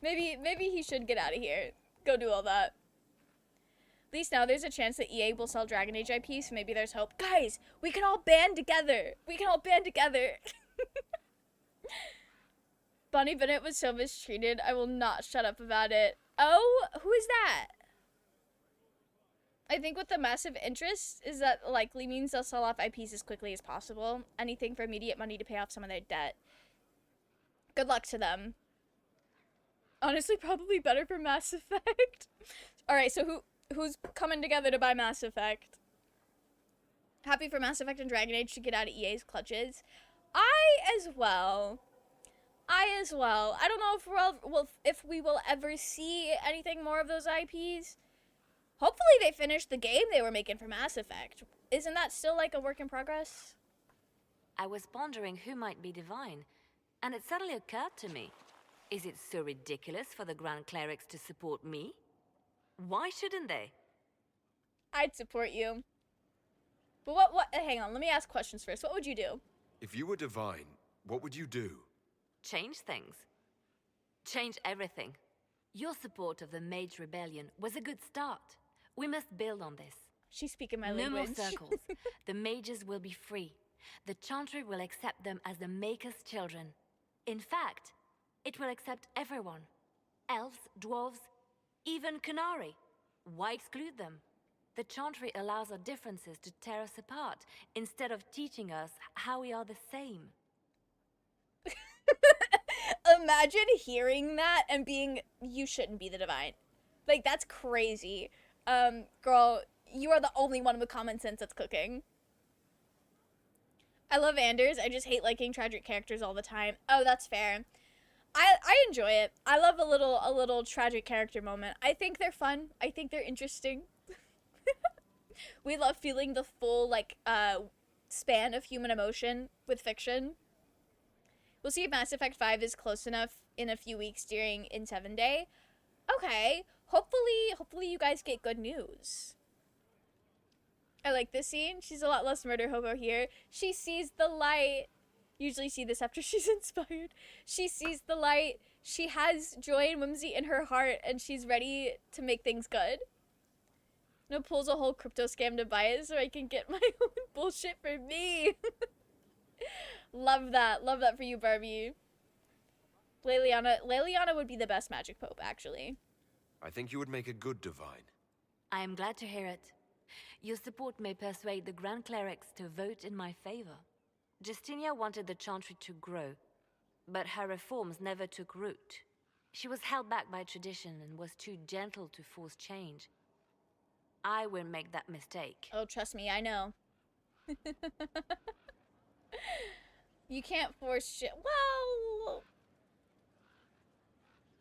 Maybe he should get out of here. Go do all that. At least now there's a chance that EA will sell Dragon Age IP, so maybe there's hope. Guys, we can all band together. We can all band together. Bonnie Bennett was so mistreated. I will not shut up about it. Oh, who is that? I think what the massive interest is that likely means they'll sell off IPs as quickly as possible. Anything for immediate money to pay off some of their debt. Good luck to them. Honestly, probably better for Mass Effect. Alright, so who's coming together to buy Mass Effect? Happy for Mass Effect and Dragon Age to get out of EA's clutches. I as well. I don't know if we will ever see anything more of those IPs. Hopefully they finished the game they were making for Mass Effect. Isn't that still like a work in progress? I was pondering who might be divine, and it suddenly occurred to me. Is it so ridiculous for the Grand Clerics to support me? Why shouldn't they? I'd support you. But what, hang on, let me ask questions first. What would you do? If you were divine, what would you do? Change things. Change everything. Your support of the Mage Rebellion was a good start. We must build on this. She's speaking my no language. more circles. The mages will be free. The Chantry will accept them as the Maker's children. In fact, it will accept everyone. Elves, dwarves, even Canary. Why exclude them? The Chantry allows our differences to tear us apart, instead of teaching us how we are the same. Imagine hearing that and being, you shouldn't be the divine. Like, that's crazy. Girl, you are the only one with common sense that's cooking. I love Anders. I just hate liking tragic characters all the time. Oh, that's fair. I enjoy it. I love a little tragic character moment. I think they're fun. I think they're interesting. We love feeling the full, like, span of human emotion with fiction. We'll see if Mass Effect 5 is close enough in a few weeks during In7 Day. Okay. Hopefully you guys get good news. I like this scene. She's a lot less murder hobo here. She sees the light. Usually see this after she's inspired. She sees the light. She has joy and whimsy in her heart, and she's ready to make things good. No, pulls a whole crypto scam to buy it so I can get my own bullshit for me. Love that. Love that for you, Barbie. Leliana would be the best magic pope, actually. I think you would make a good divine. I am glad to hear it. Your support may persuade the Grand Clerics to vote in my favor. Justinia wanted the Chantry to grow, but her reforms never took root. She was held back by tradition and was too gentle to force change. I won't make that mistake. Oh, trust me, I know. You can't force shit. Well...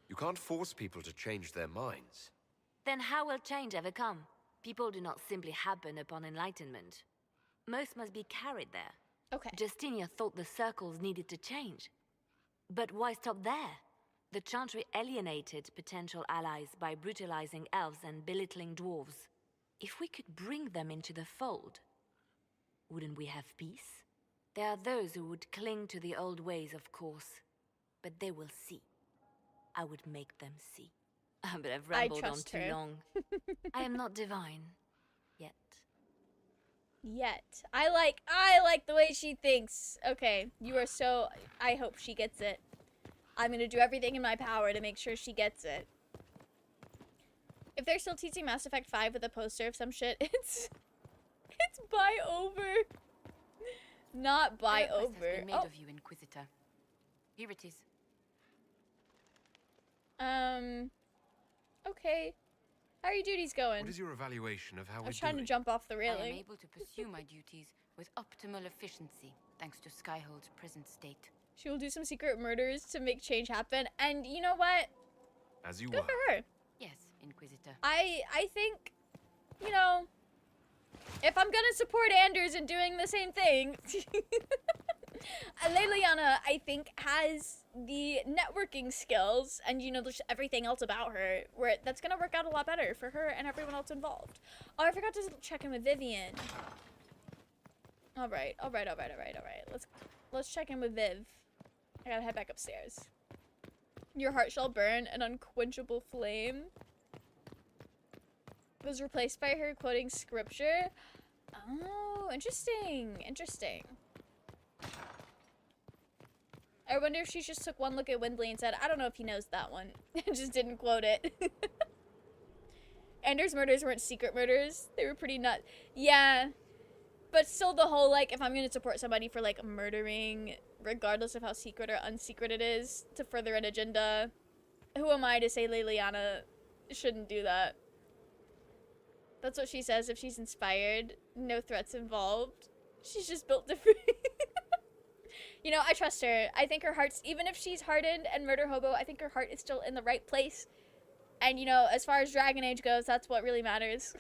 You can't force people to change their minds. Then how will change ever come? People do not simply happen upon enlightenment. Most must be carried there. Okay. Justinia thought the circles needed to change. But why stop there? The Chantry alienated potential allies by brutalizing elves and belittling dwarves. If we could bring them into the fold, wouldn't we have peace? There are those who would cling to the old ways, of course. But they will see. I would make them see. But I've rambled on too long. I am not divine. Yet. I like the way she thinks. Okay, you are so... I hope she gets it. I'm gonna do everything in my power to make sure she gets it. If they're still teaching Mass Effect 5 with a poster of some shit, it's buy over. Not buy over. Has been made of you, Inquisitor. Here it is. Okay. How are your duties going? What is your evaluation of how we're doing? I was trying to jump off the railing. I am able to pursue my duties with optimal efficiency, thanks to Skyhold's present state. She will do some secret murders to make change happen, and you know what? As you Good for her. Yes, Inquisitor. I think, you know, if I'm gonna support Anders in doing the same thing, Leliana, I think, has the networking skills and, you know, just everything else about her where that's gonna work out a lot better for her and everyone else involved. Oh, I forgot to check in with Vivian. All right. Let's check in with Viv. I gotta head back upstairs. Your heart shall burn an unquenchable flame. Was replaced by her quoting scripture. Oh, interesting. I wonder if she just took one look at Windley and said, I don't know if he knows that one. And just didn't quote it. Anders' murders weren't secret murders. They were pretty nuts. Yeah. But still the whole, like, if I'm going to support somebody for, like, murdering, regardless of how secret or unsecret it is, to further an agenda, who am I to say Leliana shouldn't do that? That's what she says if she's inspired. No threats involved. She's just built different. You know, I trust her. I think her heart's, even if she's hardened and murder hobo, I think her heart is still in the right place. And, you know, as far as Dragon Age goes, that's what really matters.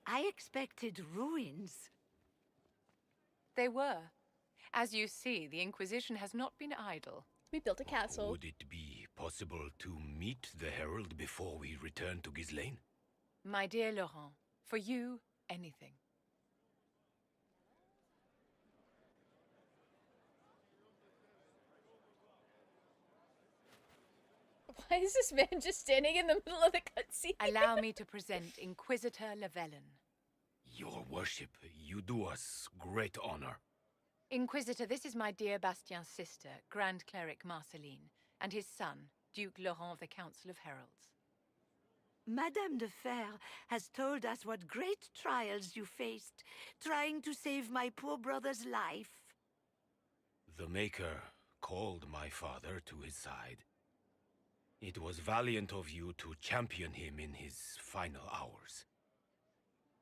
I expected ruins. They were. As you see, the Inquisition has not been idle. We built a castle. Would it be possible to meet the Herald before we return to Ghislaine? My dear Laurent, for you, anything. Why is this man just standing in the middle of the cutscene? Allow me to present Inquisitor Llewellyn. Your worship, you do us great honor. Inquisitor, this is my dear Bastien's sister, Grand Cleric Marceline, and his son, Duke Laurent of the Council of Heralds. Madame de Fer has told us what great trials you faced, trying to save my poor brother's life. The Maker called my father to his side. It was valiant of you to champion him in his final hours.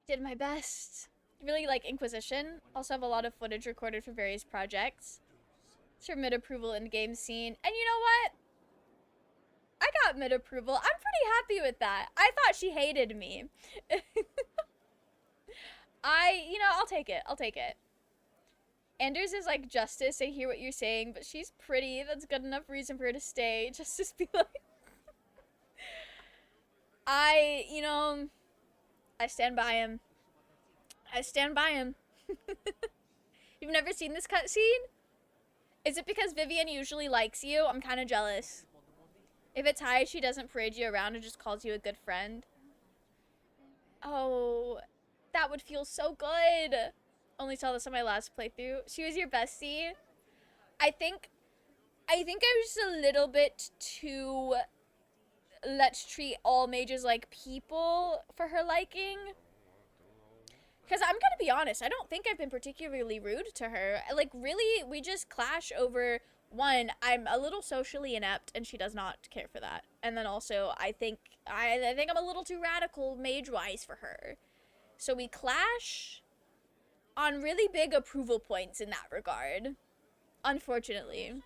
Did my best. Really like Inquisition. Also have a lot of footage recorded for various projects. Sure, mid-approval in game scene. And you know what? I got mid-approval. I'm pretty happy with that. I thought she hated me. You know, I'll take it. Anders is like, Justice, I hear what you're saying, but she's pretty. That's good enough reason for her to stay. Justice be like... you know... I stand by him. You've never seen this cutscene? Is it because Vivian usually likes you? I'm kind of jealous. If it's high, she doesn't parade you around and just calls you a good friend. Oh, that would feel so good. Only saw this on my last playthrough. She was your bestie. I think I was just a little bit too let's treat all mages like people for her liking. Because I'm gonna be honest, I don't think I've been particularly rude to her. Like, really, we just clash over, one, I'm a little socially inept, and she does not care for that. And then also, I think I'm a little too radical mage-wise for her. So we clash on really big approval points in that regard. Unfortunately.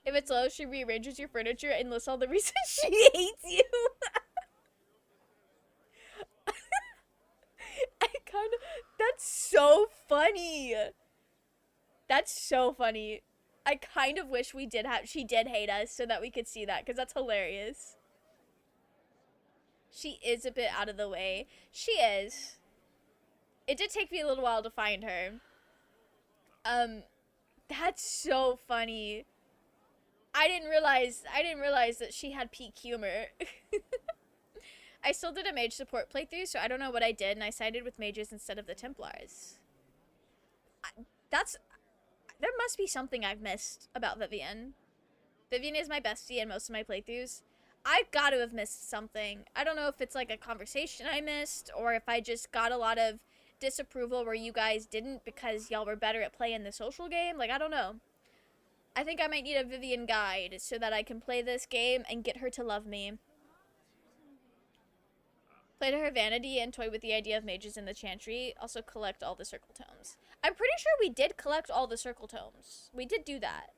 If it's low, she rearranges your furniture and lists all the reasons she hates you. That's so funny. That's so funny. I kind of wish she did hate us so that we could see that, because that's hilarious. She is a bit out of the way. She is. It did take me a little while to find her. That's so funny. I didn't realize that she had peak humor. I still did a mage support playthrough, so I don't know what I did, and I sided with mages instead of the Templars. There must be something I've missed about Vivian. Vivian is my bestie in most of my playthroughs. I've got to have missed something. I don't know if it's like a conversation I missed, or if I just got a lot of disapproval where you guys didn't because y'all were better at playing the social game. Like, I don't know. I think I might need a Vivian guide so that I can play this game and get her to love me. Play to her vanity and toy with the idea of mages in the chantry. Also collect all the circle tomes. I'm pretty sure we did collect all the circle tomes. We did do that.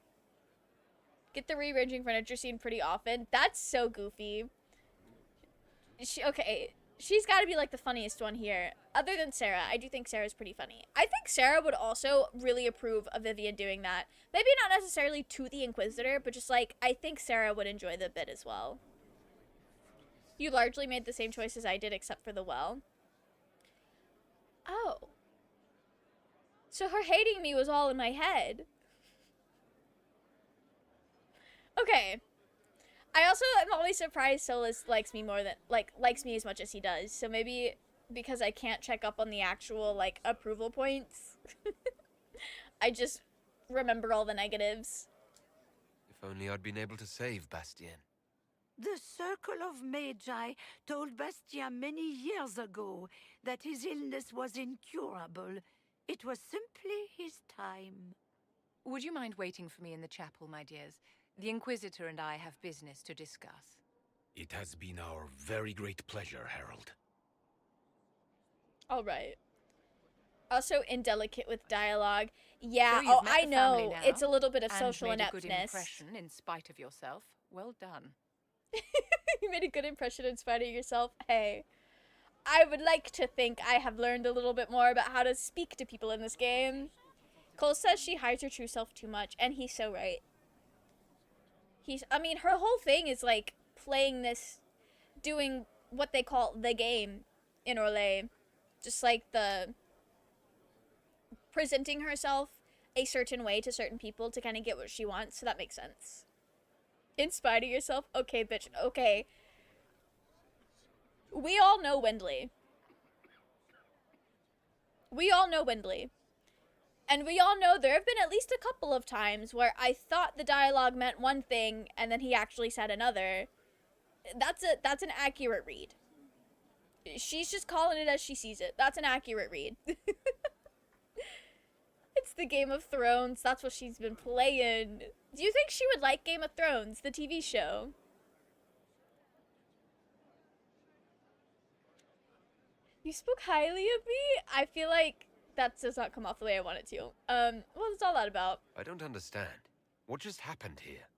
Get the rearranging furniture scene pretty often. That's so goofy. Okay, she's got to be like the funniest one here. Other than Sarah, I do think Sarah's pretty funny. I think Sarah would also really approve of Vivian doing that. Maybe not necessarily to the Inquisitor, but just like, I think Sarah would enjoy the bit as well. You largely made the same choices I did, except for the well. Oh. So her hating me was all in my head. Okay. I also am always surprised Solus likes me more than, likes me as much as he does. So maybe because I can't check up on the actual, approval points, I just remember all the negatives. If only I'd been able to save Bastien. The Circle of Magi told Bastien many years ago that his illness was incurable. It was simply his time. Would you mind waiting for me in the chapel, my dears? The Inquisitor and I have business to discuss. It has been our very great pleasure, Herald. All right. Also indelicate with dialogue. Yeah, So you've met I the family know. now, It's a little bit of and social made a good ineptness. impression in spite of yourself. Well done. You made a good impression in spite of yourself. Hey, I would like to think I have learned a little bit more about how to speak to people in this game. Cole says she hides her true self too much, and he's so right. I mean, her whole thing is, playing this, doing what they call the game in Orlais. Just, presenting herself a certain way to certain people to kind of get what she wants, so that makes sense. In spite of yourself? Okay, bitch, okay. We all know Wendley. We all know Wendley. And we all know there have been at least a couple of times where I thought the dialogue meant one thing and then he actually said another. That's an accurate read. She's just calling it as she sees it. That's an accurate read. It's the Game of Thrones. That's what she's been playing. Do you think she would like Game of Thrones, the TV show? You spoke highly of me? I feel like that does not come off the way I want it to. What's all that about? I don't understand. What just happened here?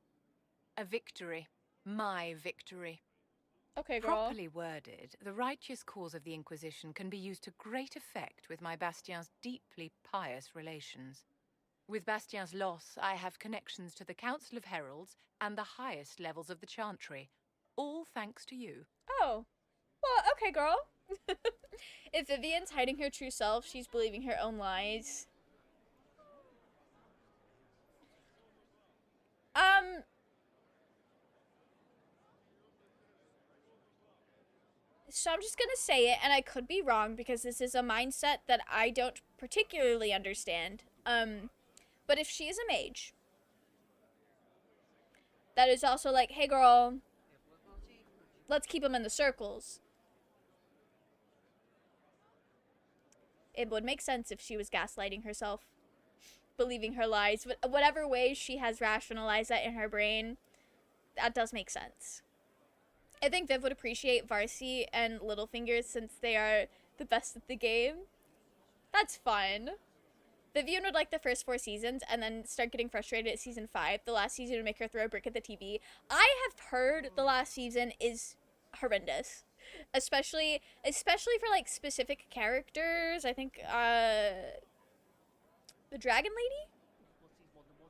A victory. My victory. Okay, girl. Properly worded, the righteous cause of the Inquisition can be used to great effect with my Bastien's deeply pious relations. With Bastien's loss, I have connections to the Council of Heralds and the highest levels of the Chantry. All thanks to you. Oh. Well, okay, girl. If Vivian's hiding her true self, she's believing her own lies. So I'm just gonna say it, and I could be wrong because this is a mindset that I don't particularly understand. But if she is a mage, that is also like, hey girl, let's keep them in the circles. it would make sense if she was gaslighting herself, believing her lies. Whatever way she has rationalized that in her brain, that does make sense. I think Viv would appreciate Varsi and Littlefinger since they are the best at the game. That's fun. Vivian would like the first 4 seasons and then start getting frustrated at season 5. The last season would make her throw a brick at the TV. I have heard the last season is horrendous. Especially for like specific characters. I think the Dragon Lady?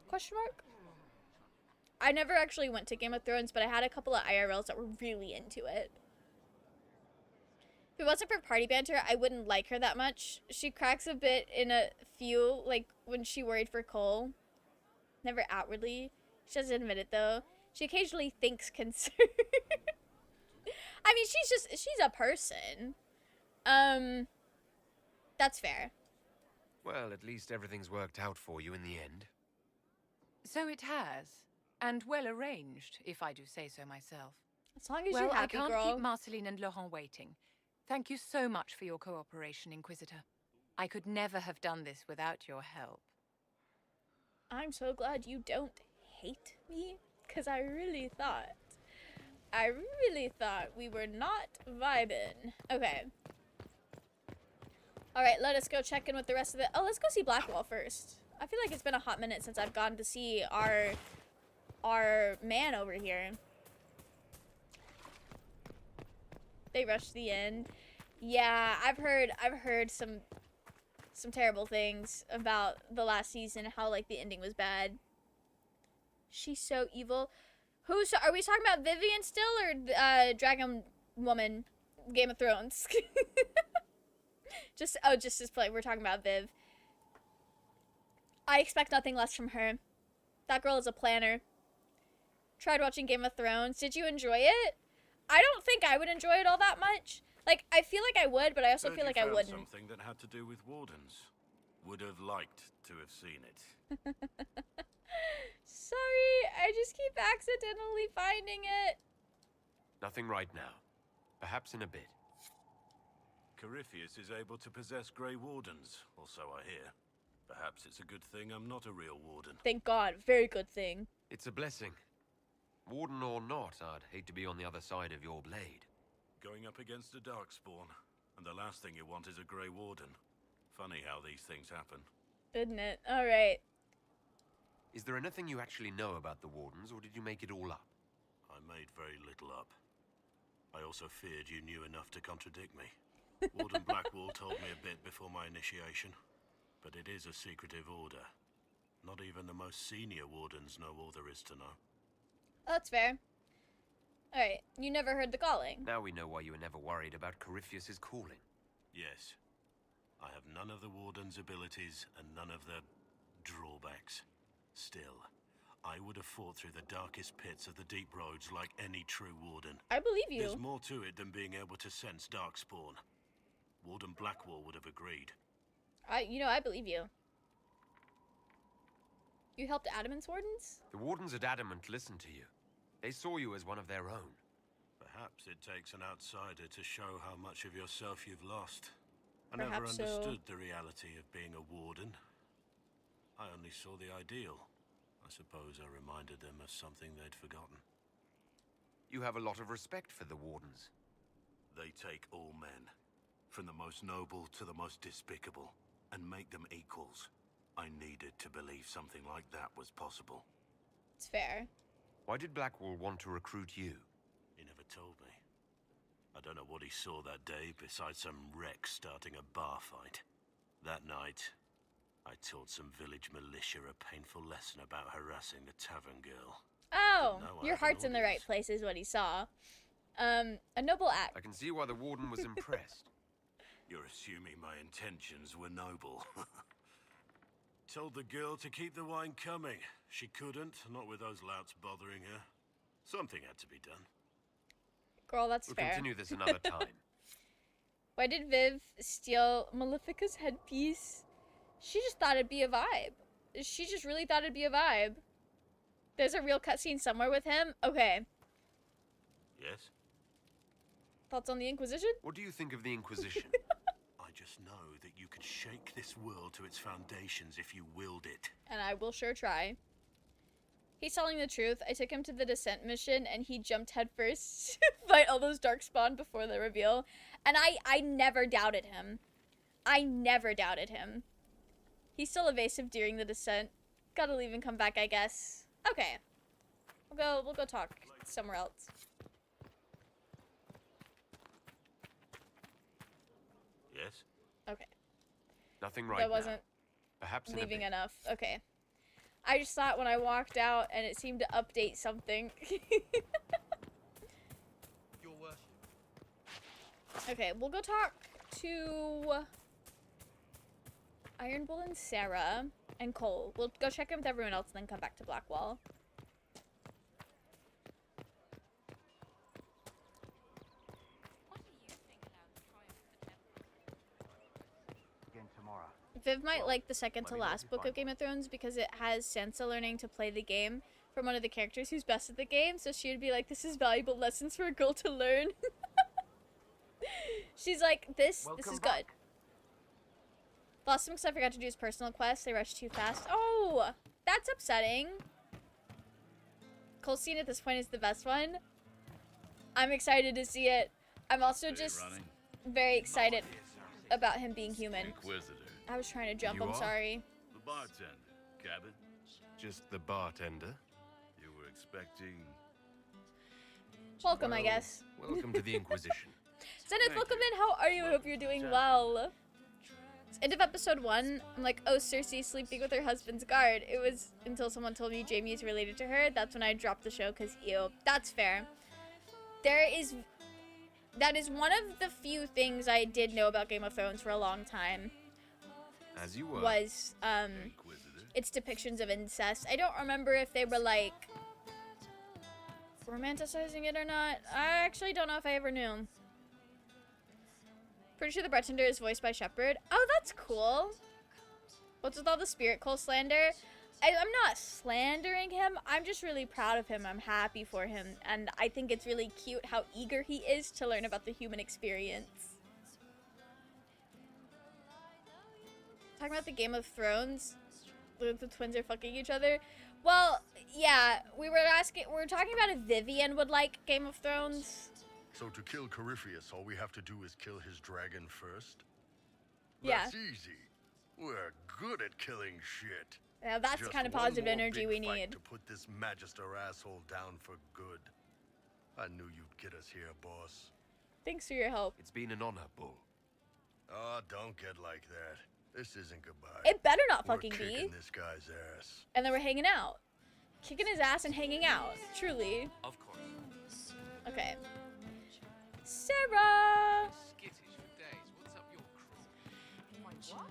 Question mark? I never actually went to Game of Thrones, but I had a couple of IRLs that were really into it. If it wasn't for party banter, I wouldn't like her that much. She cracks a bit in a few, like when she worried for Cole. Never outwardly. She doesn't admit it though. She occasionally thinks concerned. I mean, she's a person. That's fair. Well, at least everything's worked out for you in the end. So it has. And well arranged, if I do say so myself. As long as well, you're happy, I can't girl. keep Marceline and Laurent waiting. Thank you so much for your cooperation, Inquisitor. I could never have done this without your help. I'm so glad you don't hate me, because I really thought we were not vibing. Okay. Alright, let us go check in with the rest of the... Oh, let's go see Blackwall first. I feel like it's been a hot minute since I've gone to see our man over here. They rushed the end. Yeah, I've heard some terrible things about the last season, how like the ending was bad. She's so evil. Are we talking about Vivian still or Dragon Woman, Game of Thrones? just as play. We're talking about Viv. I expect nothing less from her. That girl is a planner. Tried watching Game of Thrones. Did you enjoy it? I don't think I would enjoy it all that much. Like, I feel like I would, but I also feel like I wouldn't. Something that had to do with wardens. Would have liked to have seen it. Sorry, I just keep accidentally finding it. Nothing right now. Perhaps in a bit. Corypheus is able to possess Grey Wardens, or so I hear. Perhaps it's a good thing I'm not a real warden. Thank God. Very good thing. It's a blessing. Warden or not, I'd hate to be on the other side of your blade. Going up against a Darkspawn, and the last thing you want is a Grey Warden. Funny how these things happen. Isn't it? Alright. Is there anything you actually know about the Wardens, or did you make it all up? I made very little up. I also feared you knew enough to contradict me. Warden Blackwall told me a bit before my initiation, but it is a secretive order. Not even the most senior Wardens know all there is to know. That's fair. Alright, you never heard the calling. Now we know why you were never worried about Corypheus's calling. Yes. I have none of the Warden's abilities and none of the drawbacks. Still, I would have fought through the darkest pits of the deep roads like any true Warden. I believe you. There's more to it than being able to sense Darkspawn. Warden Blackwall would have agreed. I believe you. You helped Adamant's Wardens? The Wardens at Adamant listened to you. They saw you as one of their own. Perhaps it takes an outsider to show how much of yourself you've lost. I Perhaps never understood so. the reality of being a Warden. I only saw the ideal. I suppose I reminded them of something they'd forgotten. You have a lot of respect for the Wardens. They take all men, from the most noble to the most despicable, and make them equals. I needed to believe something like that was possible. It's fair. Why did Blackwall want to recruit you? He never told me. I don't know what he saw that day besides some wreck starting a bar fight. That night, I taught some village militia a painful lesson about harassing the tavern girl. Oh, But no, I your have an heart's in the right place is what he saw. A noble act. I can see why the Warden was impressed. You're assuming my intentions were noble. Told the girl to keep the wine coming. She couldn't, not with those louts bothering her. Something had to be done. Girl, that's We'll fair. continue this another time. Why did Viv steal Malefica's headpiece? She just thought it'd be a vibe. She just really thought it'd be a vibe. There's a real cutscene somewhere with him? Okay. Yes? Thoughts on the Inquisition? What do you think of the Inquisition? I just know that you could shake this world to its foundations if you willed it. And I will sure try. He's telling the truth. I took him to the descent mission and he jumped headfirst to fight all those darkspawn before the reveal. And I never doubted him. I never doubted him. He's still evasive during the descent. Gotta leave and come back, I guess. Okay. We'll go talk somewhere else. Yes? Okay. Nothing right That now. wasn't Perhaps in a leaving bit. enough. Okay. I just thought when I walked out and it seemed to update something. Your worship. Okay, we'll go talk to Iron Bull and Sarah and Cole. We'll go check in with everyone else and then come back to Blackwall. Viv might like the second to last book of Game of Thrones because it has Sansa learning to play the game from one of the characters who's best at the game, so she would be like, this is valuable lessons for a girl to learn. She's like, this is good. Lost him because I forgot to do his personal quest. They rushed too fast. Oh, that's upsetting. Cole's scene at this point is the best one. I'm excited to see it. I'm also just very excited about him being human. Inquisitor. I was trying to jump, You I'm are? sorry. The bartender. Cabin? Just the bartender? You were expecting... Welcome, I guess. Welcome to the Inquisition. Zenith, welcome in. How are you? I hope you're doing well. It's end of episode 1. I'm like, oh, Cersei sleeping with her husband's guard. It was until someone told me Jaime is related to her. That's when I dropped the show, because ew. That's fair. That is one of the few things I did know about Game of Thrones for a long time. As you were. Was, its depictions of incest. I don't remember if they were, like, romanticizing it or not. I actually don't know if I ever knew. Pretty sure the bartender is voiced by Shepard. Oh, that's cool. What's with all the Spirit Cole slander? I'm not slandering him. I'm just really proud of him. I'm happy for him. And I think it's really cute how eager he is to learn about the human experience. Talking about the Game of Thrones, the twins are fucking each other. Well, yeah, we were talking about if Vivian would like Game of Thrones. So to kill Corypheus, all we have to do is kill his dragon first? Yeah. That's easy. We're good at killing shit. Yeah, that's the kind of positive energy we need. To put this Magister asshole down for good. I knew you'd get us here, boss. Thanks for your help. It's been an honor, Bull. Oh, don't get like that. This isn't goodbye. It better not We're fucking be. kicking this guy's ass. And then we're hanging out. Kicking his ass and hanging out. Truly. Of course. Okay. Sarah! Skittish for days. What's up your craw?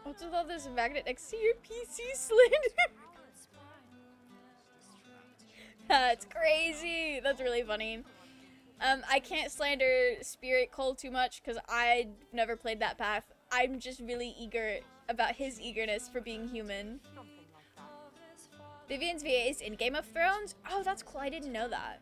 What's with all this magnet next to your PC slander? That's crazy. That's really funny. I can't slander Spirit Cole too much because I never played that path. I'm just really eager about his eagerness for being human. Vivian's VA is in Game of Thrones? Oh, that's cool. I didn't know that.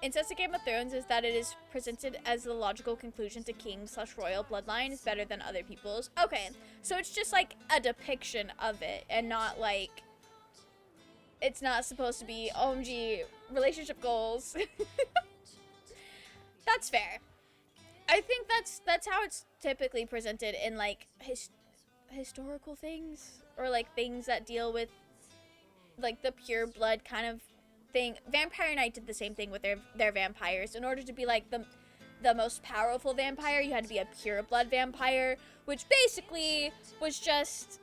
Incest in Game of Thrones is that it is presented as the logical conclusion to king/royal bloodline is better than other people's. Okay, so it's just like a depiction of it and not like... It's not supposed to be, OMG, relationship goals. That's fair. I think that's how it's typically presented in like historical things or like things that deal with like the pure blood kind of thing. Vampire Knight did the same thing with their vampires. In order to be like the most powerful vampire, you had to be a pure blood vampire, which basically was just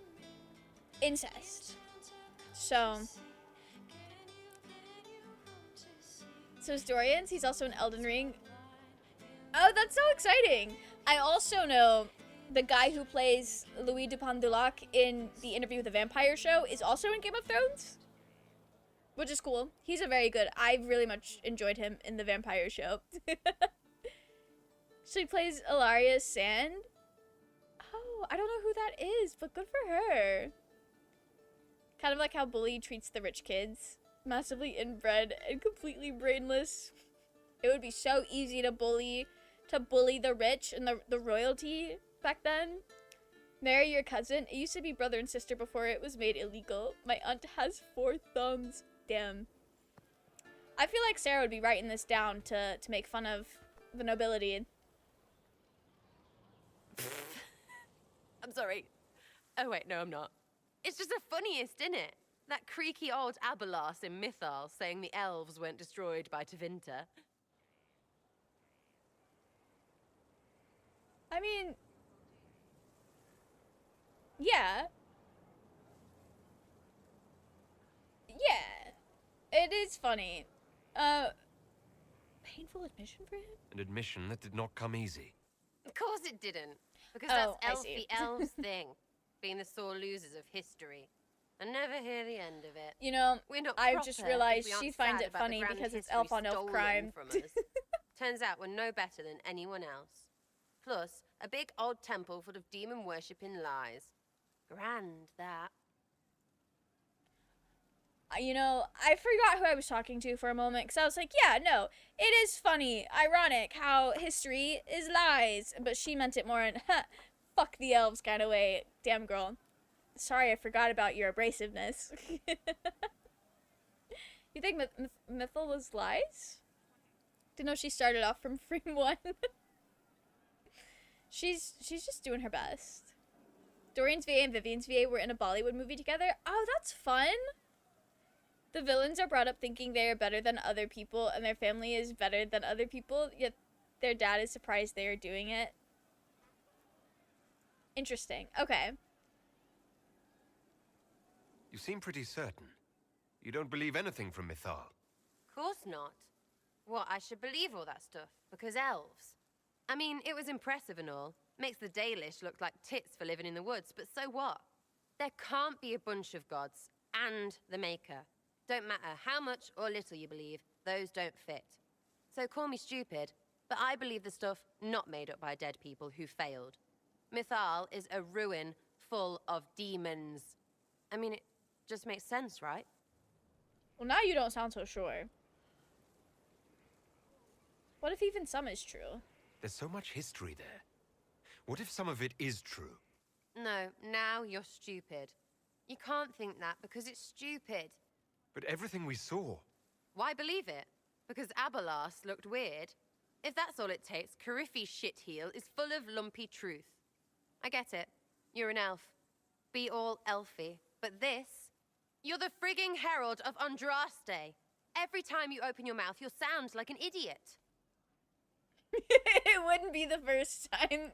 incest. So is Dorian's. He's also in Elden Ring. Oh, that's so exciting! I also know the guy who plays Louis Dupont du Lac in the Interview with the Vampire show is also in Game of Thrones, which is cool. He's a very good. I really much enjoyed him in the Vampire show. So he plays Ilaria Sand. Oh, I don't know who that is, but good for her. Kind of like how Bully treats the rich kids. Massively inbred and completely brainless. It would be so easy to bully the rich and the royalty back then. Marry your cousin. It used to be brother and sister before it was made illegal. My aunt has 4 thumbs. Damn. I feel like Sarah would be writing this down to make fun of the nobility. I'm sorry. Oh wait, no I'm not. It's just the funniest, isn't it? That creaky old Abelas in Mythal saying the elves weren't destroyed by Tevinter. I mean, yeah. Yeah. It is funny. Painful admission for him? An admission that did not come easy. Of course it didn't. Because Oh, I that's see. elfy elves thing. Being the sore losers of history. And never hear the end of it. You know, We're not I just proper if realized we aren't she finds sad it about the funny grand because it's history elf on elf stolen crime. from us. Turns out we're no better than anyone else. Plus, a big old temple full of demon-worshipping lies. Grand, that. You know, I forgot who I was talking to for a moment because I was like, yeah, no, it is funny, ironic how history is lies. But she meant it more in, fuck the elves kind of way. Damn, girl. Sorry, I forgot about your abrasiveness. You think Mythal was lies? Didn't know she started off from frame 1. She's just doing her best. Dorian's VA and Vivian's VA were in a Bollywood movie together. Oh, that's fun. The villains are brought up thinking they are better than other people and their family is better than other people, yet their dad is surprised they are doing it. Interesting. Okay. You seem pretty certain. You don't believe anything from Mythal. Course not. What, I should believe all that stuff? Because elves? I mean, it was impressive and all. Makes the Dalish look like tits for living in the woods, but so what? There can't be a bunch of gods and the Maker. Don't matter how much or little you believe, those don't fit. So call me stupid, but I believe the stuff not made up by dead people who failed. Mythal is a ruin full of demons. I mean, it just makes sense, right? Well, now you don't sound so sure. What if even some is true? There's so much history there. What if some of it is true? No, now you're stupid. You can't think that because it's stupid. But everything we saw... Why believe it? Because Abelas looked weird? If that's all it takes, Cariffi's shitheel is full of lumpy truth. I get it. You're an elf. Be all elfy. But this... You're the frigging herald of Andraste. Every time you open your mouth, you'll sound like an idiot. It wouldn't be the first time.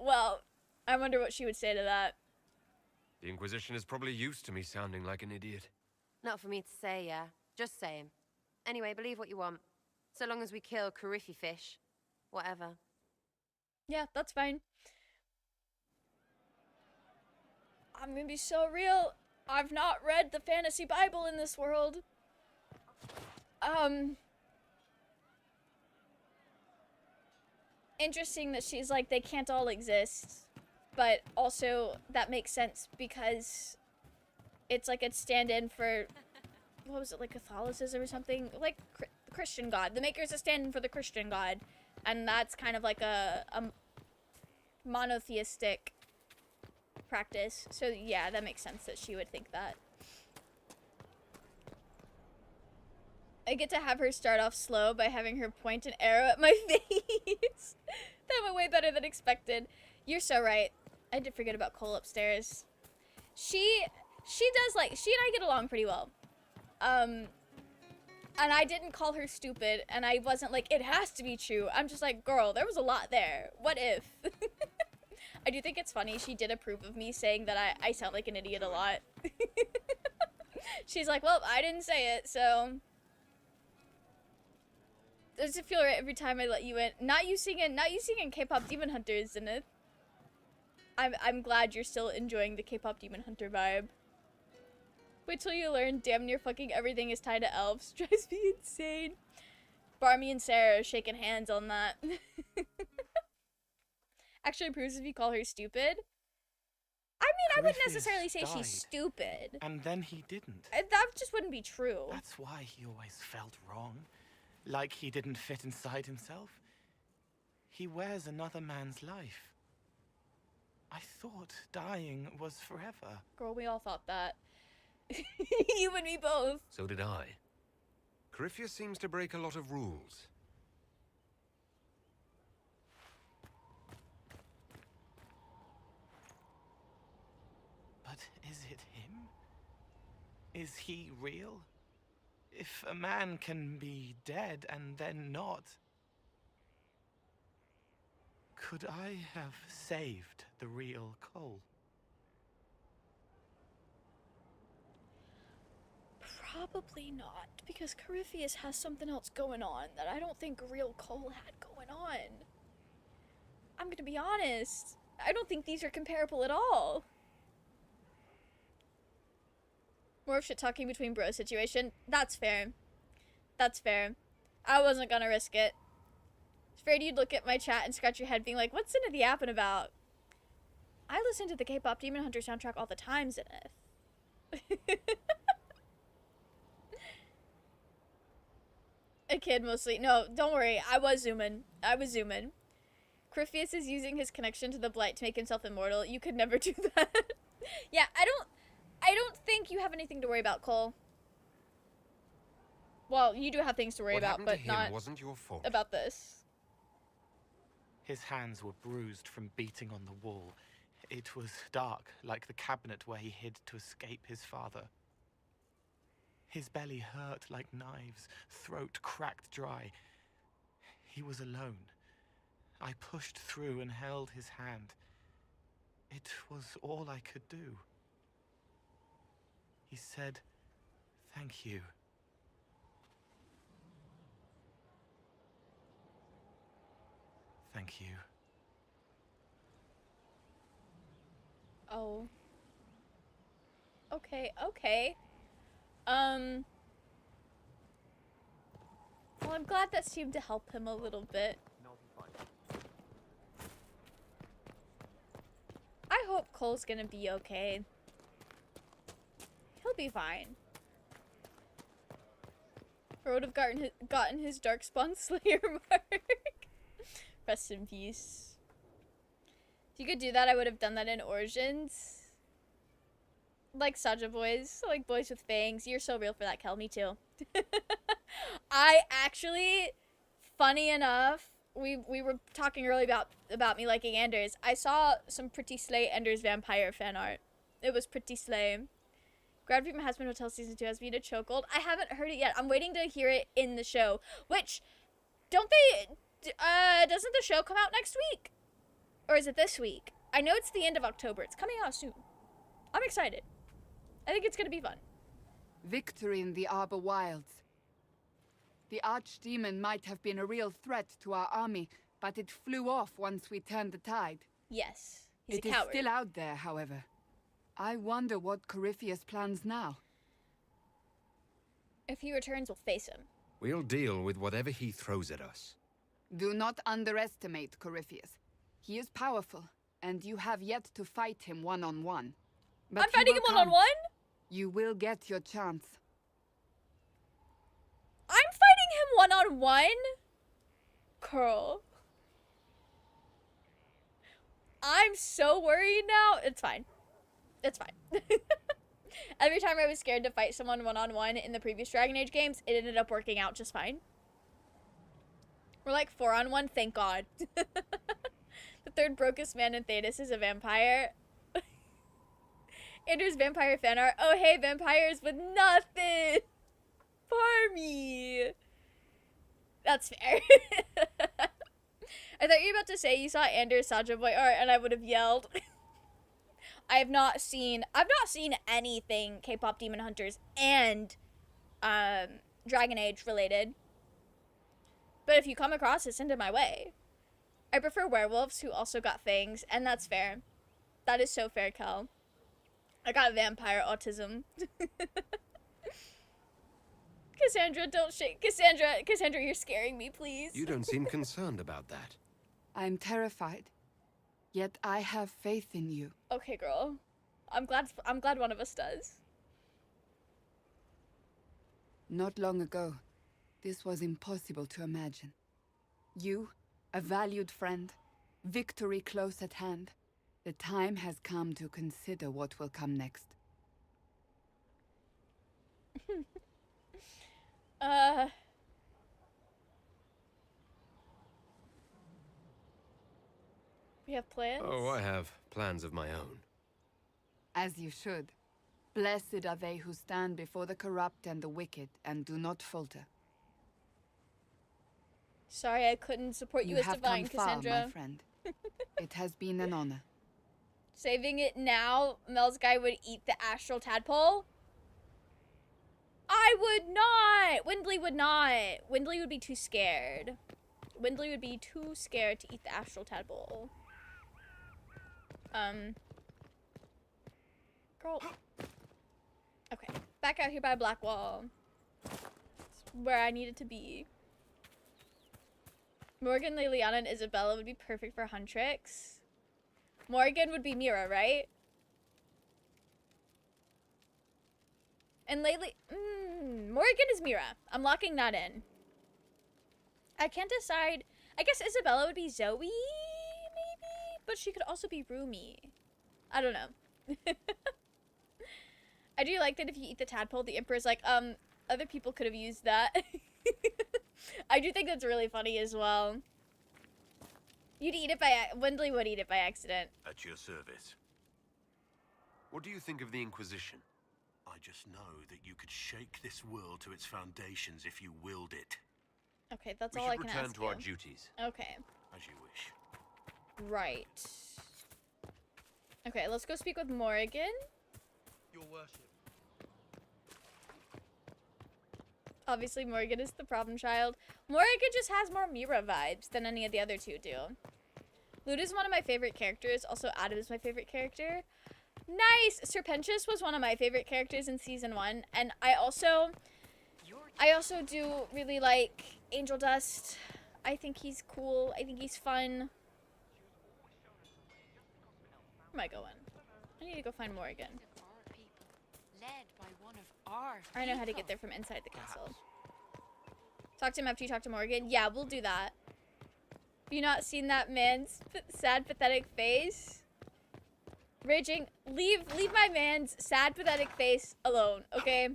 Well, I wonder what she would say to that. The Inquisition is probably used to me sounding like an idiot. Not for me to say, yeah. Just saying. Anyway, believe what you want. So long as we kill Cariffi fish. Whatever. Yeah, that's fine. I'm gonna be so real. I've not read the fantasy Bible in this world. Interesting that she's like, they can't all exist. But also, that makes sense because it's like a stand-in for, what was it, like Catholicism or something? Like the Christian God. The Maker's a stand-in for the Christian God. And that's kind of like a monotheistic practice. So yeah, that makes sense that she would think that. I get to have her start off slow by having her point an arrow at my face. That went way better than expected. You're so right. I did forget about Cole upstairs. She does like, she and I get along pretty well. And I didn't call her stupid, and I wasn't like, it has to be true. I'm just like, girl, there was a lot there. What if? I do think it's funny. She did approve of me saying that I sound like an idiot a lot. She's like, well, I didn't say it, so... Does it feel right every time I let you in? Not you singing K-pop Demon Hunters, isn't it? I'm glad you're still enjoying the K-pop Demon Hunter vibe. Wait till you learn damn near fucking everything is tied to elves. Drives me insane. Barmy and Sarah are shaking hands on that. Actually approves if you call her stupid. I wouldn't Corypheus necessarily say died, she's stupid. And then he didn't. That just wouldn't be true. That's why he always felt wrong. Like he didn't fit inside himself. He wears another man's life. I thought dying was forever. Girl, we all thought that. You and me both. So did I. Corypheus seems to break a lot of rules. But is it him? Is he real? If a man can be dead and then not, could I have saved the real Cole? Probably not, because Corypheus has something else going on that I don't think real Cole had going on. I'm gonna be honest. I don't think these are comparable at all. More of shit talking between bros situation. That's fair. That's fair. I wasn't gonna risk it. Afraid you'd look at my chat and scratch your head being like, what's Into the Yappin' about? I listen to the K-pop Demon Hunter soundtrack all the time, Zenith. A kid mostly. No, don't worry. I was zooming. Corypheus is using his connection to the Blight to make himself immortal. You could never do that. Yeah, I don't think you have anything to worry about, Cole. Well, you do have things to worry about, but not wasn't your fault. About this. His hands were bruised from beating on the wall. It was dark, like the cabinet where he hid to escape his father. His belly hurt like knives, throat cracked dry. He was alone. I pushed through and held his hand. It was all I could do. He said, "Thank you." Thank you. Oh. Okay. Well, I'm glad that seemed to help him a little bit. I hope Cole's gonna be okay. He'll be fine. Or would have gotten his Darkspawn Slayer mark. Rest in peace. If you could do that, I would have done that in Origins. Like Saja boys. Like boys with fangs. You're so real for that, Kel. Me too. I actually, funny enough, we were talking earlier about me liking Anders. I saw some pretty slay Anders vampire fan art. It was pretty slay. Grad Treatment Has Been Hotel Season 2 has been a chokehold. I haven't heard it yet. I'm waiting to hear it in the show. Which, don't they, doesn't the show come out next week? Or is it this week? I know it's the end of October. It's coming out soon. I'm excited. I think it's gonna be fun. Victory in the Arbor Wilds. The Archdemon might have been a real threat to our army, but it flew off once we turned the tide. Yes, he's It a is coward. still out there, however. I wonder what Corypheus plans now. If he returns, we'll face him. We'll deal with whatever he throws at us. Do not underestimate Corypheus. He is powerful, and you have yet to fight him one-on-one. I'm fighting him one-on-one? You will get your chance. I'm fighting him one-on-one? Girl. I'm so worried now. It's fine. It's fine. Every time I was scared to fight someone one-on-one in the previous Dragon Age games, it ended up working out just fine. We're like 4-on-1, thank God. The third brokest man in Thetis is a vampire. Anders vampire fan art. Oh hey, vampires with nothing. Farmy. That's fair. I thought you were about to say you saw Anders Saja Boy art and I would have yelled. I've not seen anything K-pop Demon Hunters and Dragon Age related. But if you come across it, send it my way. I prefer werewolves who also got fangs, and that's fair. That is so fair, Kel. I got vampire autism. Cassandra, don't shake. Cassandra, you're scaring me, please. You don't seem concerned about that. I'm terrified. Yet I have faith in you. Okay, girl. I'm glad one of us does. Not long ago, this was impossible to imagine. You, a valued friend, victory close at hand. The time has come to consider what will come next. We have plans? Oh, I have plans of my own. As you should. Blessed are they who stand before the corrupt and the wicked and do not falter. Sorry I couldn't support you as have divine, come far, Cassandra. my friend. It has been an honor. Saving it now, Mel's guy would eat the astral tadpole? I would not! Windley would not. Windley would be too scared. Windley would be too scared to eat the astral tadpole. Girl. Okay, back out here by Blackwall. It's where I needed to be. Morgan, Liliana, and Isabella would be perfect for Huntrix. Morgan would be Mira, right? And Morgan is Mira. I'm locking that in. I can't decide. I guess Isabella would be Zoe, maybe? But she could also be Rumi. I don't know. I do like that if you eat the tadpole, the Emperor's like, other people could have used that. I do think that's really funny as well. You'd eat it by... Windley would eat it by accident. At your service. What do you think of the Inquisition? I just know that you could shake this world to its foundations if you willed it. Okay, that's We all I should can return ask to you. our duties. Okay. As you wish. Right. Okay, let's go speak with Morrigan. Your worship. Obviously, Morrigan is the problem child. Morrigan just has more Mira vibes than any of the other two do. Luda is one of my favorite characters. Also, Adam is my favorite character. Nice! Serpentius was one of my favorite characters in Season 1. And I also do really like Angel Dust. I think he's cool. I think he's fun. Where am I going? I need to go find Morrigan. Led by one of our I know how to get there from inside the castle. Talk to him after you talk to Morgan. Yeah, we'll do that. Have you not seen that man's sad, pathetic face? Raging, leave my man's sad, pathetic face alone, okay?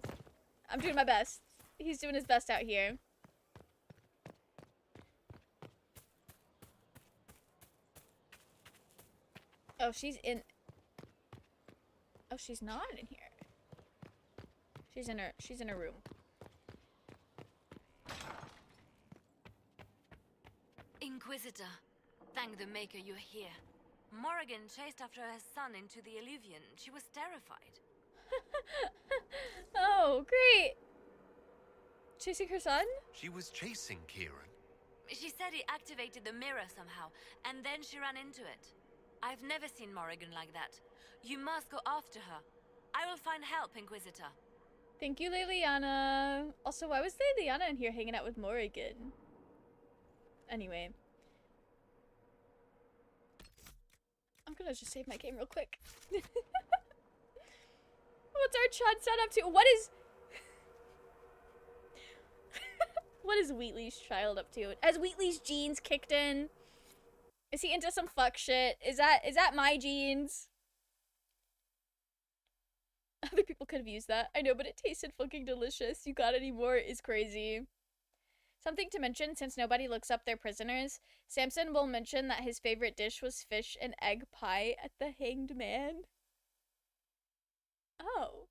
I'm doing my best. He's doing his best out here. Oh, she's in... Oh, she's not in here. She's in her room. Inquisitor, thank the Maker you're here. Morrigan chased after her son into the Illuvian. She was terrified. Oh, great. Chasing her son? She was chasing Kieran. She said he activated the mirror somehow, and then she ran into it. I've never seen Morrigan like that. You must go after her. I will find help, Inquisitor. Thank you, Liliana. Also, why was Liliana in here hanging out with Morrigan? Anyway. I'm gonna just save my game real quick. What's our Chad son up to? What is... what is Wheatley's child up to? Has Wheatley's genes kicked in? Is he into some fuck shit? Is that my genes? Other people could have used that. I know, but it tasted fucking delicious. You got any more is crazy. Something to mention, since nobody looks up their prisoners, Samson will mention that his favorite dish was fish and egg pie at the Hanged Man. Oh.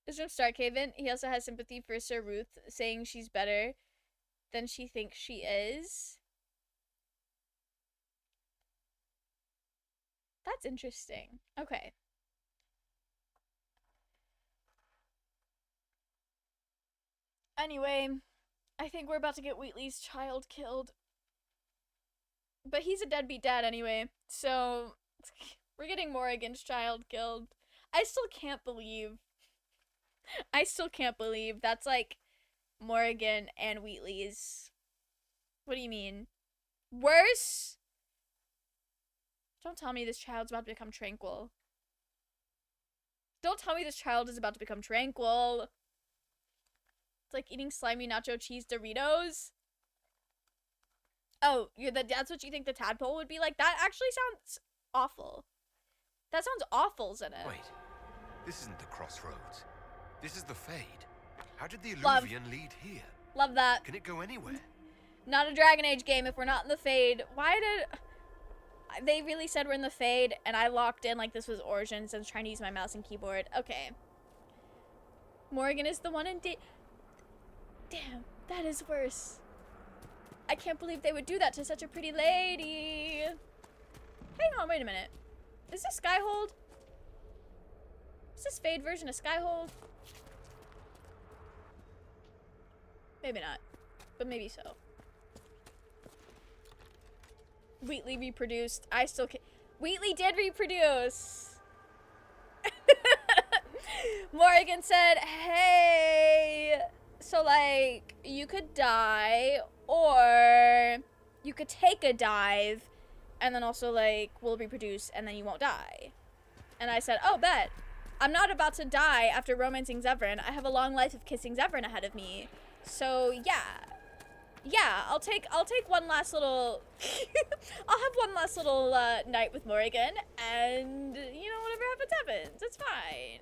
Is from Starkhaven. He also has sympathy for Sir Ruth, saying she's better than she thinks she is. That's interesting. Okay. Anyway, I think we're about to get Wheatley's child killed. But he's a deadbeat dad anyway, so we're getting Morrigan's child killed. I still can't believe that's like Morrigan and Wheatley's. What do you mean? Worse? Don't tell me this child's about to become tranquil. Don't tell me this child is about to become tranquil. It's like eating slimy nacho cheese Doritos. Oh, that's what you think the tadpole would be like? That actually sounds awful. That sounds awful, Zenith. Wait, this isn't the crossroads. This is the Fade. How did the Love. Illuvian lead here? Love that. Can it go anywhere? Not a Dragon Age game if we're not in the Fade. Why did... They really said we're in the Fade, and I locked in like this was Origins and was trying to use my mouse and keyboard. Okay. Morgan is the one in Damn, that is worse. I can't believe they would do that to such a pretty lady. Hang on, wait a minute. Is this Skyhold? Is this Fade version of Skyhold? Maybe not, but maybe so. Wheatley reproduced. I still can't. Wheatley did reproduce. Morgan said, hey, so like, you could die, or you could take a dive, and then also like, we'll reproduce, and then you won't die. And I said, oh, bet. I'm not about to die after romancing Zevran. I have a long life of kissing Zevran ahead of me. So, yeah. Yeah, I'll take one last little... I'll have one last little night with Morrigan, and, you know, whatever happens, happens. It's fine.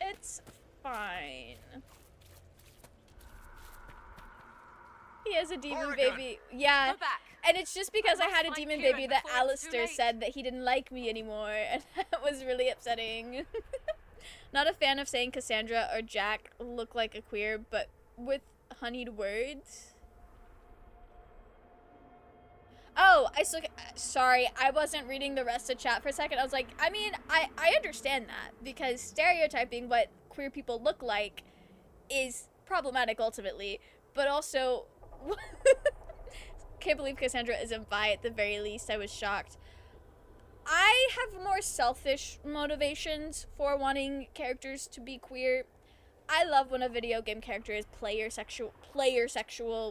It's fine. He has a demon baby. Yeah. And it's just because I had a demon baby that Alistair said that he didn't like me anymore, and that was really upsetting. Not a fan of saying Cassandra or Jack look like a queer, but with honeyed words. Oh, sorry, I wasn't reading the rest of chat for a second. I was like, I mean, I understand that, because stereotyping what queer people look like is problematic ultimately, but also, can't believe Cassandra isn't bi at the very least. I was shocked. I have more selfish motivations for wanting characters to be queer. I love when a video game character is player sexual,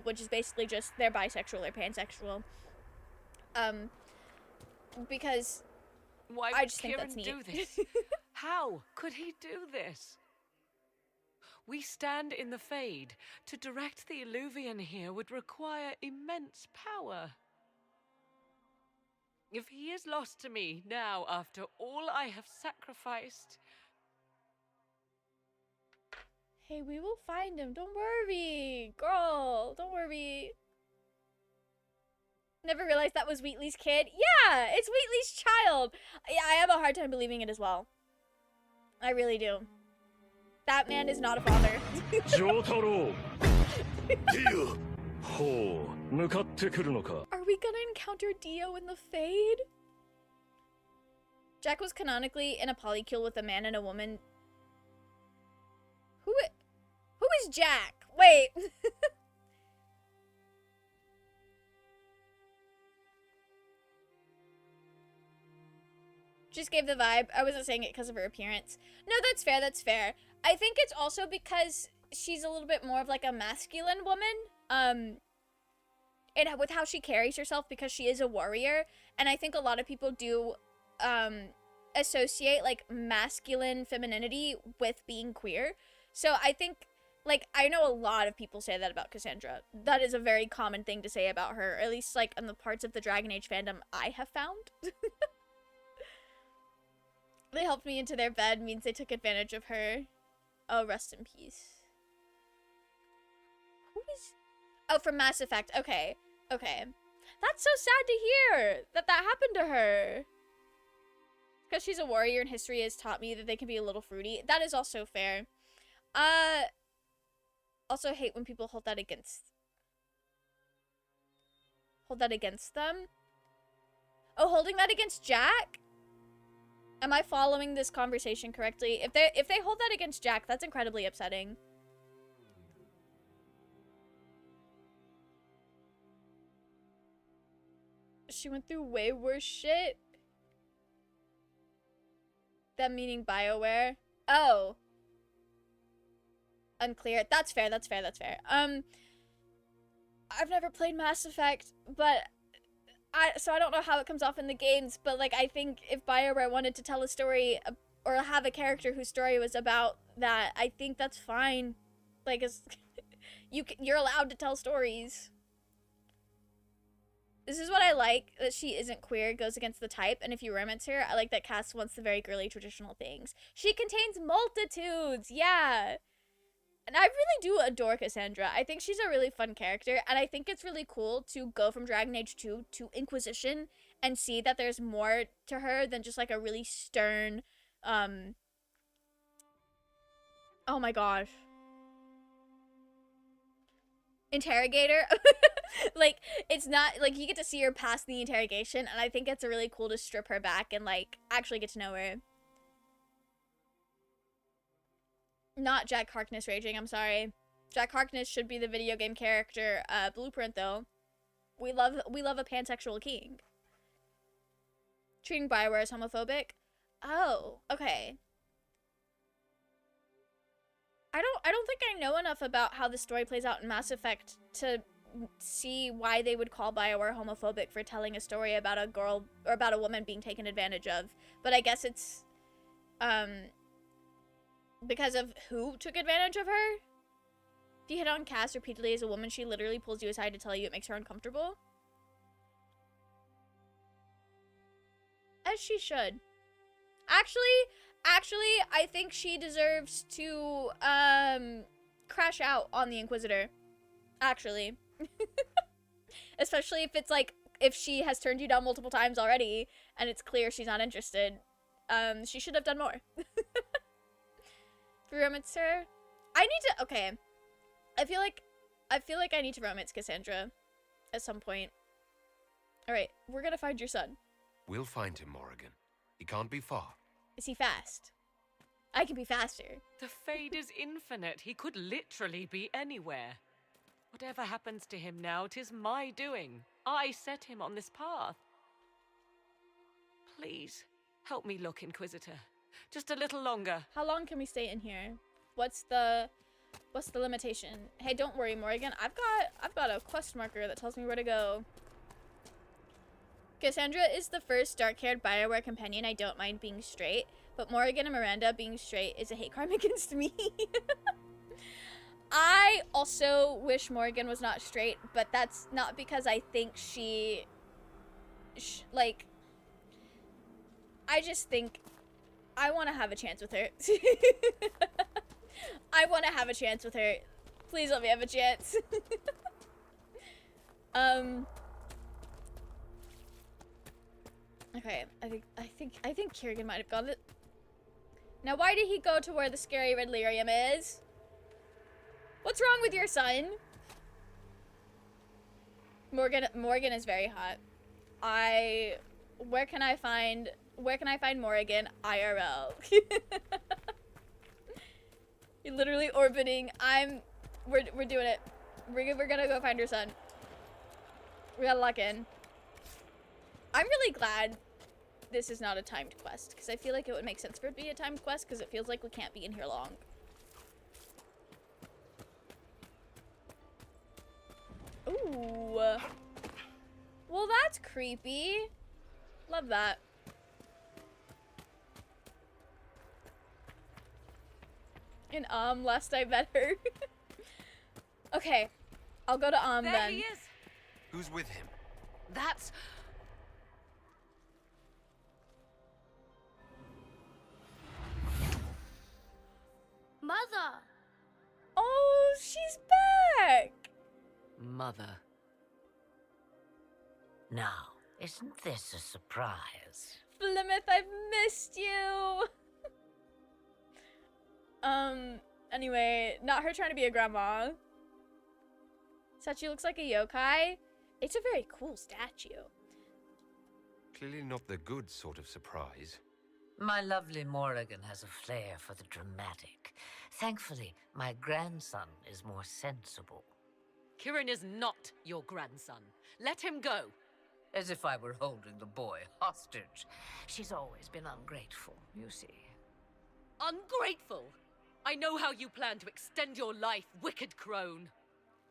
which is basically just they're bisexual or pansexual. Because why I just think that's neat. do this? How could he do this? We stand in the Fade. To direct the Illuvian here would require immense power. If he is lost to me now after all I have sacrificed... Hey, we will find him. Don't worry. Girl, don't worry. Never realized that was Wheatley's kid. Yeah, it's Wheatley's child. Yeah, I have a hard time believing it as well. I really do. That man is not a father. Are we gonna encounter Dio in the Fade? Jack was canonically in a polycule with a man and a woman. Who is Jack? Wait. Just gave the vibe. I wasn't saying it because of her appearance. No, that's fair, that's fair. I think it's also because she's a little bit more of like a masculine woman. And with how she carries herself, because she is a warrior. And I think a lot of people do associate like masculine femininity with being queer. So I think, like, I know a lot of people say that about Cassandra. That is a very common thing to say about her, or at least like in the parts of the Dragon Age fandom I have found. They helped me into their bed means they took advantage of her. Oh, rest in peace. Who is... Oh, from Mass Effect. Okay. Okay. That's so sad to hear that that happened to her. Because she's a warrior and history has taught me that they can be a little fruity. That is also fair. Also hate when people hold that against them. Oh, holding that against Jack? Am I following this conversation correctly? If they hold that against Jack, that's incredibly upsetting. She went through way worse shit. That meaning BioWare. Oh. Unclear. That's fair, that's fair, that's fair. I've never played Mass Effect, but so I don't know how it comes off in the games, but like I think if BioWare wanted to tell a story or have a character whose story was about that, I think that's fine. Like it's you're allowed to tell stories. This is what I like, that she isn't queer, goes against the type, and if you romance her, I like that Cass wants the very girly traditional things. She contains multitudes, yeah! And I really do adore Cassandra. I think she's a really fun character, and I think it's really cool to go from Dragon Age 2 to Inquisition and see that there's more to her than just like a really stern, oh my gosh. Interrogator. Like, it's not like you get to see her past the interrogation, and I think it's really cool to strip her back and like actually get to know her. Not Jack Harkness raging, I'm sorry. Jack Harkness should be the video game character blueprint though. We love a pansexual king. Treating BioWare as homophobic? Oh, okay. I don't think I know enough about how the story plays out in Mass Effect to see why they would call BioWare homophobic for telling a story about a girl or about a woman being taken advantage of. But I guess it's because of who took advantage of her. If you hit on Cass repeatedly as a woman, she literally pulls you aside to tell you it makes her uncomfortable. As she should. Actually, I think she deserves to crash out on the Inquisitor. Actually. Especially if it's like, if she has turned you down multiple times already and it's clear she's not interested. She should have done more. For romance her, I need to, okay. I feel like I need to romance Cassandra at some point. Alright, we're gonna find your son. We'll find him, Morrigan. He can't be far. Is he fast? I can be faster. The Fade is infinite. He could literally be anywhere. Whatever happens to him now, 'tis my doing. I set him on this path. Please, help me look, Inquisitor. Just a little longer. How long can we stay in here? What's the limitation? Hey, don't worry, Morrigan. I've got a quest marker that tells me where to go. Cassandra is the first dark-haired BioWare companion I don't mind being straight, but Morrigan and Miranda being straight is a hate crime against me. I also wish Morrigan was not straight, but that's not because I think like, I just think I want to have a chance with her. I want to have a chance with her. Please let me have a chance. Okay, I think Kiergan might have got it. Now, why did he go to where the scary red lyrium is? What's wrong with your son? Morgan is very hot. Where can I find Morrigan IRL? You're literally orbiting. We're doing it. We're gonna go find your son. We gotta lock in. I'm really glad this is not a timed quest, because I feel like it would make sense for it to be a timed quest, because it feels like we can't be in here long. Ooh. Well, that's creepy. Love that. And last I met her. Okay. I'll go to then. There he is. Who's with him? That's... Mother! Oh, she's back! Mother. Now, isn't this a surprise? Flemeth, I've missed you! Anyway, not her trying to be a grandma. Statue looks like a yokai. It's a very cool statue. Clearly not the good sort of surprise. My lovely Morrigan has a flair for the dramatic. Thankfully, my grandson is more sensible. Kieran is not your grandson. Let him go. As if I were holding the boy hostage. She's always been ungrateful, you see. Ungrateful? I know how you plan to extend your life, wicked crone.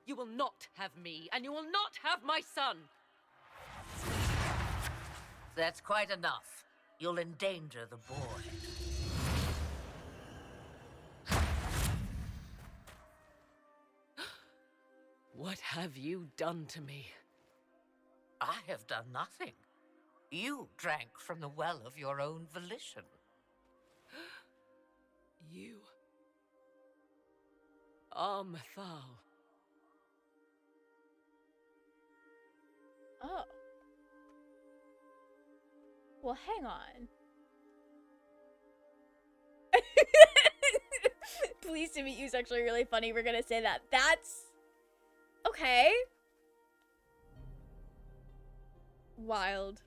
You will not have me, and you will not have my son. That's quite enough. You'll endanger the boy. What have you done to me? I have done nothing. You drank from the well of your own volition. You are Mithal. Oh. Well, hang on. Pleased to meet you is actually really funny. We're gonna say that. That's... okay. Wild.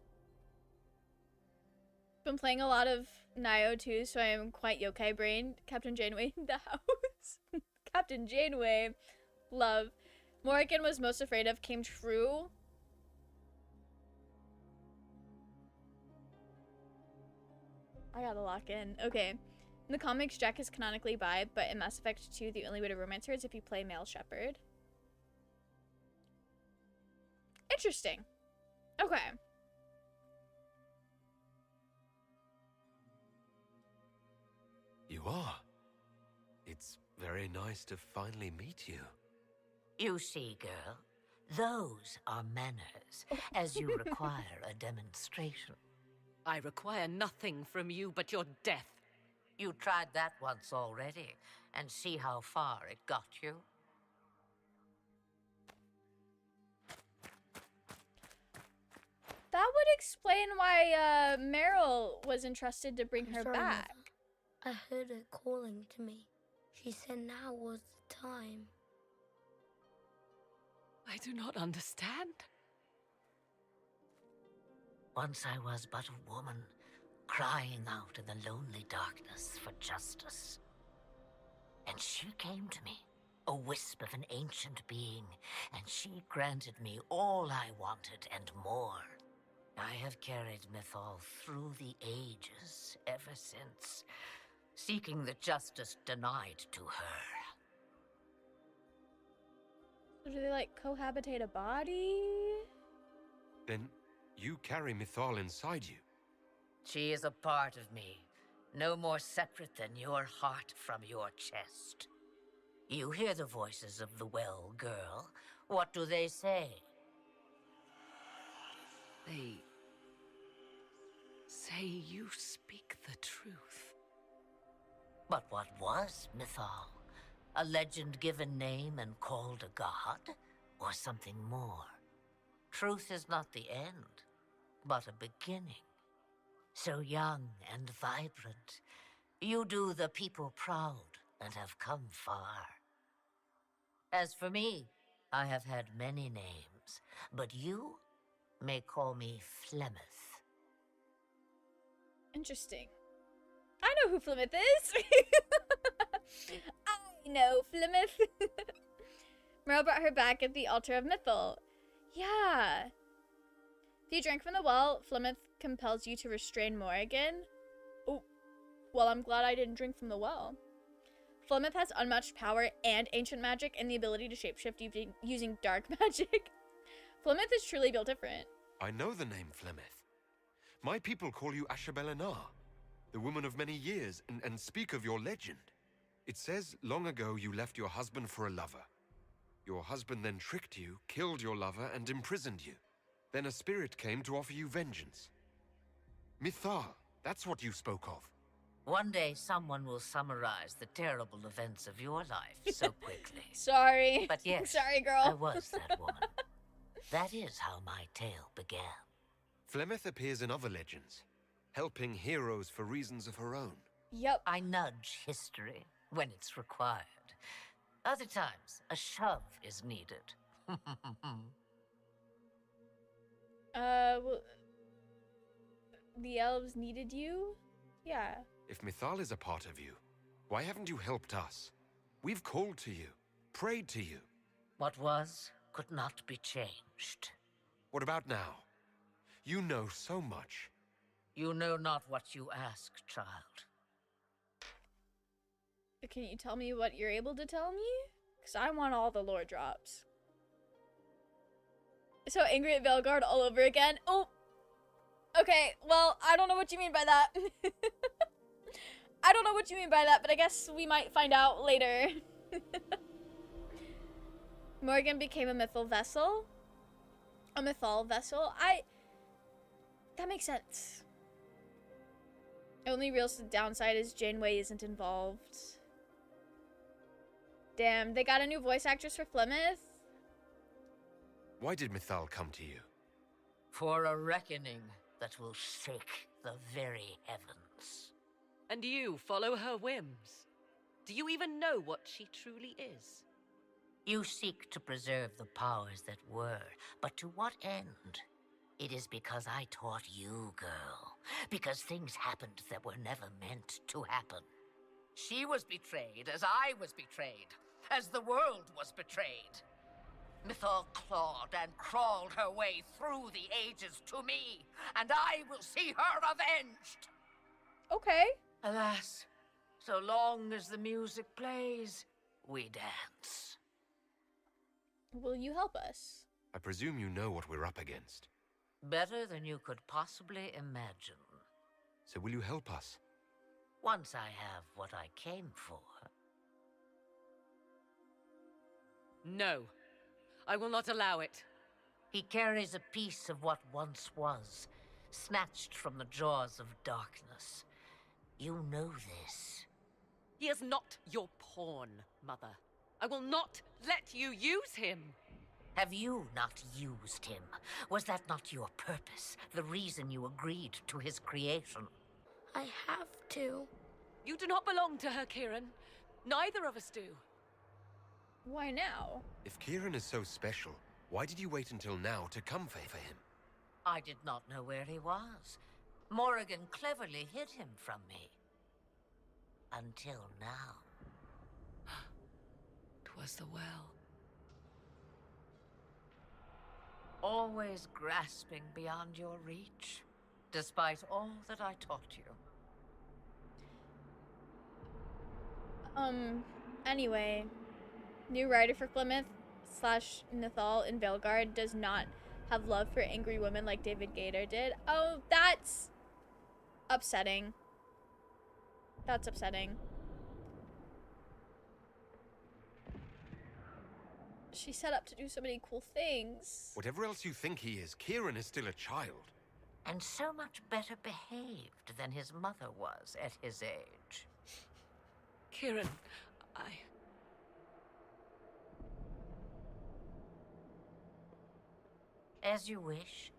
Been playing a lot of Nioh too, so I am quite yokai brained. Captain Janeway in the house. Captain Janeway. Love. Morrigan was most afraid of came true. I gotta lock in. Okay. In the comics, Jack is canonically bi, but in Mass Effect 2, the only way to romance her is if you play male shepherd. Interesting. Okay. You are. It's very nice to finally meet you. You see, girl, those are manners, as you require a demonstration. I require nothing from you but your death. You tried that once already, and see how far it got you. That would explain why Meryl was entrusted to bring her sorry, back. Mother. I heard her calling to me. She said now was the time. I do not understand. Once I was but a woman, crying out in the lonely darkness for justice. And she came to me, a wisp of an ancient being, and she granted me all I wanted and more. I have carried Mythal through the ages ever since, seeking the justice denied to her. So do they, like, cohabitate a body? Then you carry Mythal inside you. She is a part of me, no more separate than your heart from your chest. You hear the voices of the well, girl. What do they say? They say you speak the truth. But what was Mythal? A legend given name and called a god? Or something more? Truth is not the end, but a beginning. So young and vibrant, you do the people proud and have come far. As for me, I have had many names, but you may call me Flemeth. Interesting. I know who Flemeth is. I know Flemeth. Meryl brought her back at the altar of Mythal. Yeah. If you drank from the well, Flemeth compels you to restrain Morrigan. Oh, well, I'm glad I didn't drink from the well. Flemeth has unmatched power and ancient magic and the ability to shapeshift using dark magic. Flemeth is truly built different. I know the name Flemeth. My people call you Ashabelenar, the woman of many years, and speak of your legend. It says long ago you left your husband for a lover. Your husband then tricked you, killed your lover, and imprisoned you. Then a spirit came to offer you vengeance. Mythal, that's what you spoke of. One day someone will summarize the terrible events of your life so quickly. Sorry. But yes, sorry, girl. I was that woman. That is how my tale began. Flemeth appears in other legends, helping heroes for reasons of her own. Yep. I nudge history when it's required. Other times, a shove is needed. Well, the elves needed you? Yeah. If Mythal is a part of you, why haven't you helped us? We've called to you, prayed to you. What was could not be changed. What about now? You know so much. You know not what you ask, child. Can you tell me what you're able to tell me? Because I want all the lore drops. So angry at Velgard all over again. Oh! Okay, well, I don't know what you mean by that. I don't know what you mean by that, but I guess we might find out later. Morgan became a mythal vessel. A mythal vessel? That makes sense. Only real downside is Janeway isn't involved. Damn, they got a new voice actress for Flemeth? Why did Mythal come to you? For a reckoning that will shake the very heavens. And you follow her whims. Do you even know what she truly is? You seek to preserve the powers that were, but to what end? It is because I taught you, girl. Because things happened that were never meant to happen. She was betrayed as I was betrayed, as the world was betrayed. Mythal clawed and crawled her way through the ages to me, and I will see her avenged! Okay. Alas, so long as the music plays, we dance. Will you help us? I presume you know what we're up against. Better than you could possibly imagine. So will you help us? Once I have what I came for. No. I will not allow it. He carries a piece of what once was, snatched from the jaws of darkness. You know this. He is not your pawn, Mother. I will not let you use him. Have you not used him? Was that not your purpose? The reason you agreed to his creation? I have to. You do not belong to her, Kieran. Neither of us do. Why now? If Kieran is so special, why did you wait until now to come for him? I did not know where he was. Morrigan cleverly hid him from me. Until now. 'Twas the well. Always grasping beyond your reach, despite all that I taught you. Anyway. New writer for Flemeth / Nithal in Veilguard does not have love for angry women like David Gator did. Oh, that's upsetting. That's upsetting. She's set up to do so many cool things. Whatever else you think he is, Kieran is still a child. And so much better behaved than his mother was at his age. Kieran, As you wish.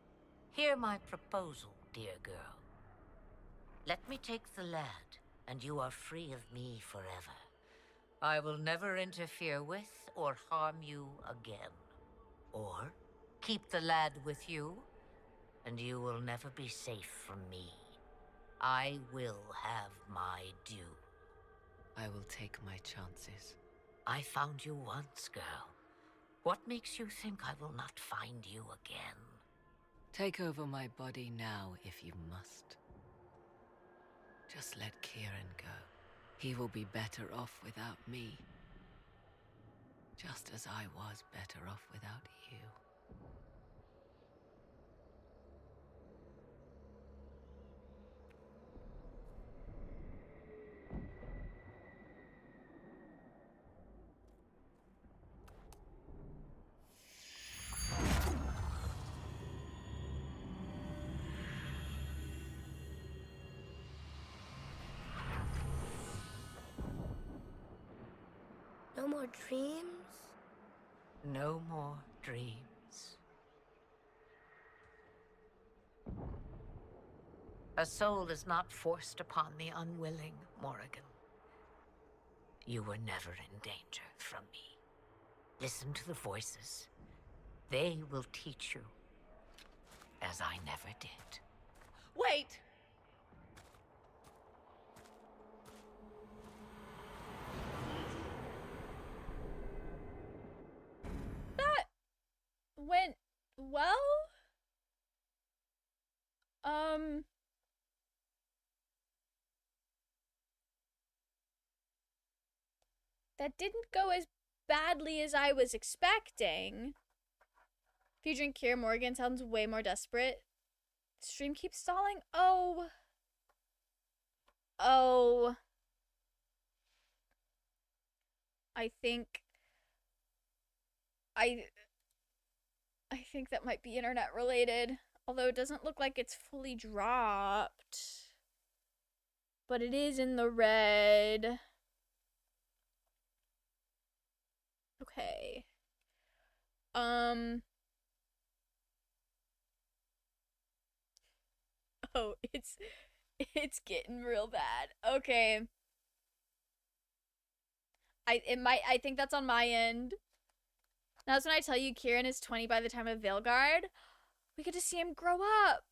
Hear my proposal, dear girl. Let me take the lad, and you are free of me forever. I will never interfere with or harm you again. Or keep the lad with you, and you will never be safe from me. I will have my due. I will take my chances. I found you once, girl. What makes you think I will not find you again? Take over my body now if you must. Just let Kieran go. He will be better off without me. Just as I was better off without you. No more dreams? No more dreams. A soul is not forced upon the unwilling, Morrigan. You were never in danger from me. Listen to the voices. They will teach you, as I never did. Wait! That went well? That didn't go as badly as I was expecting. Featuring Keira Morgan sounds way more desperate. Stream keeps stalling? Oh. Oh. I think that might be internet related. Although it doesn't look like it's fully dropped. But it is in the red. Okay. Oh, it's getting real bad. Okay. I think that's on my end. That's when I tell you Kieran is 20 by the time of Veilguard. We get to see him grow up.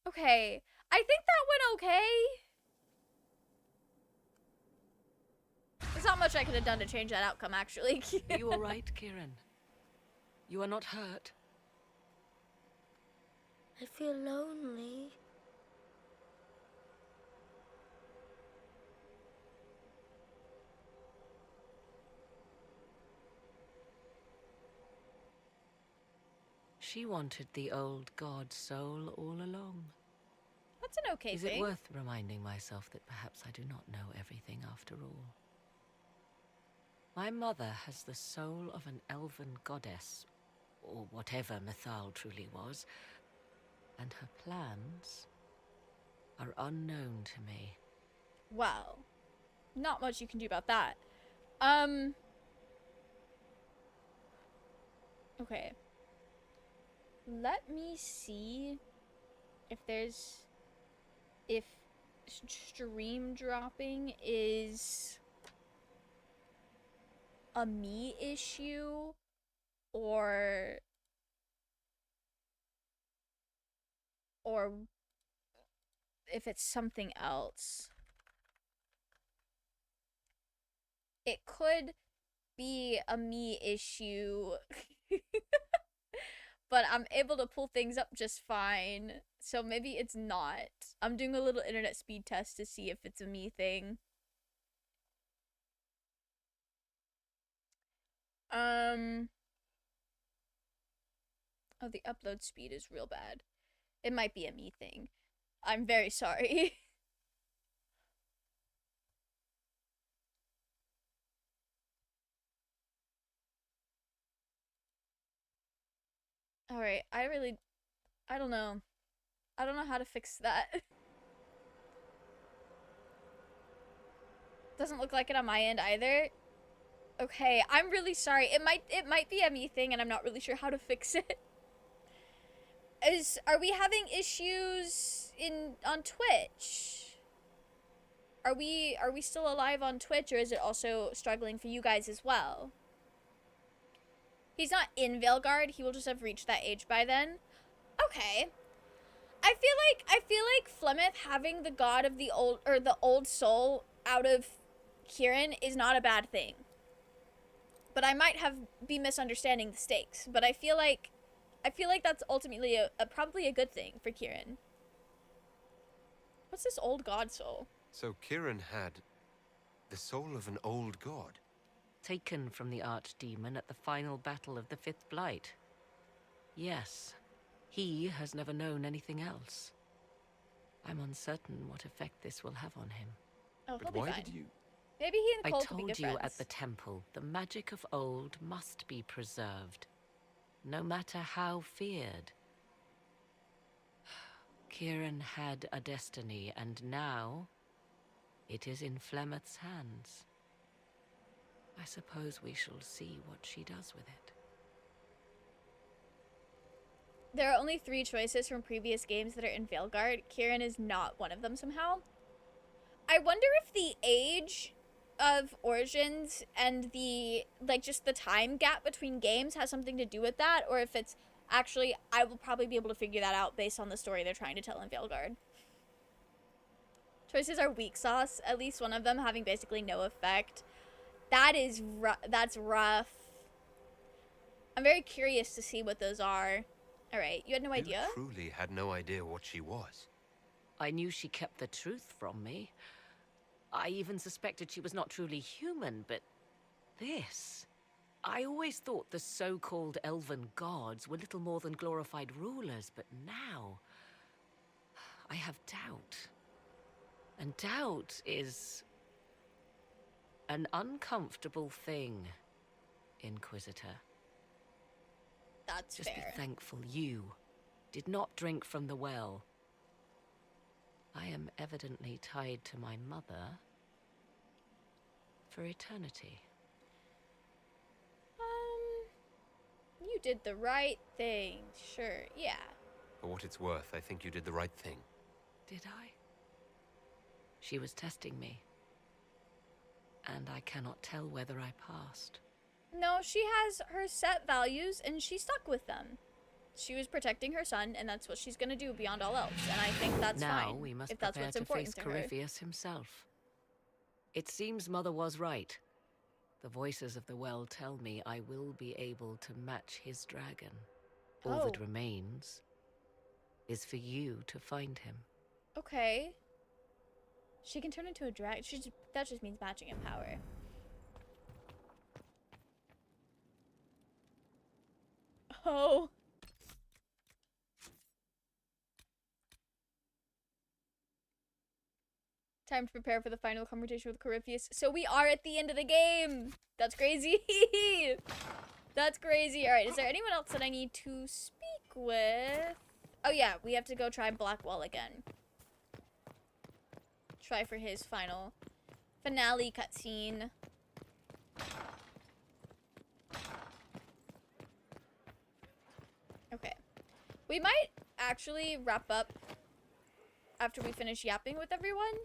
Okay. I think that went okay. There's not much I could have done to change that outcome, actually. Are you alright, Kieran? You are not hurt? I feel lonely. She wanted the old god soul all along. That's an okay thing. Is it worth reminding myself that perhaps I do not know everything after all? My mother has the soul of an elven goddess, or whatever Mythal truly was, and her plans are unknown to me. Well, not much you can do about that. Okay. Let me see if stream dropping is a me issue or if it's something else. It could be a me issue. But I'm able to pull things up just fine. So maybe it's not. I'm doing a little internet speed test to see if it's a me thing. Oh, the upload speed is real bad. It might be a me thing. I'm very sorry. Alright, I don't know. I don't know how to fix that. Doesn't look like it on my end either. Okay, I'm really sorry. It might be a me thing and I'm not really sure how to fix it. Are we having issues on Twitch? Are we still alive on Twitch, or is it also struggling for you guys as well? He's not in Veilguard, he will just have reached that age by then. Okay. I feel like Flemeth having the god of the old soul out of Kieran is not a bad thing. But I might be misunderstanding the stakes, but I feel like that's ultimately probably a good thing for Kieran. What's this old god soul? So Kieran had the soul of an old god. Taken from the archdemon at the final battle of the Fifth Blight. Yes, he has never known anything else. I'm uncertain what effect this will have on him. Oh, but why did you? Maybe he and Cole could be I good told you friends. at the temple, the magic of old must be preserved, no matter how feared. Kieran had a destiny, and now it is in Flemeth's hands. I suppose we shall see what she does with it. There are only 3 choices from previous games that are in Veilguard. Kieran is not one of them somehow. I wonder if the age of Origins and the, just the time gap between games has something to do with that, or if it's actually, I will probably be able to figure that out based on the story they're trying to tell in Veilguard. Choices are weak sauce, at least one of them having basically no effect. That's rough. I'm very curious to see what those are. Alright, you had no idea? You truly had no idea what she was. I knew she kept the truth from me. I even suspected she was not truly human, but this... I always thought the so-called elven gods were little more than glorified rulers, but now I have doubt. And doubt is an uncomfortable thing, Inquisitor. That's Just fair. be thankful you did not drink from the well. I am evidently tied to my mother for eternity. You did the right thing. Sure, yeah. For what it's worth, I think you did the right thing. Did I? She was testing me. And I cannot tell whether I passed. No, she has her set values, and she stuck with them. She was protecting her son, and that's what she's gonna do beyond all else. And I think that's fine. Now we must if that's prepare what's to important face to her. Corypheus himself. It seems Mother was right. The voices of the well tell me I will be able to match his dragon. All that remains is for you to find him. Okay. She can turn into a dragon. That just means matching in power. Oh. Time to prepare for the final confrontation with Corypheus. So we are at the end of the game. That's crazy. That's crazy. All right, is there anyone else that I need to speak with? Oh yeah, we have to go try Blackwall again. Try for his final finale cutscene. Okay. We might actually wrap up after we finish yapping with everyone.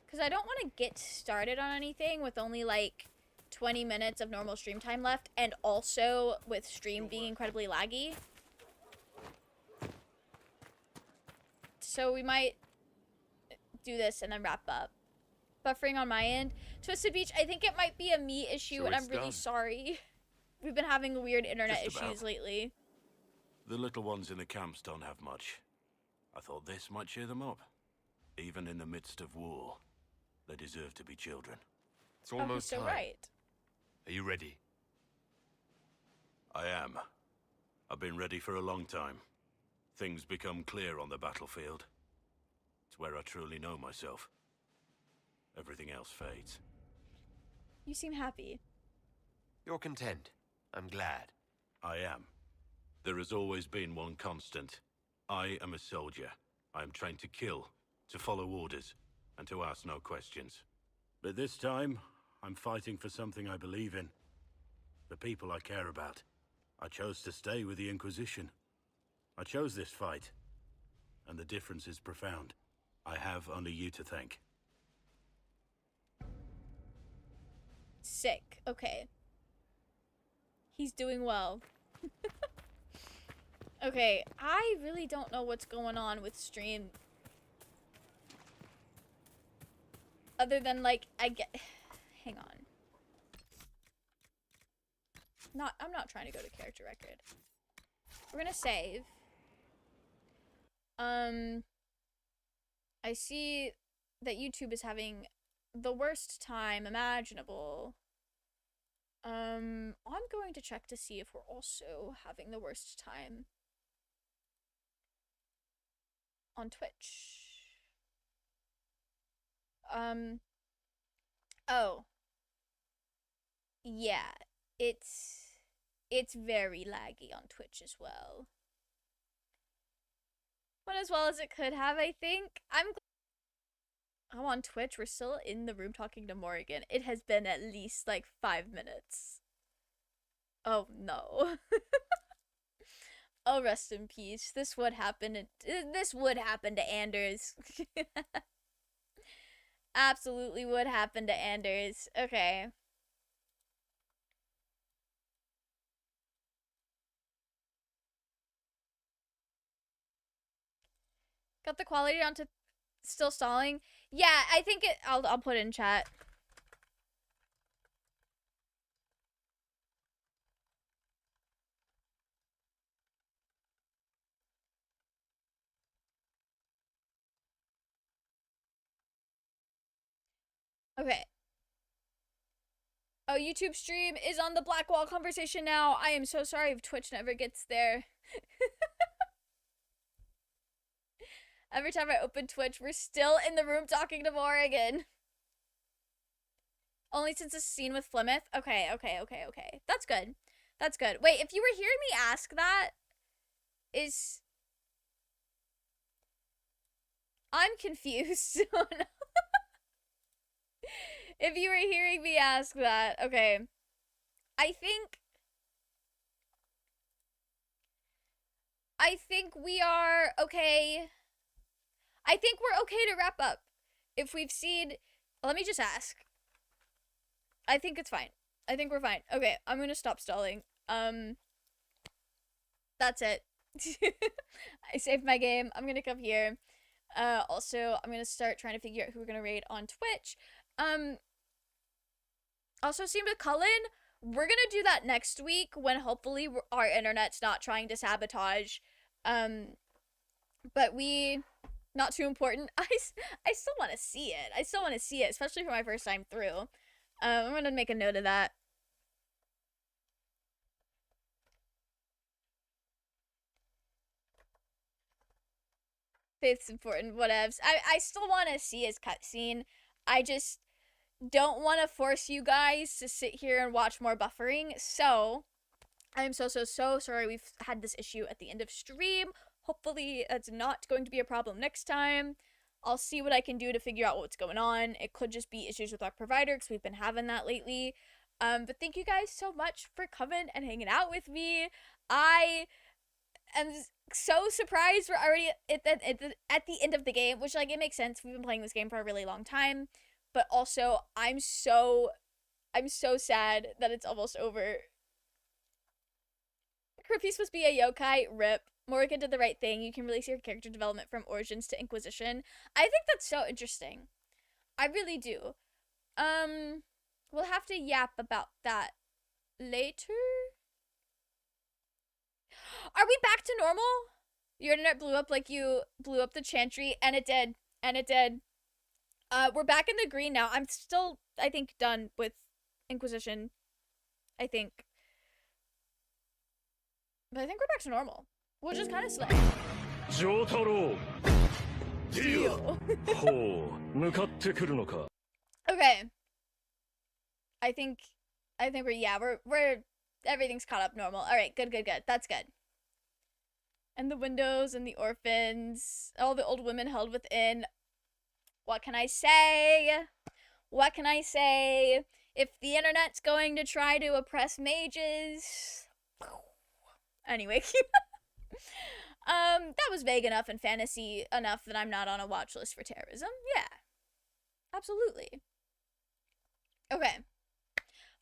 Because I don't want to get started on anything with only like 20 minutes of normal stream time left. And also with stream being incredibly laggy. So we might do this and then wrap up. Buffering on my end. Twisted Beach, I think it might be a me issue, So and I'm it's really done. sorry. We've been having weird internet Just about. issues lately. The little ones in the camps don't have much. I thought this might cheer them up. Even in the midst of war, they deserve to be children. It's almost so time. right. Are you ready? I am. I've been ready for a long time. Things become clear on the battlefield. It's where I truly know myself. Everything else fades. You seem happy. You're content. I'm glad. I am. There has always been one constant. I am a soldier. I am trained to kill, to follow orders, and to ask no questions. But this time, I'm fighting for something I believe in. The people I care about. I chose to stay with the Inquisition. I chose this fight. And the difference is profound. I have only you to thank. Sick. Okay. He's doing well. Okay, I really don't know what's going on with stream. Other than, like, I get... Hang on. I'm not trying to go to character record. We're gonna save. I see that YouTube is having the worst time imaginable. I'm going to check to see if we're also having the worst time on Twitch. Oh. Yeah, it's very laggy on Twitch as well. But as well as it could have, I think. I'm on Twitch. We're still in the room talking to Morgan. It has been at least like 5 minutes. Oh no. Oh, rest in peace. This would happen. This would happen to Anders. Absolutely would happen to Anders. Okay. Got the quality down to still stalling. Yeah, I think I'll put it in chat. Okay. Oh, YouTube stream is on the Black Wall conversation now. I am so sorry if Twitch never gets there. Every time I open Twitch, we're still in the room talking to Morrigan. Only since the scene with Flemeth? Okay. That's good. That's good. Wait, if you were hearing me ask that, is... I'm confused. If you were hearing me ask that, okay. I think we are okay. I think we're okay to wrap up. If we've seen... Let me just ask. I think it's fine. I think we're fine. Okay, I'm gonna stop stalling. That's it. I saved my game. I'm gonna come here. Also, I'm gonna start trying to figure out who we're gonna raid on Twitch. Also, same with Cullen. We're gonna do that next week when hopefully our internet's not trying to sabotage. But not too important. I still want to see it. I still want to see it, especially for my first time through. I'm gonna make a note of that. Faith's important, whatevs. I still want to see his cutscene. I just don't want to force you guys to sit here and watch more buffering. So, I am so sorry we've had this issue at the end of stream. Hopefully, it's not going to be a problem next time. I'll see what I can do to figure out what's going on. It could just be issues with our provider, because we've been having that lately. But thank you guys so much for coming and hanging out with me. I am so surprised we're already at the end of the game, which, like, it makes sense. We've been playing this game for a really long time. But also, I'm so sad that it's almost over. Kirby's supposed to be a yokai. RIP. Morrigan did the right thing. You can really see her character development from Origins to Inquisition. I think that's so interesting. I really do. We'll have to yap about that later. Are we back to normal? Your internet blew up like you blew up the Chantry, and it did. And it did. We're back in the green now. I'm still, I think, done with Inquisition. I think. But I think we're back to normal. Which is kind of slay. Deal. Okay. I think we're everything's caught up normal. All right, good. That's good. And the windows and the orphans, all the old women held within. What can I say? If the internet's going to try to oppress mages. Anyway. That was vague enough and fantasy enough that I'm not on a watch list for terrorism. Yeah. Absolutely. Okay.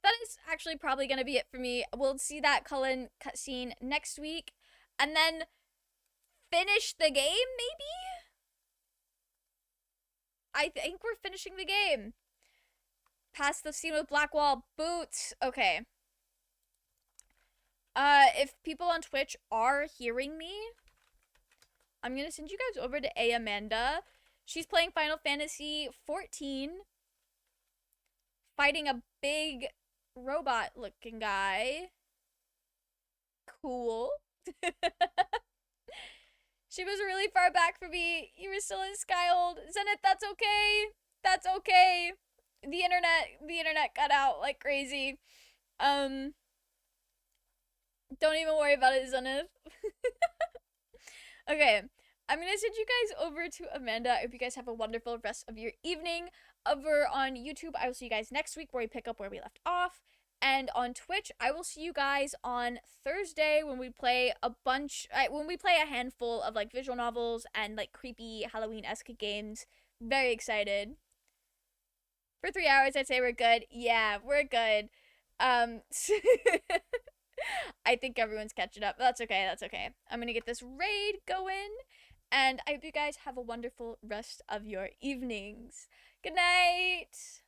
That is actually probably going to be it for me. We'll see that Cullen cutscene next week. And then finish the game, maybe? I think we're finishing the game. Past the scene with Blackwall boots. Okay. If people on Twitch are hearing me, I'm gonna send you guys over to Amanda. She's playing Final Fantasy 14. Fighting a big robot-looking guy. Cool. She was really far back for me. You were still in Skyhold. Zenith, that's okay. That's okay. The internet got out like crazy. Don't even worry about it, Zenith. Okay, I'm gonna send you guys over to Amanda. I hope you guys have a wonderful rest of your evening. Over on YouTube, I will see you guys next week where we pick up where we left off. And on Twitch, I will see you guys on Thursday when we play a handful of like visual novels and like creepy Halloween-esque games. Very excited. For 3 hours, I'd say we're good. Yeah, we're good. I think everyone's catching up. That's okay. I'm gonna get this raid going. And I hope you guys have a wonderful rest of your evenings. Good night!